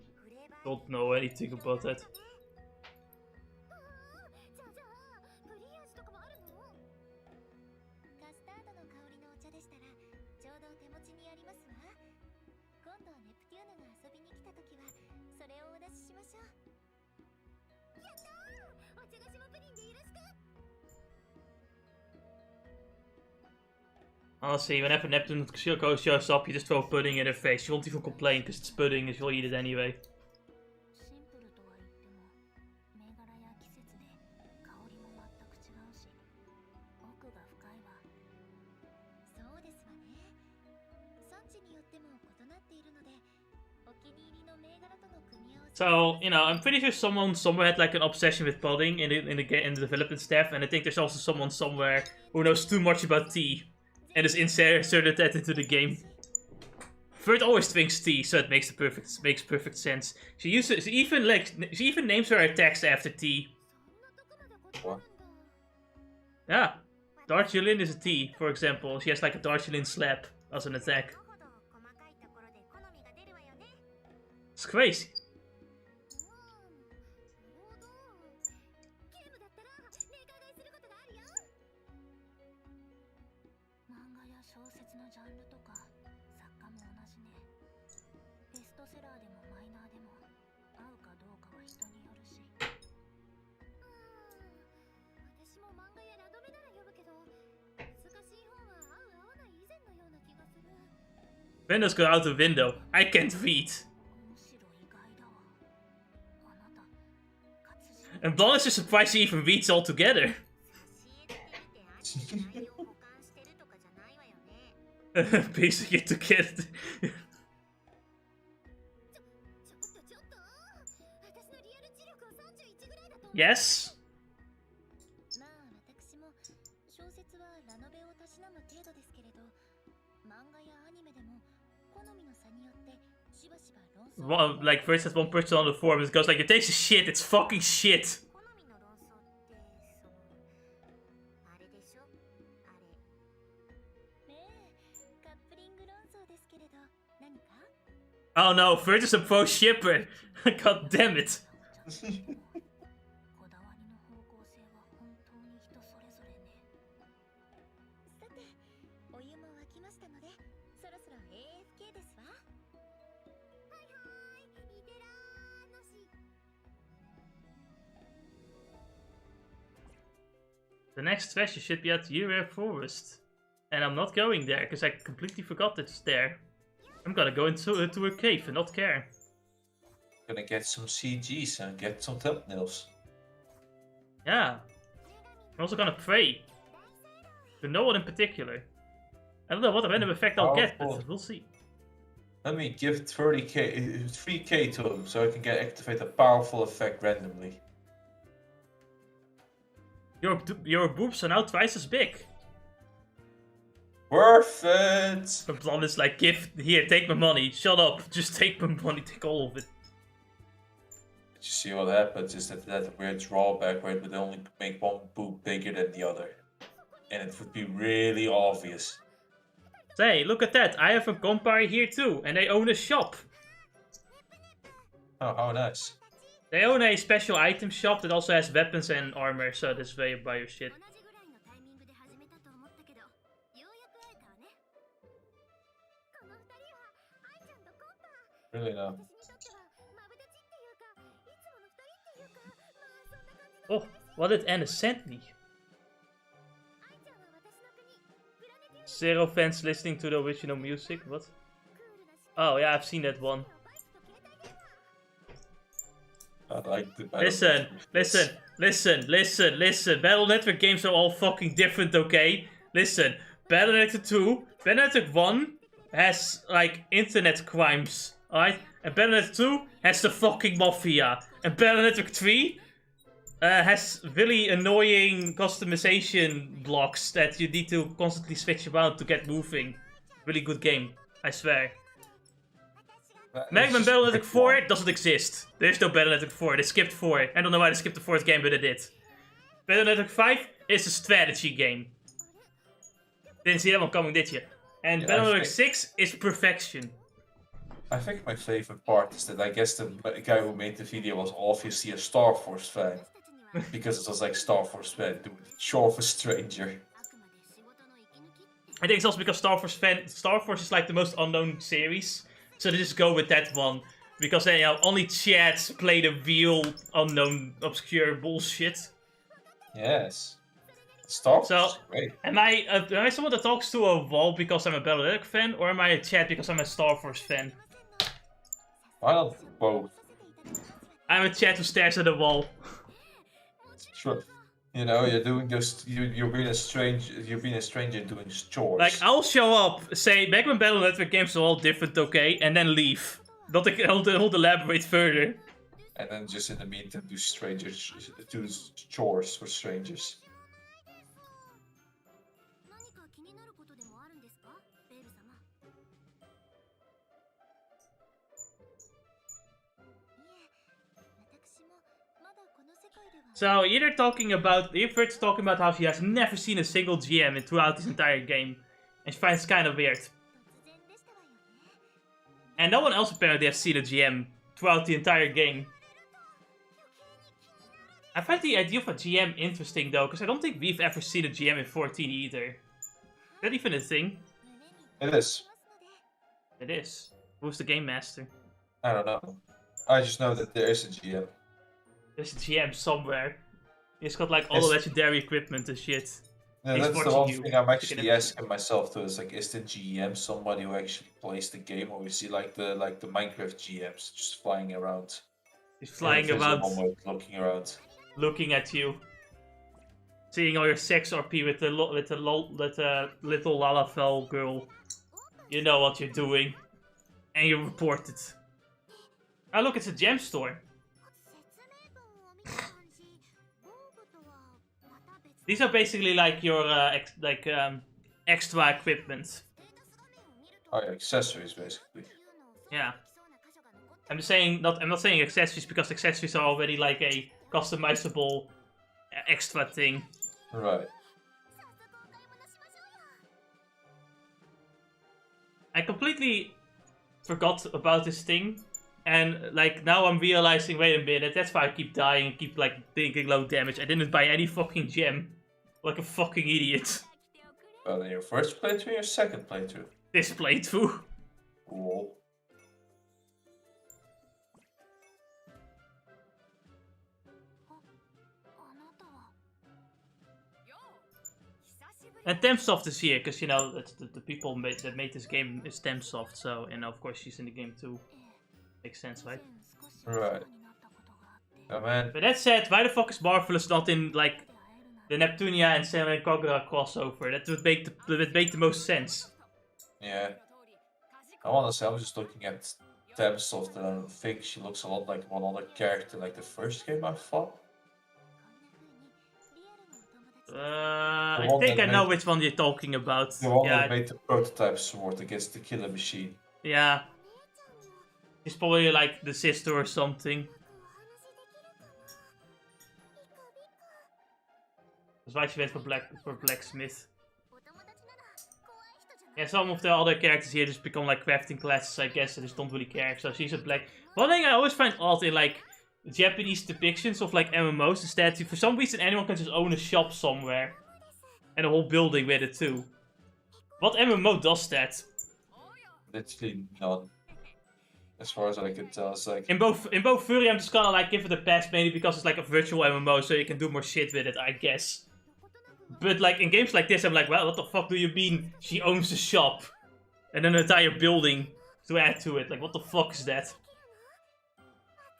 Don't know anything about that. Honestly, whenever Neptune shows up, you just throw pudding in her face. She won't even complain because it's pudding and she'll eat it anyway. So, you know, I'm pretty sure someone somewhere had like an obsession with pudding in the development staff, and I think there's also someone somewhere who knows too much about tea and just inserted that into the game. Vert always drinks tea, so it makes perfect sense. She even names her attacks after tea. What? Yeah, Darjeeling is a tea, for example. She has like a Darjeeling slap as an attack. It's crazy. Windows go out the window. I can't read. And Blonde is just surprised she even reads altogether. Piecing it together. Yes? Like, first there's one person on the forum that goes like, it takes a shit, it's fucking shit. Oh no, Vert is a pro shipper. God damn it. The next treasure should be at Yurare Forest. And I'm not going there, because I completely forgot it's there. I'm gonna go into a cave and not care. Gonna get some CGs and get some thumbnails. Yeah. I'm also gonna pray. To no one in particular. I don't know what random effect I'll get, but we'll see. Let me give 3k to him so I can activate a powerful effect randomly. Your boobs are now twice as big. Worth it! The plan is like, here, take my money. Shut up. Just take my money, take all of it. But you see what happens is that weird drawback where it would only make one boob bigger than the other. And it would be really obvious. Say, look at that. I have a compare here too, and they own a shop. Oh, how nice. They own a special item shop that also has weapons and armor, so this way you buy your shit. Really no. Oh, what did Anna send me? Zero fans listening to the original music, what? Oh yeah, I've seen that one. I like the Listen. Battle Network games are all fucking different, okay? Listen, Battle Network 2, Battle Network 1 has, like, internet crimes, alright? And Battle Network 2 has the fucking mafia. And Battle Network 3 has really annoying customization blocks that you need to constantly switch around to get moving. Really good game, I swear. Mega Man Battle Network 4 doesn't exist. There's no Battle Network 4. They skipped 4. I don't know why they skipped the 4th game, but they did. Battle Network 5 is a strategy game. Didn't see that one coming, did you? And Battle Network 6 is perfection. I think my favorite part is that I guess the guy who made the video was obviously a Star Force fan. Because it was like Star Force fan doing the chore of a stranger. I think it's also because Star Force is like the most unknown series. So they just go with that one. Because you know, only chats play the real unknown obscure bullshit. Yes. Star Force is great. Am I someone that talks to a wall because I'm a Battle Network fan, or am I a chat because I'm a Star Force fan? Well, both. I'm a chat who stares at a wall. Sure. You know, you're doing this. You're being a stranger doing chores. Like, I'll show up, say, Mega Man Battle Network games are all different, okay, and then leave. Not I'll elaborate further. And then just in the meantime, do chores for strangers. So you're talking about how she has never seen a single GM throughout this entire game, and she finds it kind of weird. And no one else apparently has seen a GM throughout the entire game. I find the idea of a GM interesting though, because I don't think we've ever seen a GM in 14 either. Is that even a thing? It is. It is. Who's the game master? I don't know. I just know that there is a GM. There's a GM somewhere. He's got like all the legendary equipment and shit. Yeah, that's the one thing I'm actually asking myself too. Is like, is the GM somebody who actually plays the game, or we see like the Minecraft GMs just flying around? He's flying around, looking around, looking at you, seeing all your sex RP with the little Lalafell girl. You know what you're doing, and you report it. Oh look, it's a gem store. These are basically like your extra equipment. Oh, yeah, accessories basically. Yeah. I'm not saying accessories because accessories are already like a customizable extra thing. Right. I completely forgot about this thing. And, like, now I'm realizing, wait a minute, that's why I keep dying and keep, like, taking low damage. I didn't buy any fucking gem. Like a fucking idiot. Well, in your first playthrough or your second playthrough? This playthrough. Cool. And Temsoft is here, because, you know, that's the people that made this game is Temsoft. So, and of course she's in the game too. Makes sense, right? Right. Oh man. But that said, why the fuck is Marvelous not in, like, the Neptunia and Samurai Kagura crossover? That would make the most sense. Yeah. I honestly, I was just looking at Temsoft and I think she looks a lot like one other character like the first game I fought. I think I know which one you're talking about. The one that made the prototype sword against the killer machine. Yeah. She's probably like the sister or something. That's why she went for blacksmith. Yeah, some of the other characters here just become like crafting classes, I guess, and just don't really care. So she's a black. One thing I always find odd in like Japanese depictions of like MMOs is that for some reason anyone can just own a shop somewhere. And a whole building with it too. What MMO does that? Literally none. As far as I can tell, it's like... In both Fury, I'm just gonna like give it a pass mainly because it's like a virtual MMO, so you can do more shit with it, I guess. But like in games like this, I'm like, well, what the fuck do you mean she owns a shop? And an entire building to add to it. Like, what the fuck is that?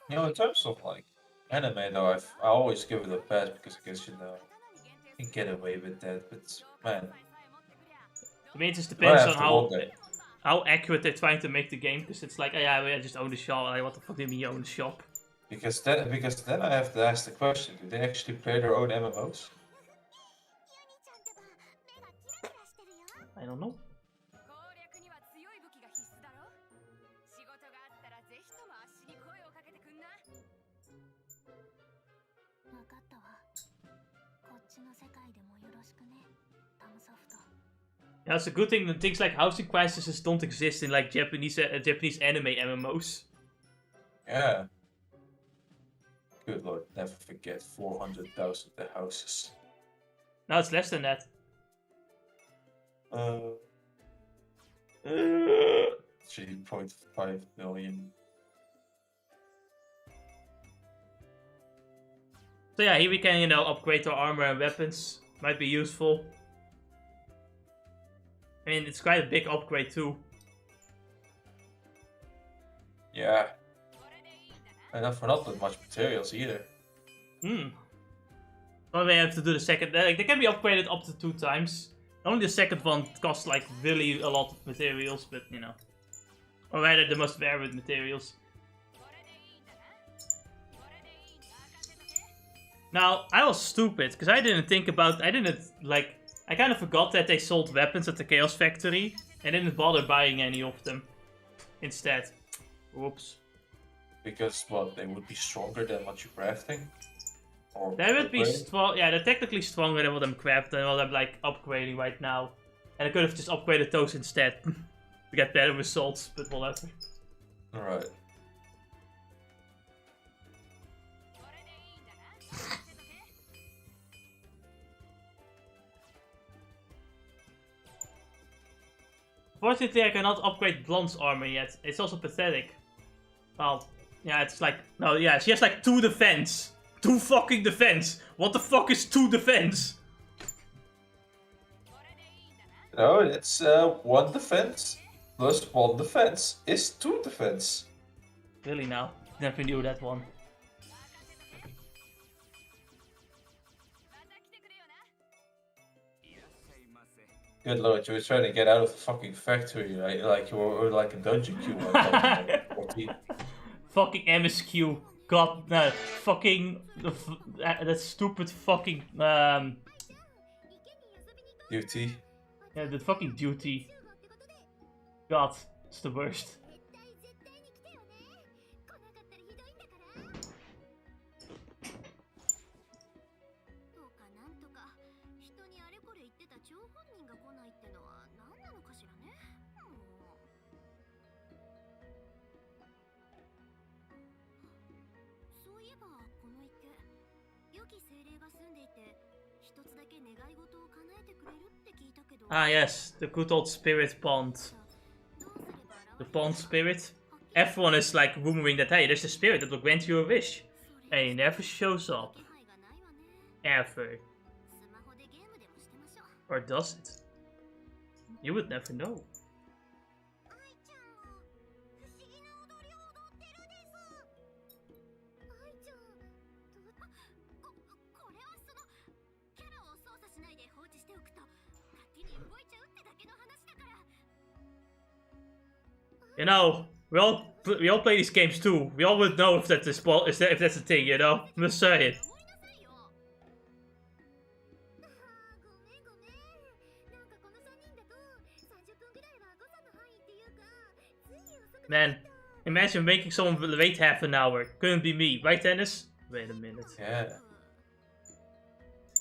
You know, in terms of like anime though, I always give it a pass because I guess, you know, you can get away with that, but man. I mean, it just depends on how accurate they're trying to make the game, because it's like, oh, yeah, I just own the shop. Like, what the fuck do you mean you own the shop? Because then I have to ask the question, do they actually play their own MMOs? I don't know. Yeah, it's a good thing that things like housing crises don't exist in like Japanese anime MMOs. Yeah. Good lord, never forget 400,000 the houses. No, it's less than that. 3.5 million. So yeah, here we can, you know, upgrade our armor and weapons. Might be useful. I mean, it's quite a big upgrade too. Yeah. And for not that much materials either. Well, we have to do the second. They can be upgraded up to 2 times. Only the second one costs like really a lot of materials, but you know. Or rather, the most varied materials. Now, I was stupid, because I didn't think about... I kind of forgot that they sold weapons at the Chaos Factory, and didn't bother buying any of them instead. Whoops. Because, what, they would be stronger than what you're crafting? Or they would be strong. Yeah, they're technically stronger than what I'm crafting, than what I'm like upgrading right now. And I could have just upgraded those instead to get better results, but whatever. Alright. Fortunately, I cannot upgrade Blonde's armor yet. It's also pathetic. Well, yeah, it's like... No, yeah, she has like 2 defense. 2 fucking defense. What the fuck is 2 defense? No, it's 1 defense plus 1 defense is 2 defense. Really now? Never knew that one. Good lord, you were trying to get out of the fucking factory, right? Like you were like a dungeon queue. Fucking MSQ. God, no. Fucking... that stupid fucking... Duty. Yeah, the fucking duty. God, it's the worst. Ah yes, the good old spirit pond. The pond spirit. Everyone is like rumoring that, hey, there's a spirit that will grant you a wish. And he never shows up. Ever. Or does it? You would never know. You know, we all play these games too. We all would know if that's if that's a thing, you know? I'm just saying. Man, imagine making someone wait half an hour. Couldn't be me, right, Dennis? Wait a minute. Yeah.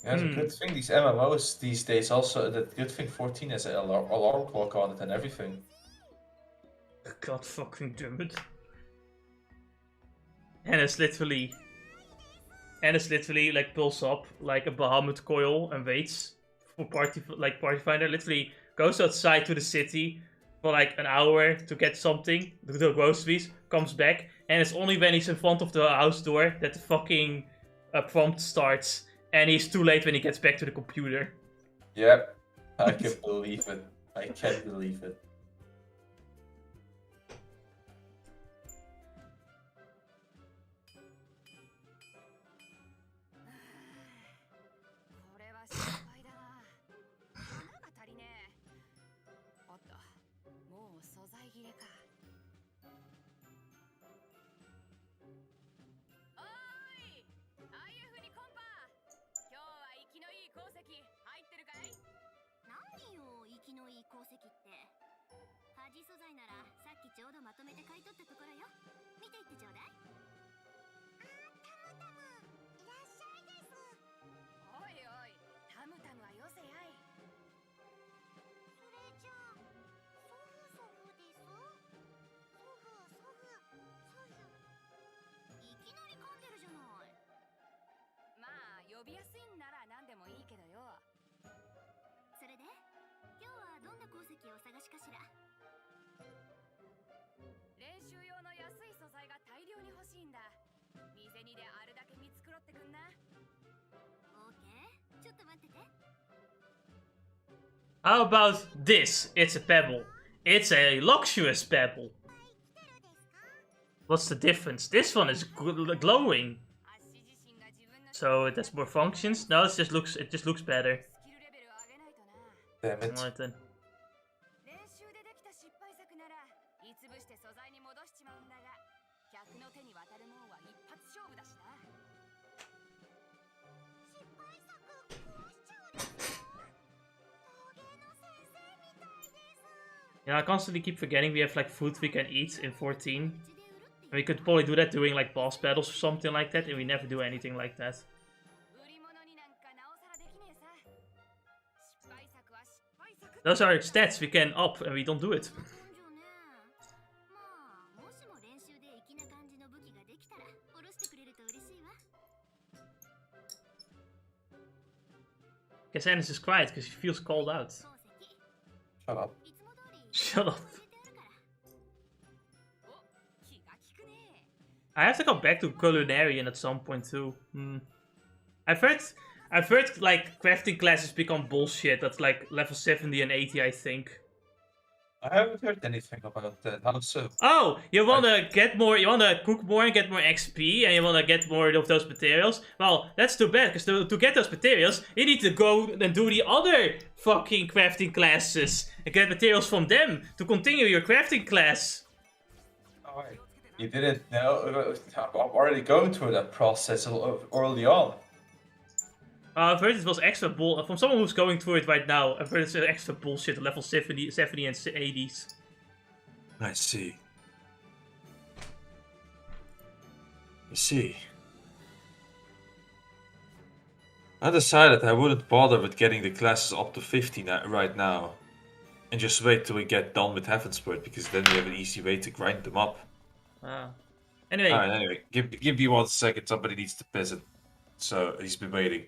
Yeah, it's a good thing these MMOs these days also. The good thing 14 has an alarm clock on it and everything. God fucking damn it. And it's literally like pulls up like a Bahamut coil and waits for party finder. Literally goes outside to the city for like an hour to get something, the groceries, comes back, and it's only when he's in front of the house door that the fucking prompt starts, and he's too late when he gets back to the computer. Yep, I can believe it. I can't believe it. How about this? It's a pebble. It's a luxurious pebble. What's the difference? This one is glowing. So it has more functions? No, it just looks better. Damn it. Alright then. Yeah, I constantly keep forgetting we have like food we can eat in 14. And we could probably do that during like boss battles or something like that, and we never do anything like that. Those are stats we can up, and we don't do it. Cassandra is quiet because she feels called out. Shut up. Shut up. I have to come back to Culinarian at some point too. I've heard like crafting classes become bullshit. That's like level 70 and 80, I think. I haven't heard anything about that. How so? Oh, you wanna get more, you wanna cook more and get more XP, and you wanna get more of those materials? Well, that's too bad, because to get those materials, you need to go and do the other fucking crafting classes and get materials from them to continue your crafting class. Alright. You didn't know? I'm already going through that process early on. I've heard it was extra bull from someone who's going through it right now. I've heard it's extra bullshit at level 70 and 80s. I see. I see. I decided I wouldn't bother with getting the classes up to 50 right now. And just wait till we get done with Heavensport, because then we have an easy way to grind them up. Anyway. Alright, anyway. Give me 1 second, somebody needs to piss it. So, he's been waiting.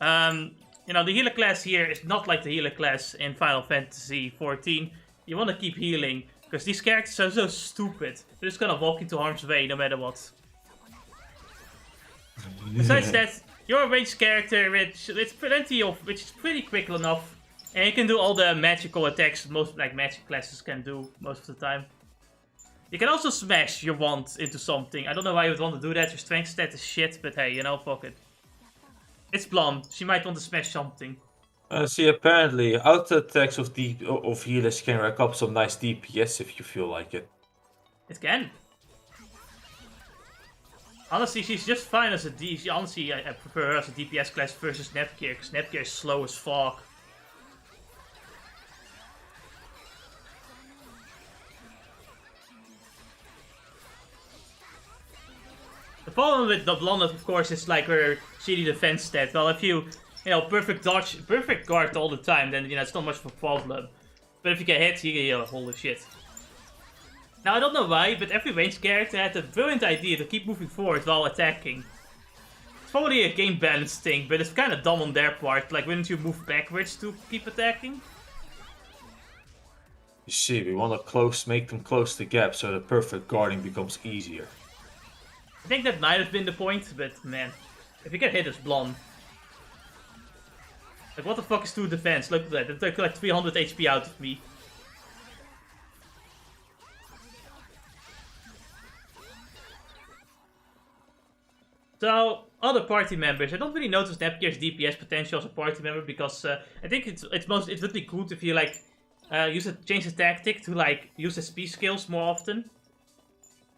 You know, the healer class here is not like the healer class in Final Fantasy XIV. You want to keep healing, because these characters are so stupid. They're just gonna walk into harm's way no matter what. Besides that, you're a ranged character which is pretty quick enough. And you can do all the magical attacks most like magic classes can do most of the time. You can also smash your wand into something. I don't know why you would want to do that. Your strength stat is shit, but hey, you know, fuck it. It's Blonde. She might want to smash something. See, apparently, auto attacks of healers can rack up some nice DPS if you feel like it. It can. Honestly, she's just fine as a D. Honestly, I prefer her as a DPS class versus Nepgear, because Nepgear is slow as fuck. The problem with the Blonde, of course, is like her shitty defense stat. Well, if you know, perfect dodge, perfect guard all the time, then, you know, it's not much of a problem. But if you get hit, you get holy shit. Now, I don't know why, but every ranged character had a brilliant idea to keep moving forward while attacking. It's probably a game balance thing, but it's kind of dumb on their part. Like, wouldn't you move backwards to keep attacking? You see, we want to make them close the gap so the perfect guarding becomes easier. I think that might have been the point, but man, if you get hit as Blonde. Like, what the fuck is 2 defense? Look at that, it took like 300 HP out of me. So, other party members. I don't really notice Nepgear's DPS potential as a party member because I think it would be good if you like change the tactic to like use SP skills more often.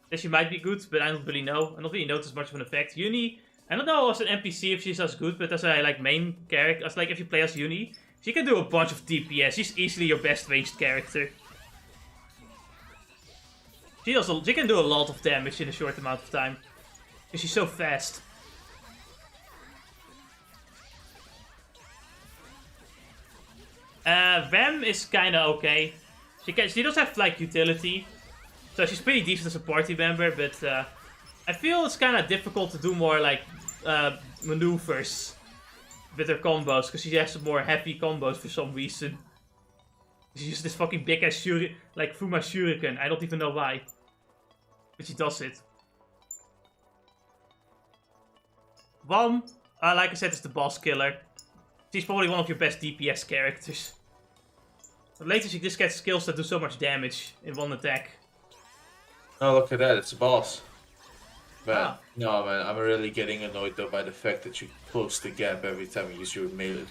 Then she might be good, but I don't really know. I don't really notice much of an effect. Uni, I don't know as an NPC if she's as good, but as a like main character, as like if you play as Uni, she can do a bunch of DPS. She's easily your best ranged character. She can do a lot of damage in a short amount of time. Because she's so fast. Vem is kinda okay. She does have like utility. So she's pretty decent as a party member, but I feel it's kinda difficult to do more like maneuvers with her combos, because she has some more heavy combos for some reason. She uses this fucking big ass like Fuma Shuriken. I don't even know why. But she does it. Vam, like I said, is the boss killer. She's probably one of your best DPS characters. But later she just gets skills that do so much damage in one attack. Oh, look at that, it's a boss. But no, man, I'm really getting annoyed though by the fact that you close the gap every time you use your melee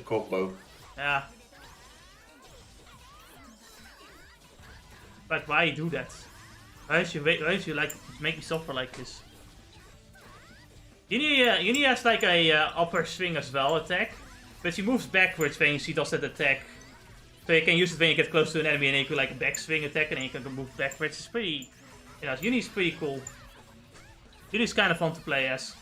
combo. Yeah. But why you do that? Why did you like make me suffer like this? Uni has like a upper swing as well attack, but she moves backwards when she does that attack. So you can use it when you get close to an enemy and then you can like a back swing attack and then you can move backwards. It's pretty, you know, Uni's pretty cool. Uni's kind of fun to play as.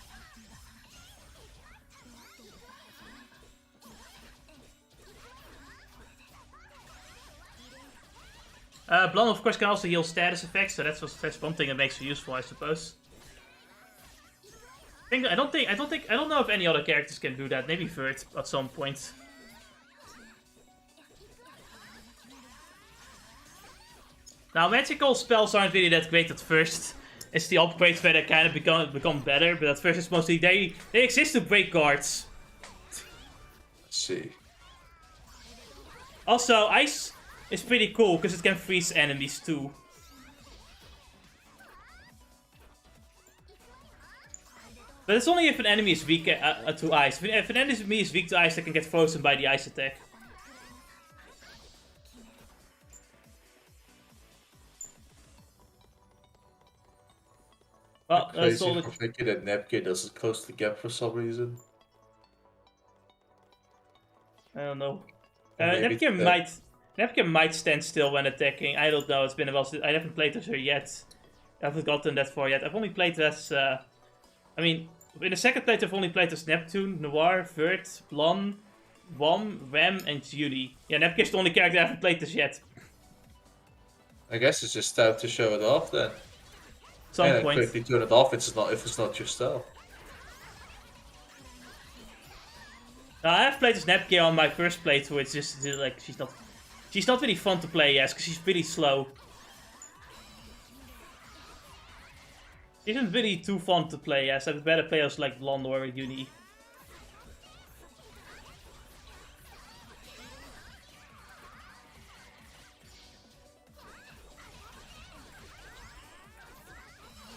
Blonde of course can also heal status effects, so that's one thing that makes her useful, I suppose. I don't know if any other characters can do that. Maybe Vert at some point. Now, magical spells aren't really that great at first. It's the upgrades where they kind of become better, but at first it's mostly they exist to break guards. Let's see. Also, ice is pretty cool because it can freeze enemies too. But it's only if an enemy is weak to ice. If an enemy is weak to ice, they can get frozen by the ice attack. Well, crazy I'm thinking that Nepgear doesn't close the gap for some reason. I don't know. Nepgear might stand still when attacking. I don't know. It's been a while since I haven't played as her yet. I haven't gotten that far yet. I've only played as. I mean, in the second playthrough, I've only played as Neptune, Noir, Vert, Blonde, Ram, and Judy. Yeah, Nepgear's the only character I haven't played as yet. I guess it's just time to show it off then. Some point. Quickly turn it off if it's not your style. Now, I have played this Nepgear on my first playthrough. It's just like she's not really fun to play as because she's really slow. She isn't really too fun to play as. I'd better play as like Blonde or Uni.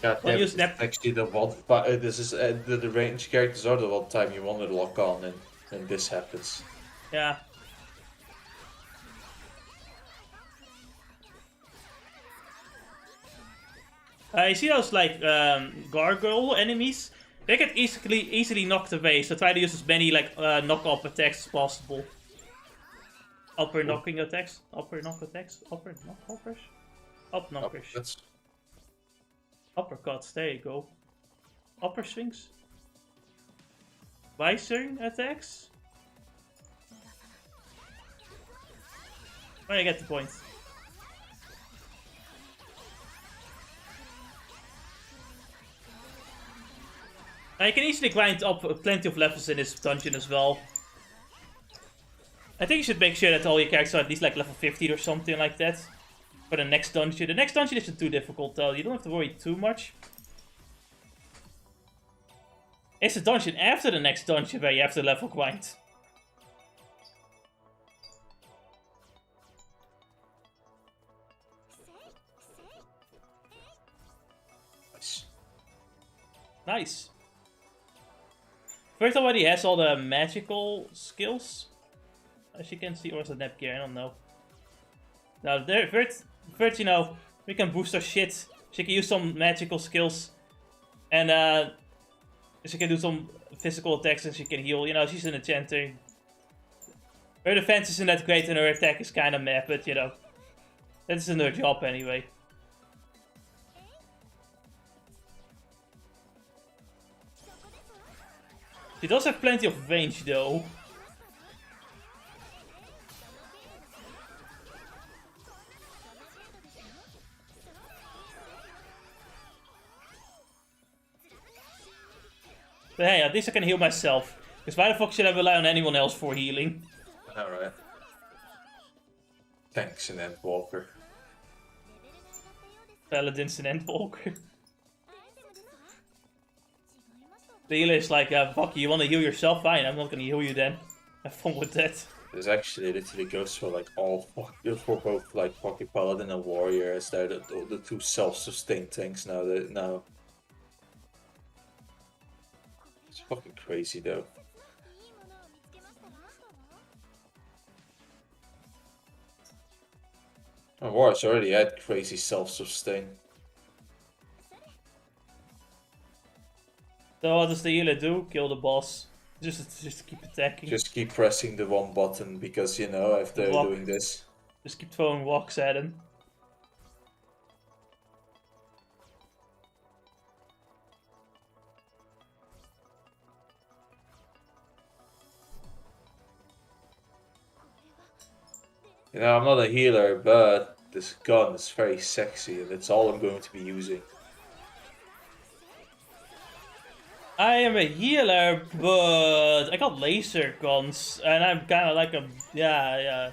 God damn, it's actually the one. This is the range characters are the one time you want to lock on, and this happens. Yeah. You see those like gargoyle enemies? They get easily knocked away. So try to use as many like knock-up attacks as possible. Upper knocking attacks, upper knock attacks, upper knock hoppers, up knockers. Uppercuts, there you go. Upper swings. Visor attacks. Oh, you get the point. Now you can easily grind up plenty of levels in this dungeon as well. I think you should make sure that all your characters are at least like level 50 or something like that. For the next dungeon. The next dungeon isn't too difficult though, you don't have to worry too much. It's the dungeon after the next dungeon where you have to level grind. Nice. First already has all the magical skills. As you can see, or is it Nepgear? I don't know. Now, first, you know, we can boost our shit. She can use some magical skills. And, she can do some physical attacks and she can heal. You know, she's an enchanter. Her defense isn't that great and her attack is kind of meh, but, you know. That isn't her job anyway. She does have plenty of range, though. But hey, at least I can heal myself. Because why the fuck should I rely on anyone else for healing? Alright. Thanks, an Endwalker. Paladin's an Endwalker. The healer is like, fuck you, you want to heal yourself? Fine, I'm not gonna heal you then. Have fun with that. This actually literally goes for like for both like Pocky Paladin and Warrior, as they're the two self-sustained tanks now. It's fucking crazy though. And Warriors already had crazy self-sustain. So what does the healer do? Kill the boss. Just keep attacking. Just keep pressing the one button because, you know, if they're doing this. Just keep throwing rocks at him. You know, I'm not a healer, but this gun is very sexy and it's all I'm going to be using. I am a healer, but I got laser guns, and I'm kind of like a yeah.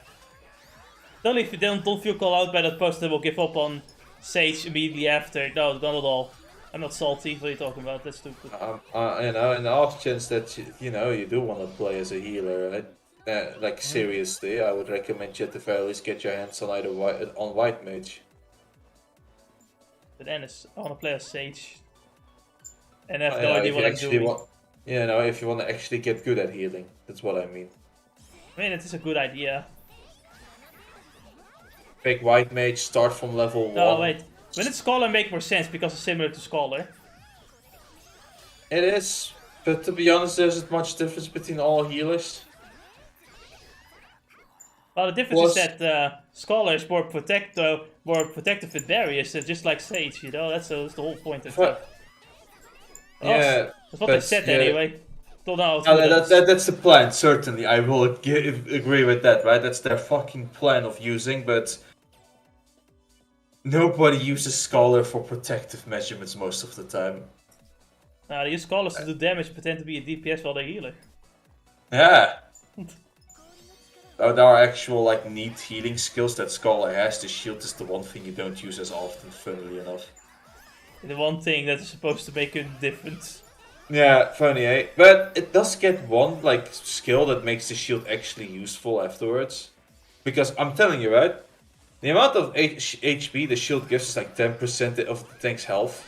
Only if you don't feel called out by that post, will give up on Sage immediately after. No, not at all. I'm not salty. What are you talking about? That's stupid. You know, in the off chance that you do want to play as a healer, like seriously, I would recommend you at the very least get your hands on either white mage. But then I want to play as Sage. And I have no idea what I'm doing. If you want to actually get good at healing, that's what I mean. I mean, it is a good idea. Pick white mage, start from level 1. No, wait. When it's Scholar, make more sense because it's similar to Scholar. It is, but to be honest, there isn't much difference between all healers. Well, the difference is that Scholar is more protective with barriers, just like Sage, you know? That's the whole point of it. Yeah, that's what they said anyway. That's the plan, certainly. I will agree with that, right? That's their fucking plan of using, but nobody uses Scholar for protective measurements most of the time. Nah, they use Scholars to do damage, pretend to be a DPS while they're healer. Yeah. There are actual like neat healing skills that Scholar has. The shield is the one thing you don't use as often, funnily enough. The one thing that is supposed to make a difference. Yeah, funny, eh? But it does get one like skill that makes the shield actually useful afterwards. Because I'm telling you, right? The amount of HP the shield gives is like 10% of the tank's health.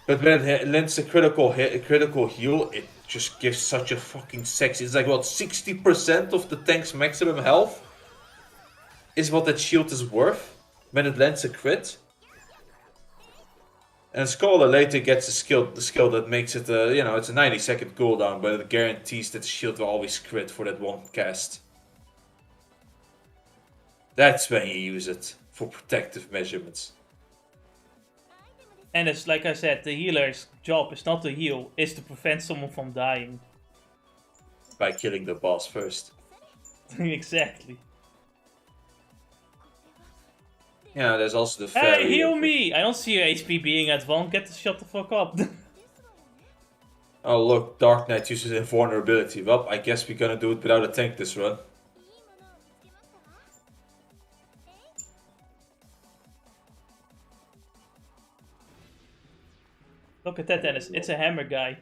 But when it lands a critical hit, a critical heal, it just gives such a fucking sexy. It's like what 60% of the tank's maximum health is what that shield is worth when it lands a crit. And Scholar later gets the skill that makes it it's a 90-second cooldown, but it guarantees that the shield will always crit for that one cast. That's when you use it for protective measurements. And it's like I said, the healer's job is not to heal, it's to prevent someone from dying. By killing the boss first. Exactly. Yeah, there's also the fairy. Hey, heal me! I don't see your HP being at 1, shut the fuck up. Oh look, Dark Knight uses invulnerability. Well, I guess we're gonna do it without a tank this run. Look at that, Dennis. It's a hammer guy.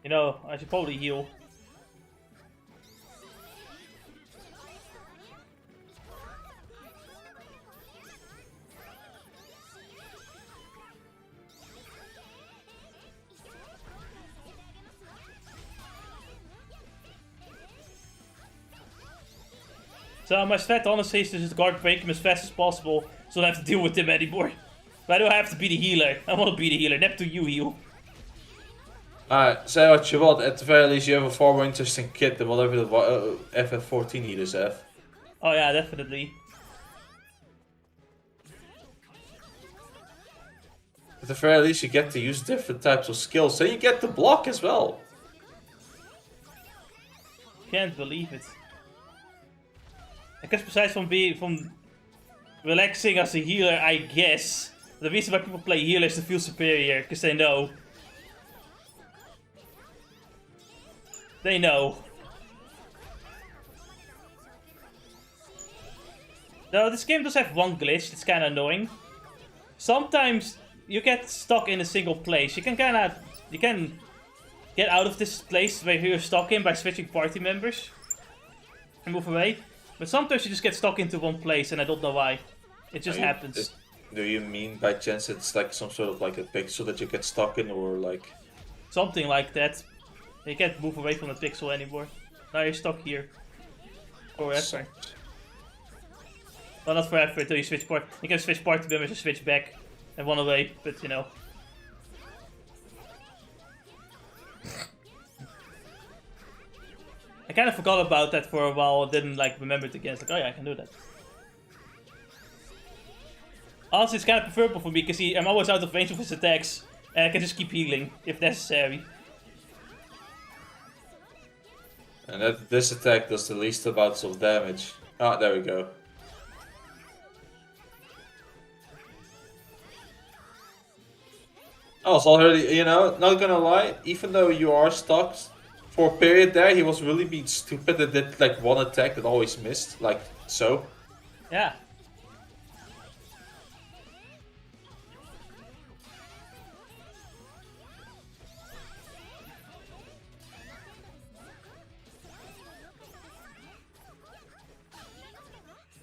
You know, I should probably heal. So my strat honestly is to just guard break him as fast as possible, so I don't have to deal with him anymore. Why do I have to be the healer? I want to be the healer. Neptune, you heal. Alright, say what you want. At the very least, you have a far more interesting kit than whatever the FF14 healers have. Oh yeah, definitely. At the very least, you get to use different types of skills, so you get to block as well. Can't believe it. I guess besides from relaxing as a healer, I guess the reason why people play healer is to feel superior, because they know. They know. Though this game does have one glitch that's kind of annoying. Sometimes you get stuck in a single place. You can get out of this place where you're stuck in by switching party members and move away. But sometimes you just get stuck into one place and I don't know why. It just happens. Do you mean by chance it's like some sort of like a pixel that you get stuck in, or like... Something like that. You can't move away from the pixel anymore. Now you're stuck here. Forever. Well, not forever until you switch part. You can switch party members and switch back and run away, but you know. I kind of forgot about that for a while, didn't like remember it again. It's like, oh yeah, I can do that. Honestly, it's kind of preferable for me because I'm always out of range of his attacks and I can just keep healing if necessary. And this attack does the least amounts of damage. Ah, there we go. I was already, not gonna lie, even though you are stuck for a period there, he was really being stupid and did like one attack that always missed, like so. Yeah.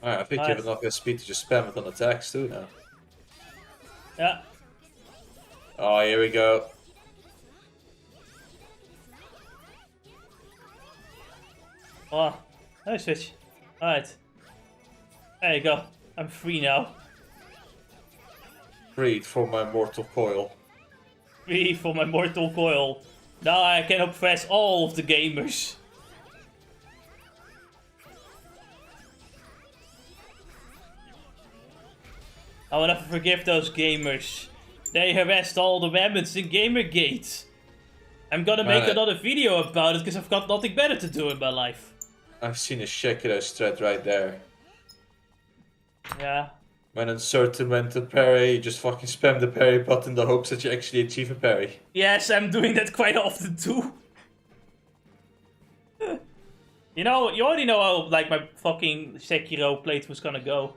Alright, I think you have enough speed to just spam it on attacks too now. Yeah. Oh, here we go. Oh, nice switch. Alright. There you go. I'm free now. Freed from my mortal coil. Free from my mortal coil. Now I can oppress all of the gamers. I will never forgive those gamers. They harassed all the women in Gamergate. I'm gonna make another video about it because I've got nothing better to do in my life. I've seen a Shekiro strat right there. Yeah. When uncertain when to parry, you just fucking spam the parry button in the hopes that you actually achieve a parry. Yes, I'm doing that quite often too. You know, you already know how like my fucking Sekiro playthrough was gonna go.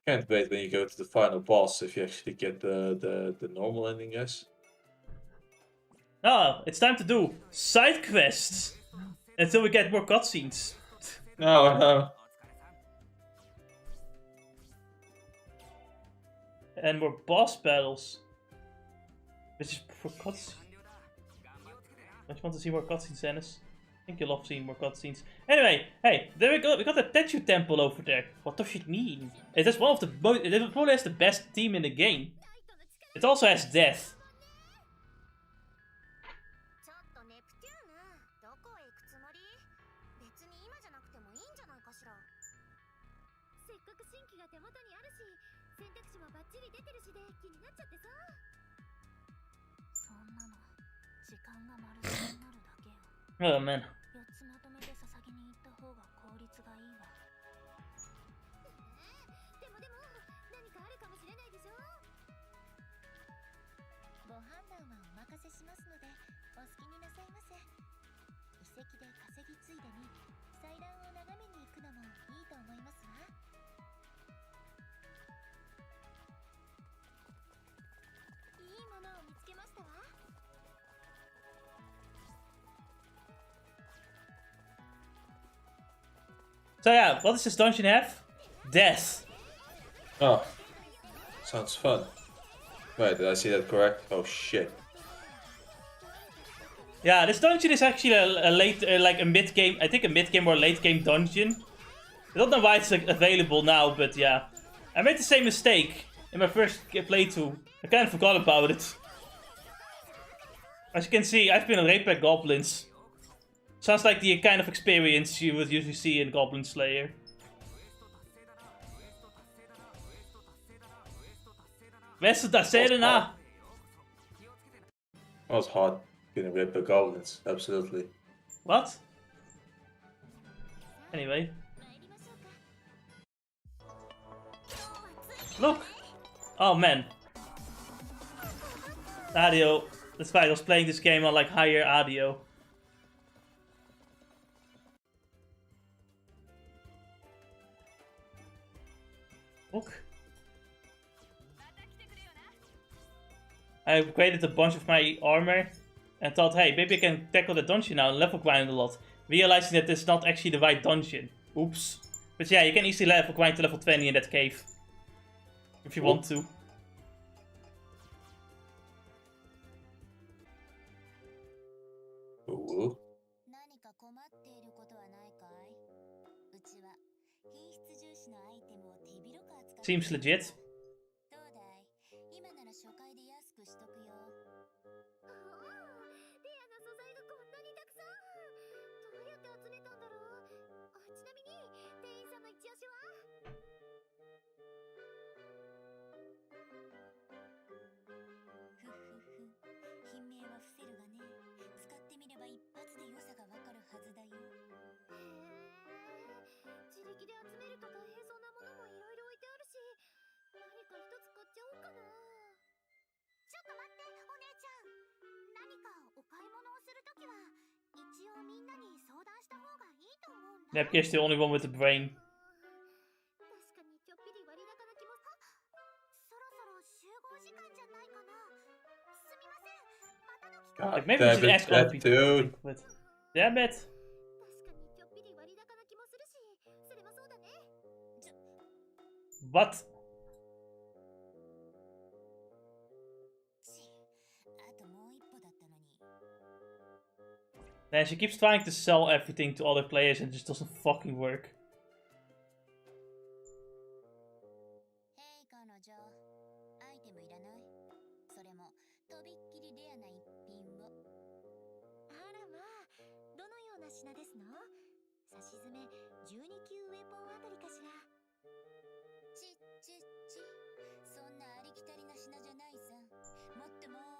Can't wait when you go to the final boss if you actually get the normal ending, yes. Oh, it's time to do side quests until we get more cutscenes. No, no. And more boss battles. Which is for cutscenes. Don't you want to see more cutscenes, Dennis? I think you love seeing more cutscenes. Anyway, hey, there we go. We got the Tetsu Temple over there. What does it mean? It is one of the most. It probably has the best team in the game. It also has death. Oh man. So yeah, what does this dungeon have? Death. Oh. Sounds fun. Wait, did I see that correct? Oh shit. Yeah, this dungeon is actually a late, like a mid-game, I think a mid-game or late-game dungeon. I don't know why it's like, available now, but yeah. I made the same mistake in my first playthrough. I kind of forgot about it. As you can see, I've been raped by goblins. Sounds like the kind of experience you would usually see in Goblin Slayer. Westen da Serena! That was hard. Getting raped by goblins, absolutely. What? Anyway. Look! Oh man. Audio. That's why I was playing this game on like higher audio. Look. I upgraded a bunch of my armor and thought, hey, maybe I can tackle the dungeon now and level grind a lot. Realizing that this is not actually the right dungeon. Oops. But yeah, you can easily level grind to level 20 in that cave. If you want to. Ooh. Seems legit. Neptunia is the only one with the brain. God, like maybe we should ask other people. Dude. But damn it. What? Man, she keeps trying to sell everything to other players and it just doesn't fucking work.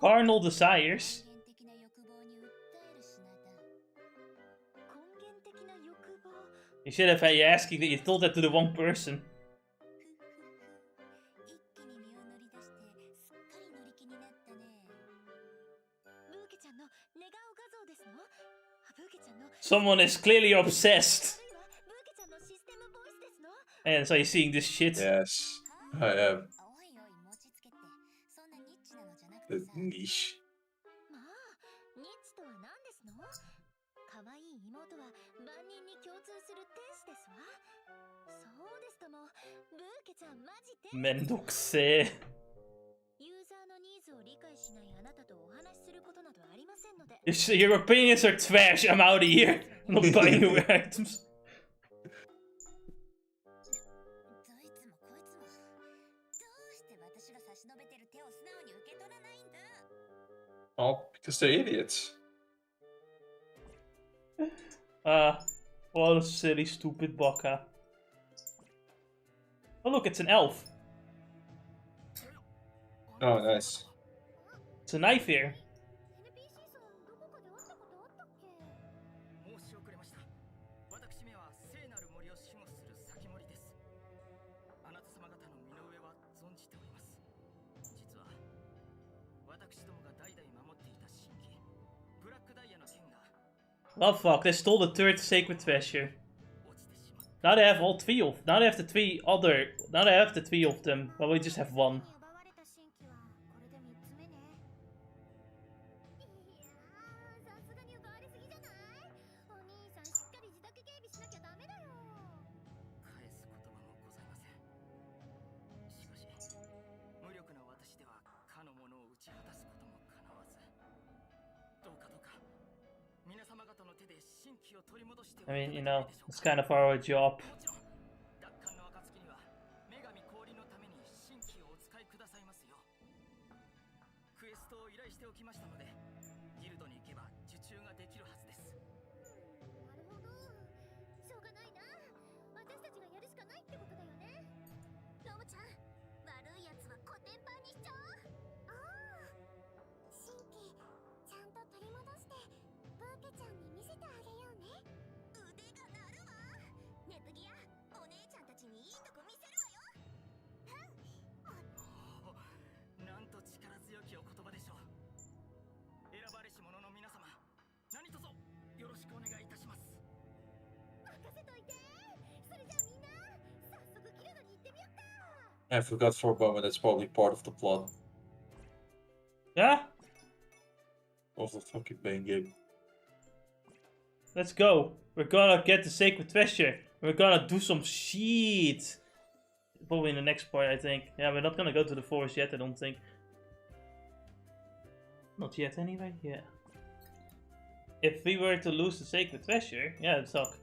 Carnal desires. You should have you asking that you told that to the wrong person. Someone is clearly obsessed. And so you're seeing this shit. Yes, I am. The niche. Mendokse. Your opinions are trash. I'm out of here. I'm not buying your items. Oh, because they're idiots. What a silly, stupid baka. Oh look, it's an elf. Oh, nice. It's a knife here. Oh fuck, they stole the third sacred treasure. Now they have all three of. Now they have the three other. Now they have the three of them, but we just have one. I mean, you know, it's kind of our job. I forgot for a moment that's probably part of the plot. Yeah? Of the fucking main game. Let's go. We're gonna get the sacred treasure. We're gonna do some shit. Probably in the next part, I think. Yeah, we're not gonna go to the forest yet, I don't think. Not yet, anyway. Yeah. If we were to lose the sacred treasure, yeah, it'd suck.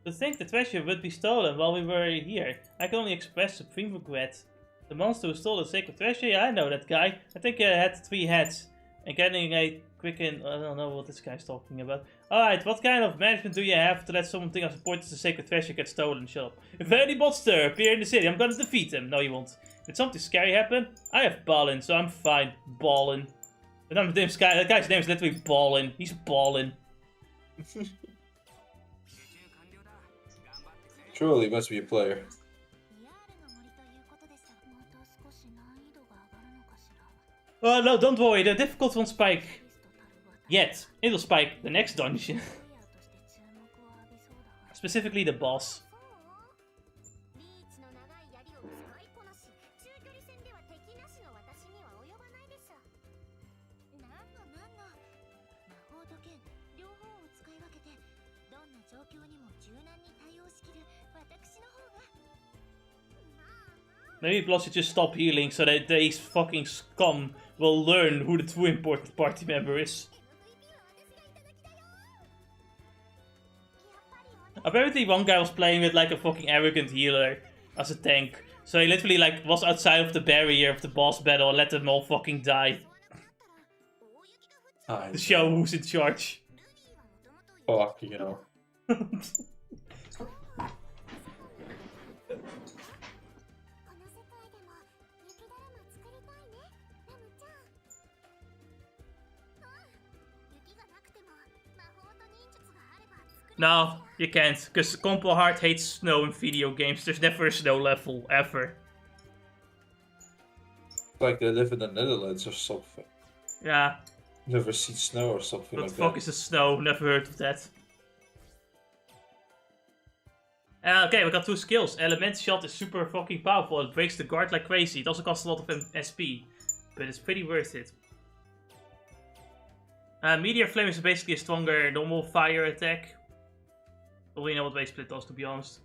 To think the treasure would be stolen while we were here, I can only express supreme regret. The monster who stole the sacred treasure? Yeah, I know that guy. I think he had 3 heads. And getting a quicken... I don't know what this guy's talking about. Alright, what kind of management do you have to let someone think as important as the sacred treasure get stolen? Shut up. If any monster appear in the city, I'm gonna defeat him. No, you won't. Did something scary happen? I have Ballin, so I'm fine. Ballin. That guy's name is literally Ballin. He's Ballin. Surely must be a player. Oh no, don't worry, the difficult won't spike yet. It'll spike the next dungeon. Specifically the boss. Maybe Plus should just stop healing so that these fucking scum will learn who the true important party member is. Apparently one guy was playing with like a fucking arrogant healer as a tank. So he literally like was outside of the barrier of the boss battle and let them all fucking die. To show who's in charge. Fuck, you know. No, you can't, because Compo Hard hates snow in video games. There's never a snow level, ever. Like they live in the Netherlands or something. Yeah. Never seen snow or something What like the fuck that. is a snow? Never heard of that. Okay, we got 2 skills. Element Shot is super fucking powerful. It breaks the guard like crazy. It also costs a lot of SP, but it's pretty worth it. Meteor Flame is basically a stronger normal fire attack. Don't really know what Wave Split does, to be honest.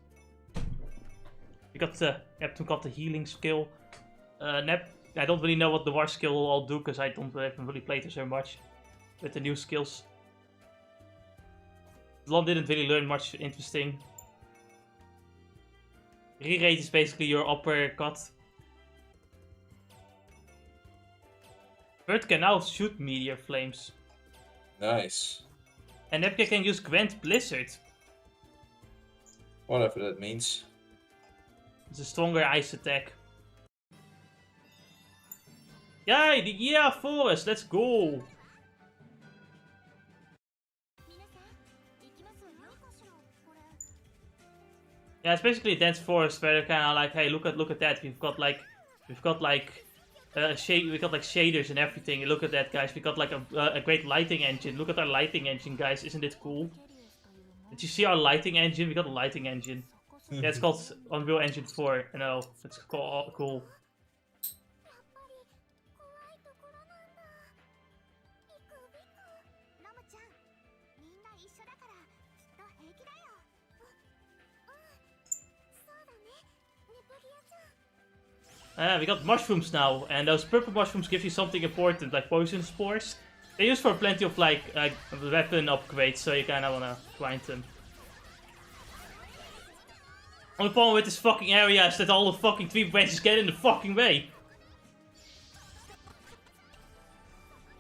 We got Neptune got the healing skill. I don't really know what the war skill will all do, because I haven't really played it so much with the new skills. Lon didn't really learn much interesting. Re-rate is basically your uppercut. Bird can now shoot meteor flames. Nice. And Neptune can use Grand Blizzard. Whatever that means. It's a stronger ice attack. Yay! The yeah forest! Let's go! Yeah, it's basically a dense forest where they're kind of like, hey, look at that. We've got like shaders and everything. Look at that, guys. We got like a great lighting engine. Look at our lighting engine, guys. Isn't it cool? Did you see our lighting engine? We got a lighting engine. Yeah, it's called Unreal Engine 4. I know. It's cool. We got mushrooms now, and those purple mushrooms give you something important, like poison spores. They're used for plenty of like weapon upgrades, so you kinda wanna grind them. Only problem with this fucking area is that all the fucking tree branches get in the fucking way.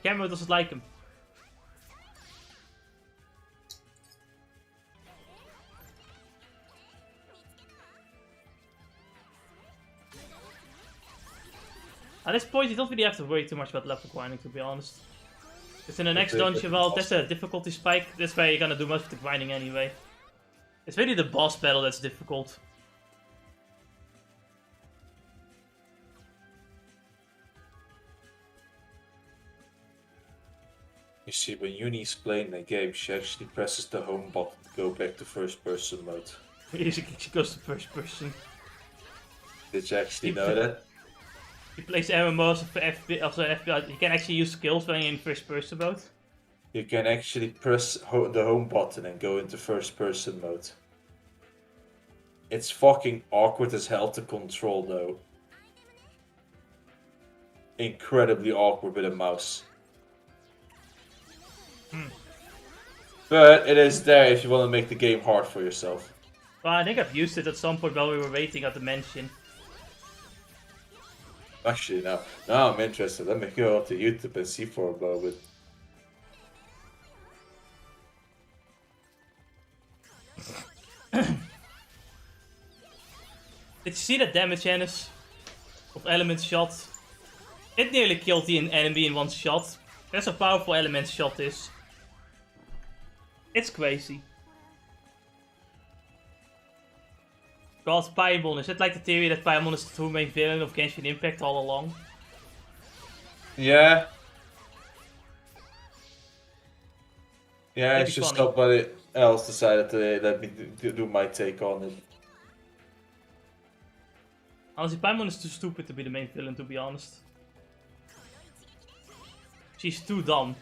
Camera doesn't like them. At this point, you don't really have to worry too much about level grinding, to be honest. Because in the next dungeon, well, there's a difficulty spike. That's where you're gonna do most of the grinding anyway. It's really the boss battle that's difficult. You see, when Uni's playing the game, she actually presses the home button to go back to first person mode. She goes to first person. Did you actually know that? He plays MMOs for FBI. You can actually use skills when you're in first person mode. You can actually press the home button and go into first person mode. It's fucking awkward as hell to control though. Incredibly awkward with a mouse. But it is there if you want to make the game hard for yourself. Well, I think I've used it at some point while we were waiting at the mansion. Actually, now I'm interested. Let me go to YouTube and see for a moment. Did you see the damage, Ennis? Of Element Shot? It nearly killed the enemy in one shot. That's how powerful Element Shot is. It's crazy. God, Paimon. Is it like the theory that Paimon is the true main villain of Genshin Impact all along? Yeah. Yeah, That'd it's be just funny. somebody else decided to let me do my take on it. Honestly, Paimon is too stupid to be the main villain, to be honest. She's too dumb.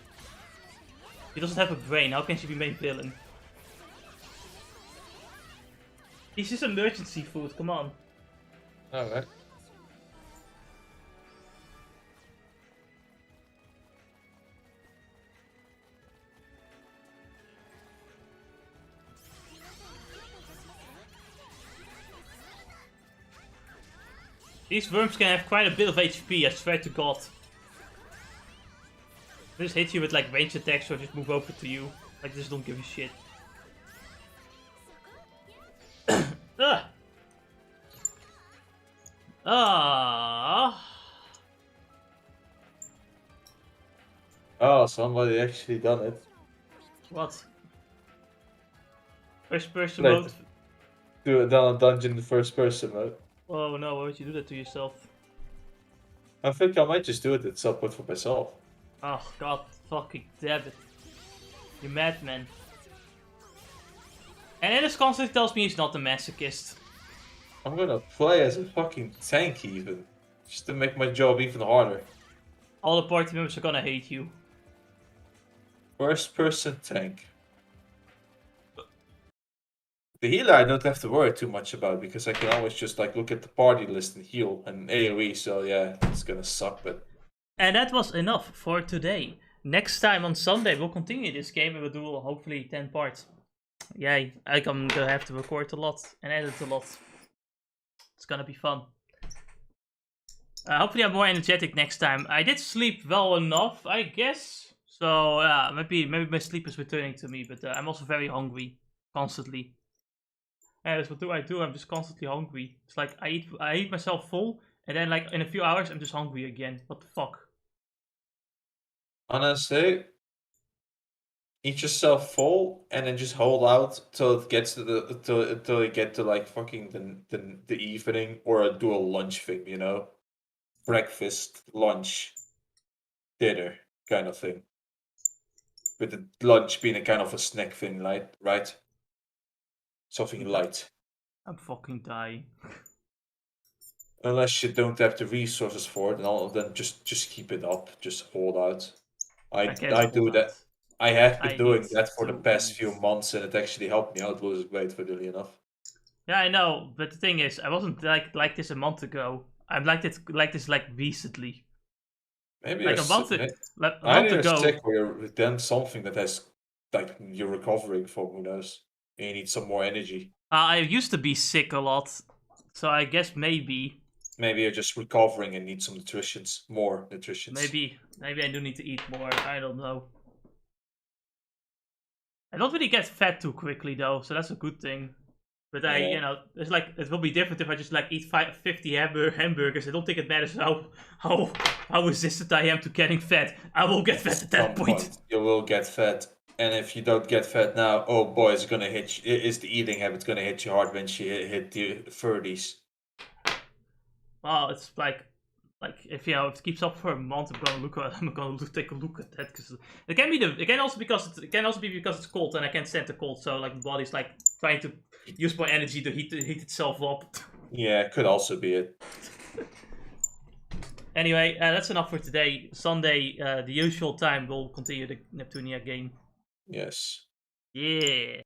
She doesn't have a brain, how can she be main villain? He's just emergency food, come on. Alright. These worms can have quite a bit of HP, I swear to god. They just hit you with like range attacks or just move over to you. Like, just don't give a shit. Ah. Oh, somebody actually done it. What? First person Like, mode. do it down a dungeon in the first person mode. Oh no, why would you do that to yourself? I think I might just do it at some point for myself. Oh god fucking damn it. You madman. And then this constantly tells me he's not a masochist. I'm gonna play as a fucking tank even. Just to make my job even harder. All the party members are gonna hate you. First person tank. The healer I don't have to worry too much about because I can always just like look at the party list and heal and AoE, so yeah, it's gonna suck, but... And that was enough for today. Next time on Sunday we'll continue this game and we'll do hopefully 10 parts. Yay, I'm gonna have to record a lot and edit a lot. It's gonna be fun. Hopefully I'm more energetic next time. I did sleep well enough, I guess. So yeah, maybe my sleep is returning to me, but I'm also very hungry constantly. And that's what do I do? I'm just constantly hungry. It's like I eat myself full, and then like in a few hours I'm just hungry again. What the fuck? Honestly, eat yourself full and then just hold out till it gets to the till you get to like fucking the evening, or do a lunch thing, you know? Breakfast, lunch, dinner kind of thing. With the lunch being a kind of a snack thing, right? Something light. I'm fucking dying. Unless you don't have the resources for it, then just keep it up. Just hold out. I do that. I have been doing that for the past few months, and it actually helped me out losing weight, funnily enough. Yeah, I know, but the thing is, I wasn't like this a month ago. I'm like this recently. Maybe like a month either ago. Sick, or you're then something that has like you're recovering from. Who knows? And you need some more energy. I used to be sick a lot, so I guess maybe. Maybe you're just recovering and need some more nutrition. Maybe I do need to eat more. I don't know. I don't really get fat too quickly though, so that's a good thing. But it's like it will be different if I just like eat 50 hamburgers. I don't think it matters how resistant I am to getting fat. I will get fat at that point. You will get fat, and if you don't get fat now, oh boy, it's gonna hit you. Is the eating habit gonna hit you hard when you hit the 30s? Well, it's like if it keeps up for a month, I'm gonna take a look at that, because it can also be because it's cold and I can't stand the cold, so like the body's like trying to use more energy to heat itself up. Yeah, it could also be it. Anyway, that's enough for today. Sunday, the usual time, we'll continue the Neptunia game. Yes. Yeah.